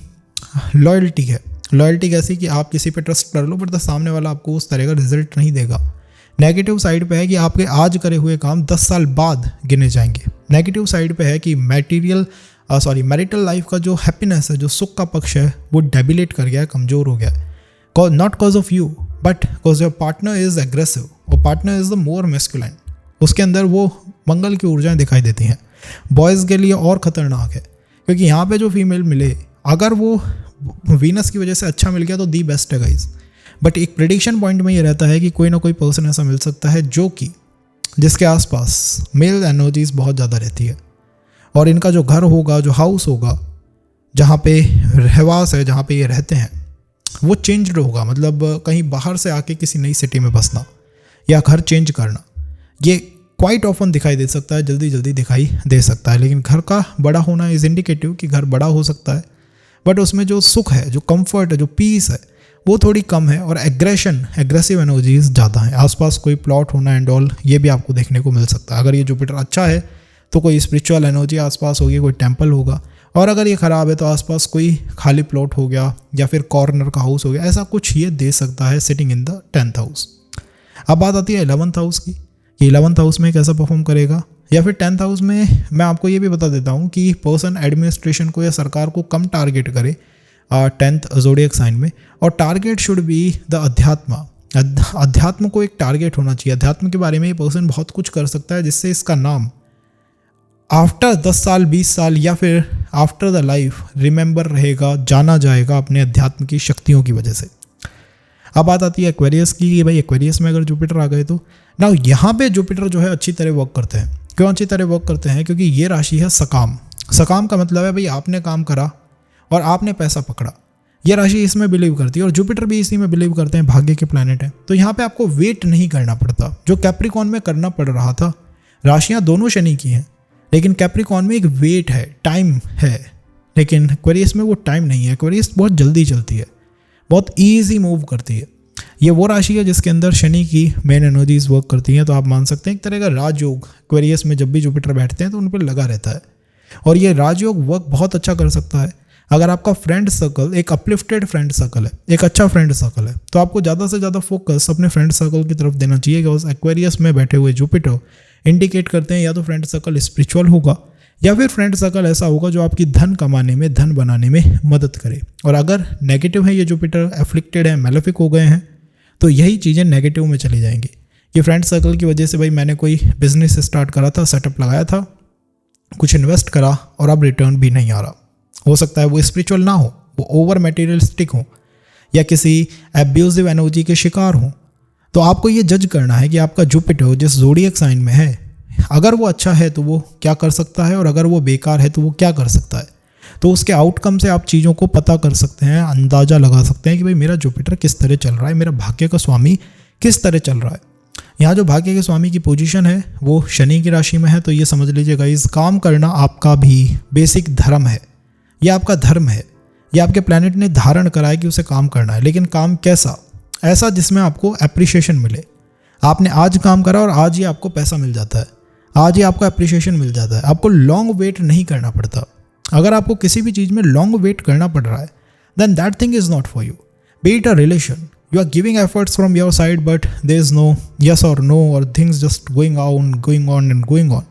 लॉयल्टी है। लॉयल्टी कैसी कि आप किसी पे ट्रस्ट कर लो बट सामने वाला आपको उस तरह का रिजल्ट नहीं देगा। नेगेटिव साइड पे है कि आपके आज करे हुए काम 10 साल बाद गिने जाएंगे। नेगेटिव साइड पे है कि मैरिटल लाइफ का जो हैप्पीनेस है, जो सुख का पक्ष है, वो डेबिलेट कर गया है, कमज़ोर हो गया है। Not cause of you but cause your partner is aggressive और partner is the more masculine. उसके अंदर वो मंगल की ऊर्जाएं दिखाई देती हैं। बॉयज़ के लिए और ख़तरनाक है क्योंकि यहाँ पे जो फीमेल मिले, अगर वो वीनस की वजह से अच्छा मिल गया तो दी बेस्ट है गाइज। बट एक प्रेडिक्शन पॉइंट में ये रहता है कि कोई ना कोई पर्सन ऐसा मिल सकता है जो कि जिसके आसपास मेल एनर्जीज बहुत ज़्यादा रहती है, और इनका जो घर होगा, जो हाउस होगा, जहाँ पे रहवास है, जहाँ पे ये रहते हैं, वो चेंज्ड होगा। मतलब कहीं बाहर से आके किसी नई सिटी में बसना या घर चेंज करना, ये क्वाइट ऑफन दिखाई दे सकता है, जल्दी जल्दी दिखाई दे सकता है। लेकिन घर का बड़ा होना इज़ इंडिकेटिव कि घर बड़ा हो सकता है, बट उसमें जो सुख है, जो कंफर्ट है, जो पीस है, वो थोड़ी कम है। और एग्रेसिव एनर्जीज ज़्यादा है। आसपास कोई प्लॉट होना एंड ऑल, ये भी आपको देखने को मिल सकता है। अगर ये जुपिटर अच्छा है तो कोई स्पिरिचुअल एनर्जी आसपास होगी, कोई टेम्पल होगा, और अगर ये ख़राब है तो आसपास कोई खाली प्लॉट हो गया या फिर कॉर्नर का हाउस हो गया। ऐसा कुछ ये दे सकता है sitting in the 10th house. अब बात आती है 11th हाउस की, कि 11th हाउस में कैसा परफॉर्म करेगा, या फिर 10th हाउस में मैं आपको ये भी बता देता हूँ कि पर्सन एडमिनिस्ट्रेशन को या सरकार को कम टारगेट करे 10th ज़ोडिएक साइन में, और टारगेट शुड बी द अध्यात्म को एक टारगेट होना चाहिए। अध्यात्म के बारे में ये पर्सन बहुत कुछ कर सकता है जिससे इसका नाम आफ्टर 10 साल, 20 साल या फिर आफ्टर द लाइफ रिमेंबर रहेगा, जाना जाएगा अपने अध्यात्म की शक्तियों की वजह से। अब बात आती है एक्वेरियस की, कि भाई एक्वेरियस में अगर जुपिटर आ गए तो ना यहाँ पे जुपिटर जो है अच्छी तरह वर्क करते हैं। क्यों अच्छी तरह वर्क करते हैं? क्योंकि ये राशि है सकाम। सकाम का मतलब है भाई आपने काम करा और आपने पैसा पकड़ा। ये राशि इसमें बिलीव करती है, और जुपिटर भी इसी में बिलीव करते हैं, भाग्य के प्लैनेट है। तो यहाँ पे आपको वेट नहीं करना पड़ता, जो कैप्रिकॉन में करना पड़ रहा था। राशियाँ दोनों शनि की हैं, लेकिन कैप्रिकॉन में एक वेट है, टाइम है, लेकिन एक्वेरियस में वो टाइम नहीं है। एक्वेरियस बहुत जल्दी चलती है, बहुत ईजी मूव करती है। ये वो राशि है जिसके अंदर शनि की मेन एनर्जीज वर्क करती हैं। तो आप मान सकते हैं एक तरह का राजयोग एक्वेरियस में जब भी जुपिटर बैठते हैं तो उन पर लगा रहता है, और ये राजयोग वर्क बहुत अच्छा कर सकता है। अगर आपका फ्रेंड सर्कल एक अपलिफ्टेड फ्रेंड सर्कल है, एक अच्छा फ्रेंड सर्कल है, तो आपको ज़्यादा से ज़्यादा फोकस अपने फ्रेंड सर्कल की तरफ देना चाहिए। कि उस एक्वेरियस में बैठे हुए जुपिटर इंडिकेट करते हैं या तो फ्रेंड सर्कल स्पिरिचुअल होगा, या फिर फ्रेंड सर्कल ऐसा होगा जो आपकी धन कमाने में, धन बनाने में मदद करे। और अगर नेगेटिव है ये जुपिटर, एफ्लिक्टेड है, मेलेफिक हो गए हैं, तो यही चीज़ें नेगेटिव में चली जाएंगी कि फ्रेंड सर्कल की वजह से भाई मैंने कोई बिजनेस स्टार्ट करा था, सेटअप लगाया था, कुछ इन्वेस्ट करा और अब रिटर्न भी नहीं आ रहा। हो सकता है वो स्पिरिचुअल ना हो, वो ओवर मटेरियलिस्टिक हो या किसी एब्यूजिव एनर्जी के शिकार हो। तो आपको ये जज करना है कि आपका जुपिटर जिस ज़ोडिएक साइन में है, अगर वो अच्छा है तो वो क्या कर सकता है और अगर वो बेकार है तो वो क्या कर सकता है। तो उसके आउटकम से आप चीज़ों को पता कर सकते हैं, अंदाज़ा लगा सकते हैं कि भाई मेरा जुपिटर किस तरह चल रहा है, मेरा भाग्य का स्वामी किस तरह चल रहा है। यहाँ जो भाग्य के स्वामी की पोजीशन है वो शनि की राशि में है, तो ये समझ लीजिएगा इस काम करना आपका भी बेसिक धर्म है, ये आपका धर्म है, ये आपके प्लैनेट ने धारण करा है कि उसे काम करना है। लेकिन काम कैसा? ऐसा जिसमें आपको एप्रिशिएशन मिले। आपने आज काम करा और आज ही आपको पैसा मिल जाता है, आज ही आपको एप्रिशिएशन मिल जाता है, आपको लॉन्ग वेट नहीं करना पड़ता। अगर आपको किसी भी चीज़ में लॉन्ग वेट करना पड़ रहा है then that thing is not for you. Be it a relation, you are giving efforts from your side but there is no yes or no or things just going on and going on,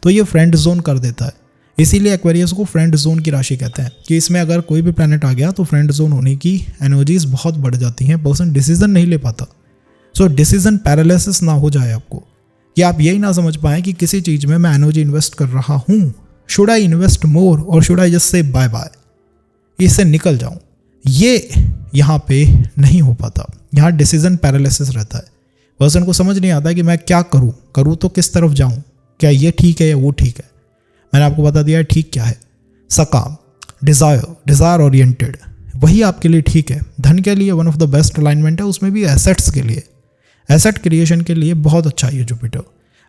तो ये फ्रेंड जोन कर देता है। इसीलिए एक्वेरियस को फ्रेंड जोन की राशि कहते हैं कि इसमें अगर कोई भी प्लैनेट आ गया तो फ्रेंड जोन होने की एनर्जीज बहुत बढ़ जाती हैं, पर्सन डिसीजन नहीं ले पाता। सो डिसीजन पैरालिसिस ना हो जाए आपको कि आप यही ना समझ पाएँ कि किसी चीज़ में मैं एनर्जी इन्वेस्ट कर रहा हूँ, शुड आई इन्वेस्ट मोर और should I just say bye bye, इससे निकल जाऊँ, ये यहाँ पे नहीं हो पाता। यहाँ डिसीजन पैरालिसिस रहता है, पर्सन को समझ नहीं आता कि मैं क्या करूँ तो किस तरफ जाऊँ, क्या ये ठीक है या वो ठीक है। मैंने आपको बता दिया है ठीक क्या है, सकाम, डिज़ायर ओरिएंटेड, वही आपके लिए ठीक है। धन के लिए one of the best alignment है, उसमें भी एसेट्स के लिए, एसेट क्रिएशन के लिए बहुत अच्छा है ये जुपिटर।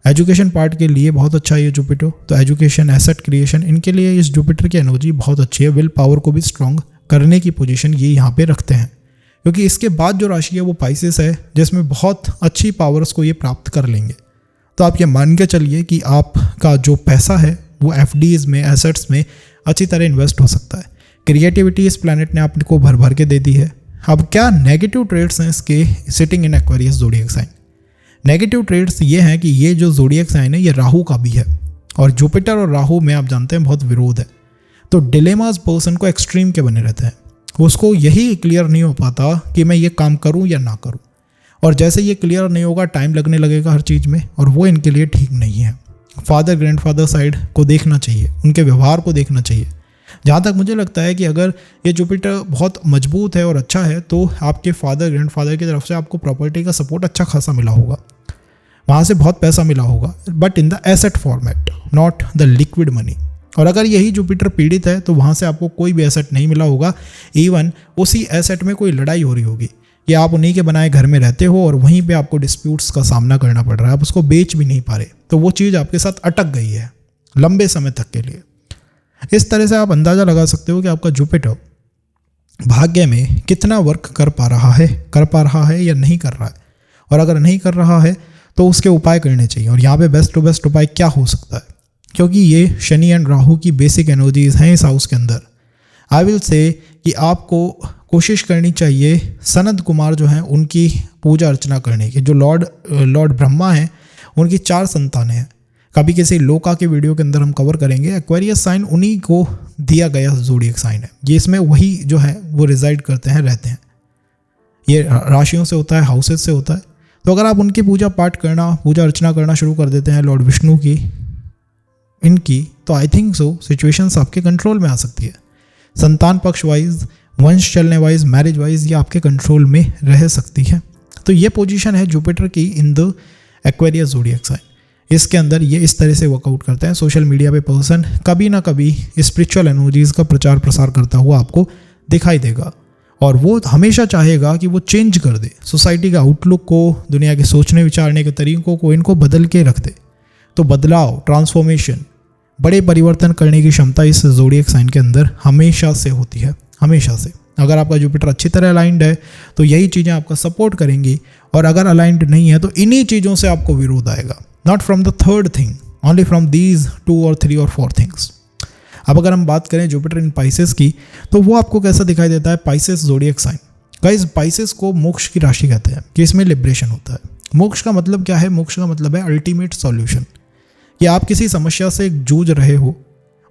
एजुकेशन पार्ट के लिए बहुत अच्छा है ये जुपिटर। तो एजुकेशन, एसेट क्रिएशन, इनके लिए इस जुपिटर की एनर्जी बहुत अच्छी है। विल पावर को भी स्ट्रॉन्ग करने की पोजीशन ये यहाँ पे रखते हैं, क्योंकि इसके बाद जो राशि है वो पाइसेस है, जिसमें बहुत अच्छी पावर्स को ये प्राप्त कर लेंगे। तो आप ये मान के चलिए कि आपका जो पैसा है वो एफडीज में, एसेट्स में अच्छी तरह इन्वेस्ट हो सकता है। क्रिएटिविटी इस प्लैनेट ने आपको भर भर के दे दी है। अब क्या नेगेटिव ट्रेड्स हैं इसके sitting in Aquarius zodiac sign? Negative traits ये हैं कि ये जो ज़ोडिएक साइन है ये राहु का भी है, और जुपिटर और राहु में आप जानते हैं बहुत विरोध है। तो डिलेमास पर्सन को एक्सट्रीम के बने रहते हैं, उसको यही क्लियर नहीं हो पाता कि मैं ये काम करूं या ना करूं, और जैसे ये क्लियर नहीं होगा टाइम लगने लगेगा हर चीज़ में, और वो इनके लिए ठीक नहीं है। फादर ग्रैंडफादर साइड को देखना चाहिए, उनके व्यवहार को देखना चाहिए। जहाँ तक मुझे लगता है कि अगर ये जुपिटर बहुत मजबूत है और अच्छा है तो आपके फादर ग्रैंडफादर की तरफ से आपको प्रॉपर्टी का सपोर्ट अच्छा खासा मिला होगा, वहाँ से बहुत पैसा मिला होगा, but in the asset format, not the liquid money. और अगर यही जुपिटर पीड़ित है तो वहाँ से आपको कोई भी एसेट नहीं मिला होगा। इवन उसी एसेट में कोई लड़ाई हो रही होगी कि आप उन्हीं के बनाए घर में रहते हो और वहीं पे आपको डिस्प्यूट्स का सामना करना पड़ रहा है, आप उसको बेच भी नहीं पा रहे, तो वो चीज़ आपके साथ अटक गई है लंबे समय तक के लिए। इस तरह से आप अंदाज़ा लगा सकते हो कि आपका जुपिटर भाग्य में कितना वर्क कर पा रहा है या नहीं कर रहा है, और अगर नहीं कर रहा है तो उसके उपाय करने चाहिए। और यहाँ पे बेस्ट टू बेस्ट उपाय क्या हो सकता है, क्योंकि ये शनि एंड राहु की बेसिक एनर्जीज हैं इस हाउस के अंदर। आई विल से कि आपको कोशिश करनी चाहिए सनत कुमार जो हैं उनकी पूजा अर्चना करने की। जो लॉर्ड ब्रह्मा हैं उनकी 4 संतानें हैं, कभी किसी लोका के वीडियो के अंदर हम कवर करेंगे। एक्वेरियस साइन उन्हीं को दिया गया ज़ोडिएक साइन है, ये इसमें वही जो है वो रिजाइड करते हैं, रहते हैं। ये राशियों से होता है, हाउसेस से होता है। तो अगर आप उनकी पूजा अर्चना करना शुरू कर देते हैं, लॉर्ड विष्णु की, इनकी, तो आई थिंक सो सिचुएशंस आपके कंट्रोल में आ सकती है। संतान पक्ष वाइज, वंश चलने वाइज, मैरिज वाइज ये आपके कंट्रोल में रह सकती है। तो ये पोजीशन है जुपिटर की in the Aquarius zodiac sign. इसके अंदर ये इस तरह से वर्कआउट करते हैं। सोशल मीडिया पे पर्सन कभी ना कभी स्पिरिचुअल एनर्जीज़ का प्रचार प्रसार करता हुआ आपको दिखाई देगा, और वो हमेशा चाहेगा कि वो चेंज कर दे सोसाइटी का आउटलुक को, दुनिया के सोचने विचारने के तरीकों को, इनको बदल के रख दे। तो बदलाव, ट्रांसफॉर्मेशन, बड़े परिवर्तन करने की क्षमता इस ज़ोडिएक साइन के अंदर हमेशा से होती है, हमेशा से। अगर आपका जुपिटर अच्छी तरह अलाइंड है तो यही चीज़ें आपका सपोर्ट करेंगी, और अगर अलाइंड नहीं है तो इन्हीं चीज़ों से आपको विरोध आएगा। Not from the third thing, only from these 2 और 3 और 4 थिंग्स। अब अगर हम बात करें जुपिटर इन पाइसेस की, तो वो आपको कैसा दिखाई देता है? Pisces zodiac sign. Guys, Pisces को मोक्ष की राशि कहते हैं कि इसमें लिबरेशन होता है। मोक्ष का मतलब क्या है? मोक्ष का मतलब है अल्टीमेट सॉल्यूशन, कि आप किसी समस्या से जूझ रहे हो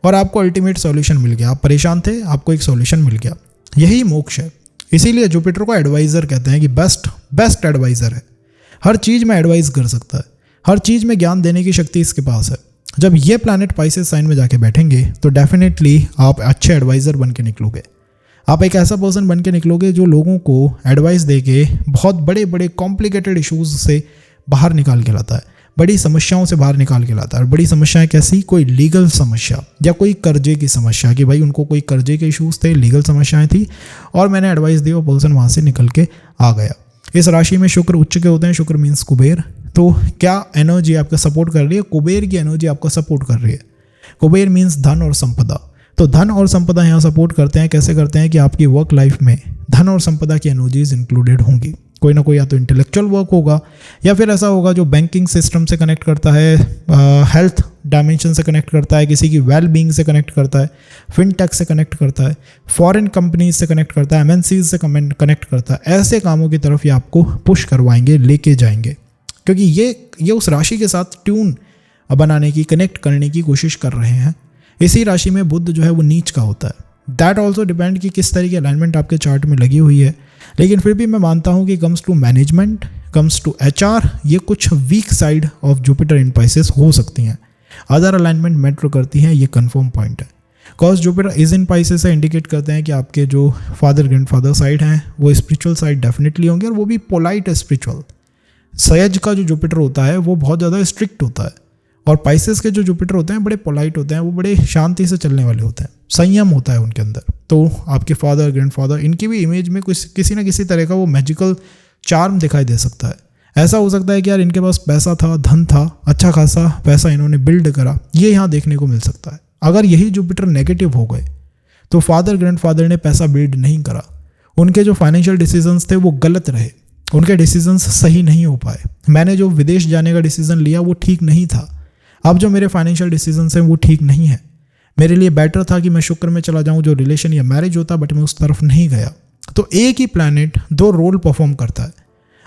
और आपको अल्टीमेट सॉल्यूशन मिल गया। आप परेशान थे, आपको एक सॉल्यूशन मिल गया। यही मोक्ष है। इसीलिए जुपिटर को एडवाइज़र कहते हैं कि बेस्ट एडवाइज़र है। हर चीज़ में एडवाइस कर सकता है, हर चीज़ में ज्ञान देने की शक्ति इसके पास है। जब ये प्लैनेट पाइसेस साइन में जाके बैठेंगे तो डेफिनेटली आप अच्छे एडवाइज़र बन के निकलोगे। आप एक ऐसा पर्सन बन के निकलोगे जो लोगों को एडवाइस दे के बहुत बड़े बड़े कॉम्प्लिकेटेड इश्यूज़ से बाहर निकाल के लाता है, बड़ी समस्याओं से बाहर निकाल के लाता है। और बड़ी समस्याएं कैसी? कोई लीगल समस्या या कोई कर्जे की समस्या, कि भाई उनको कोई कर्जे के इश्यूज़ थे, लीगल समस्याएं थी और मैंने एडवाइस दी, वो पर्सन वहाँ से निकल के आ गया। इस राशि में शुक्र उच्च के होते हैं। शुक्र मीन्स कुबेर। तो क्या एनर्जी आपका सपोर्ट कर रही है? कुबेर की एनर्जी आपको सपोर्ट कर रही है। कुबेर मीन्स धन और संपदा। तो धन और संपदा यहाँ सपोर्ट करते हैं। कैसे करते हैं कि आपकी वर्क लाइफ में धन और संपदा की एनर्जीज इंक्लूडेड होंगी। कोई ना कोई या तो इंटेलेक्चुअल वर्क होगा या फिर ऐसा होगा जो बैंकिंग सिस्टम से कनेक्ट करता है, हेल्थ डायमेंशन से कनेक्ट करता है, किसी की वेल बीइंग से कनेक्ट करता है, फिनटेक से कनेक्ट करता है, फॉरेन कंपनीज से कनेक्ट करता है, एमएनसीज से कनेक्ट करता है। ऐसे कामों की तरफ ये आपको पुश करवाएंगे, लेके जाएंगे, क्योंकि ये उस राशि के साथ ट्यून बनाने की, कनेक्ट करने की कोशिश कर रहे हैं। इसी राशि में बुध जो है वो नीच का होता है। दैट ऑल्सो डिपेंड कि किस तरह की अलाइनमेंट आपके चार्ट में लगी हुई है। लेकिन फिर भी मैं मानता हूँ कि comes to management, comes to HR, ये कुछ weak side of Jupiter in Pisces हो सकती हैं। अदर अलाइनमेंट मैटर करती हैं, ये कंफर्म पॉइंट है। Cause Jupiter is in Pisces से इंडिकेट करते हैं कि आपके जो फादर ग्रैंडफादर साइड हैं वो स्पिरिचुअल साइड डेफिनेटली होंगे, और वो भी पोलाइट स्पिरिचुअल। सयज का जो जुपिटर होता है वो बहुत ज़्यादा स्ट्रिक्ट होता है, और पाइसेस के जो जुपिटर होते हैं बड़े पोलाइट होते हैं, वो बड़े शांति से चलने वाले होते हैं, संयम होता है उनके अंदर। तो आपके फादर ग्रैंडफादर, इनकी भी इमेज में कुछ किसी ना किसी तरह का वो मैजिकल चार्म दिखाई दे सकता है। ऐसा हो सकता है कि यार इनके पास पैसा था, धन था, अच्छा खासा पैसा इन्होंने बिल्ड करा, ये यहाँ देखने को मिल सकता है। अगर यही जुपिटर नेगेटिव हो गए तो फादर ग्रैंडफादर ने पैसा बिल्ड नहीं करा, उनके जो फाइनेंशियल डिसीजंस थे वो गलत रहे, उनके डिसीजंस सही नहीं हो पाए। मैंने जो विदेश जाने का डिसीजन लिया वो ठीक नहीं था, अब जो मेरे फाइनेंशियल डिसीजंस हैं वो ठीक नहीं है। मेरे लिए बेटर था कि मैं शुक्र में चला जाऊं, जो रिलेशन या मैरिज होता, बट मैं उस तरफ नहीं गया। तो एक ही प्लैनेट दो रोल परफॉर्म करता है।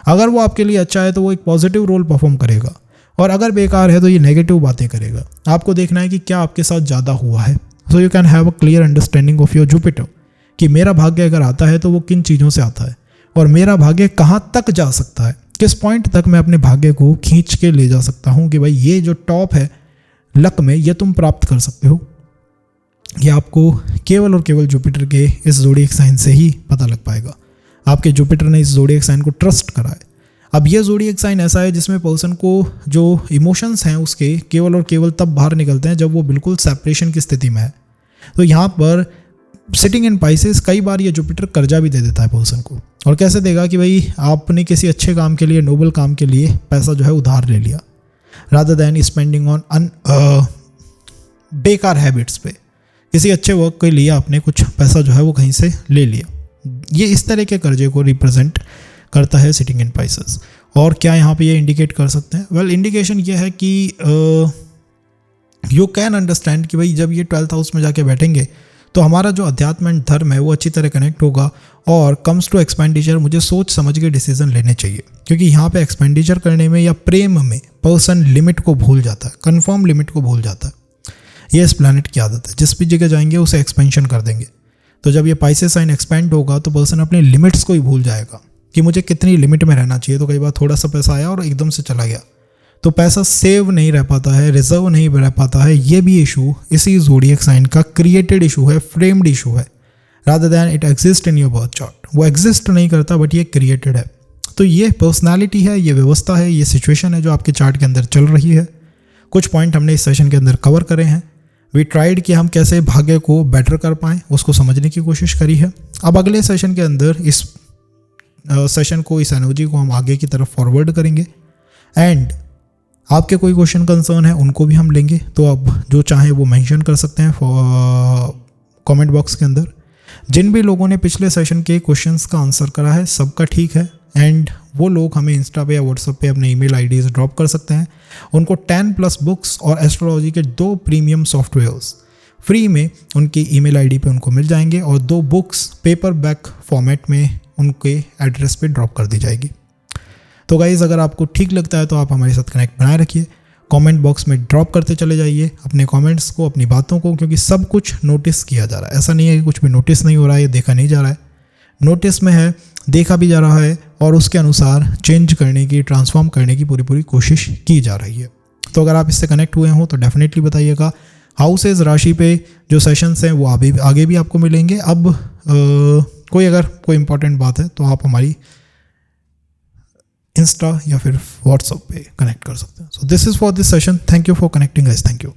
अगर वो आपके लिए अच्छा है तो वो एक पॉजिटिव रोल परफॉर्म करेगा, और अगर बेकार है तो ये नेगेटिव बातें करेगा। आपको देखना है कि क्या आपके साथ ज़्यादा हुआ है। So you can have a clear understanding of your Jupiter कि मेरा भाग्य अगर आता है तो वो किन चीज़ों से आता है, और मेरा भाग्य कहाँ तक जा सकता है, किस पॉइंट तक मैं अपने भाग्य को खींच के ले जा सकता हूँ कि भाई ये जो टॉप है लक में, ये तुम प्राप्त कर सकते हो। ये आपको केवल और केवल जुपिटर के इस ज़ोडिएक साइन से ही पता लग पाएगा। आपके जुपिटर ने इस ज़ोडिएक साइन को ट्रस्ट करा है। अब ये ज़ोडिएक साइन ऐसा है जिसमें पर्सन को जो इमोशंस हैं उसके केवल और केवल तब बाहर निकलते हैं जब वो बिल्कुल सेपरेशन की स्थिति में है। तो यहाँ पर सिटिंग इन पाइसेस कई बार ये जुपिटर कर्जा भी दे देता है पर्सन को। और कैसे देगा कि भाई आपने किसी अच्छे काम के लिए, नोबल काम के लिए पैसा जो है उधार ले लिया, रादर दैन स्पेंडिंग ऑन बेकार हैबिट्स पे। किसी अच्छे वर्क के लिए आपने कुछ पैसा जो है वो कहीं से ले लिया। ये इस तरह के कर्जे को रिप्रेजेंट करता है सिटिंग इन पाइसेस। और क्या यहाँ पे ये इंडिकेट कर सकते हैं? वेल, इंडिकेशन ये है कि यू कैन अंडरस्टैंड कि भाई जब ये 12th हाउस में जाके बैठेंगे तो हमारा जो अध्यात्म एंड धर्म है वो अच्छी तरह कनेक्ट होगा। और कम्स टू एक्सपेंडिचर, मुझे सोच समझ के डिसीजन लेने चाहिए, क्योंकि यहाँ पे एक्सपेंडिचर करने में या प्रेम में पर्सन लिमिट को भूल जाता है, कंफर्म लिमिट को भूल जाता है। ये इस प्लैनेट की आदत है, जिस भी जगह जाएंगे उसे एक्सपेंशन कर देंगे। तो जब ये पाइसेस साइन एक्सपेंड होगा तो पर्सन अपने लिमिट्स को ही भूल जाएगा कि मुझे कितनी लिमिट में रहना चाहिए। तो कई बार थोड़ा सा पैसा आया और एकदम से चला गया, तो पैसा सेव नहीं रह पाता है, रिजर्व नहीं रह पाता है। ये भी इशू इसी ज़ोडिएक साइन का क्रिएटेड इशू है, फ्रेम्ड इशू है, rather than it exist in your birth chart. वो एग्जिस्ट नहीं करता बट ये क्रिएटेड है। तो ये पर्सनालिटी है, ये व्यवस्था है, ये सिचुएशन है जो आपके चार्ट के अंदर चल रही है। कुछ पॉइंट हमने इस सेशन के अंदर कवर करे हैं। वी ट्राइड कि हम कैसे भाग्य को बेटर कर पाएँ, उसको समझने की कोशिश करी है। अब अगले सेशन के अंदर इस सेशन को, इस एनर्जी को हम आगे की तरफ फॉरवर्ड करेंगे। एंड आपके कोई क्वेश्चन कंसर्न है उनको भी हम लेंगे, तो आप जो चाहें वो मेंशन कर सकते हैं कमेंट बॉक्स के अंदर। जिन भी लोगों ने पिछले सेशन के क्वेश्चंस का आंसर करा है सबका ठीक है, एंड वो लोग हमें इंस्टा पे या व्हाट्सएप पे अपने ईमेल आईडीज ड्रॉप कर सकते हैं। उनको 10+ बुक्स और एस्ट्रोलॉजी के 2 प्रीमियम सॉफ्टवेयर्स फ्री में उनकी ईमेल आईडी पे उनको मिल जाएंगे, और 2 बुक्स पेपर बैक फॉर्मेट में उनके एड्रेस पे ड्रॉप कर दी जाएगी। तो गाइज़, अगर आपको ठीक लगता है तो आप हमारे साथ कनेक्ट बनाए रखिए। कमेंट बॉक्स में ड्रॉप करते चले जाइए अपने कमेंट्स को, अपनी बातों को, क्योंकि सब कुछ नोटिस किया जा रहा है। ऐसा नहीं है कि कुछ भी नोटिस नहीं हो रहा है, देखा नहीं जा रहा है, नोटिस में है, देखा भी जा रहा है और उसके अनुसार चेंज करने की, ट्रांसफॉर्म करने की पूरी कोशिश की जा रही है। तो अगर आप इससे कनेक्ट हुए हों तो डेफिनेटली बताइएगा। हाउसेस राशि पे जो सेशंस हैं वो आगे भी आपको मिलेंगे। अब अगर कोई इंपॉर्टेंट बात है तो आप हमारी इंस्टा या फिर व्हाट्सएप पे कनेक्ट कर सकते हैं। So this is for this session. Thank you for connecting guys. Thank you.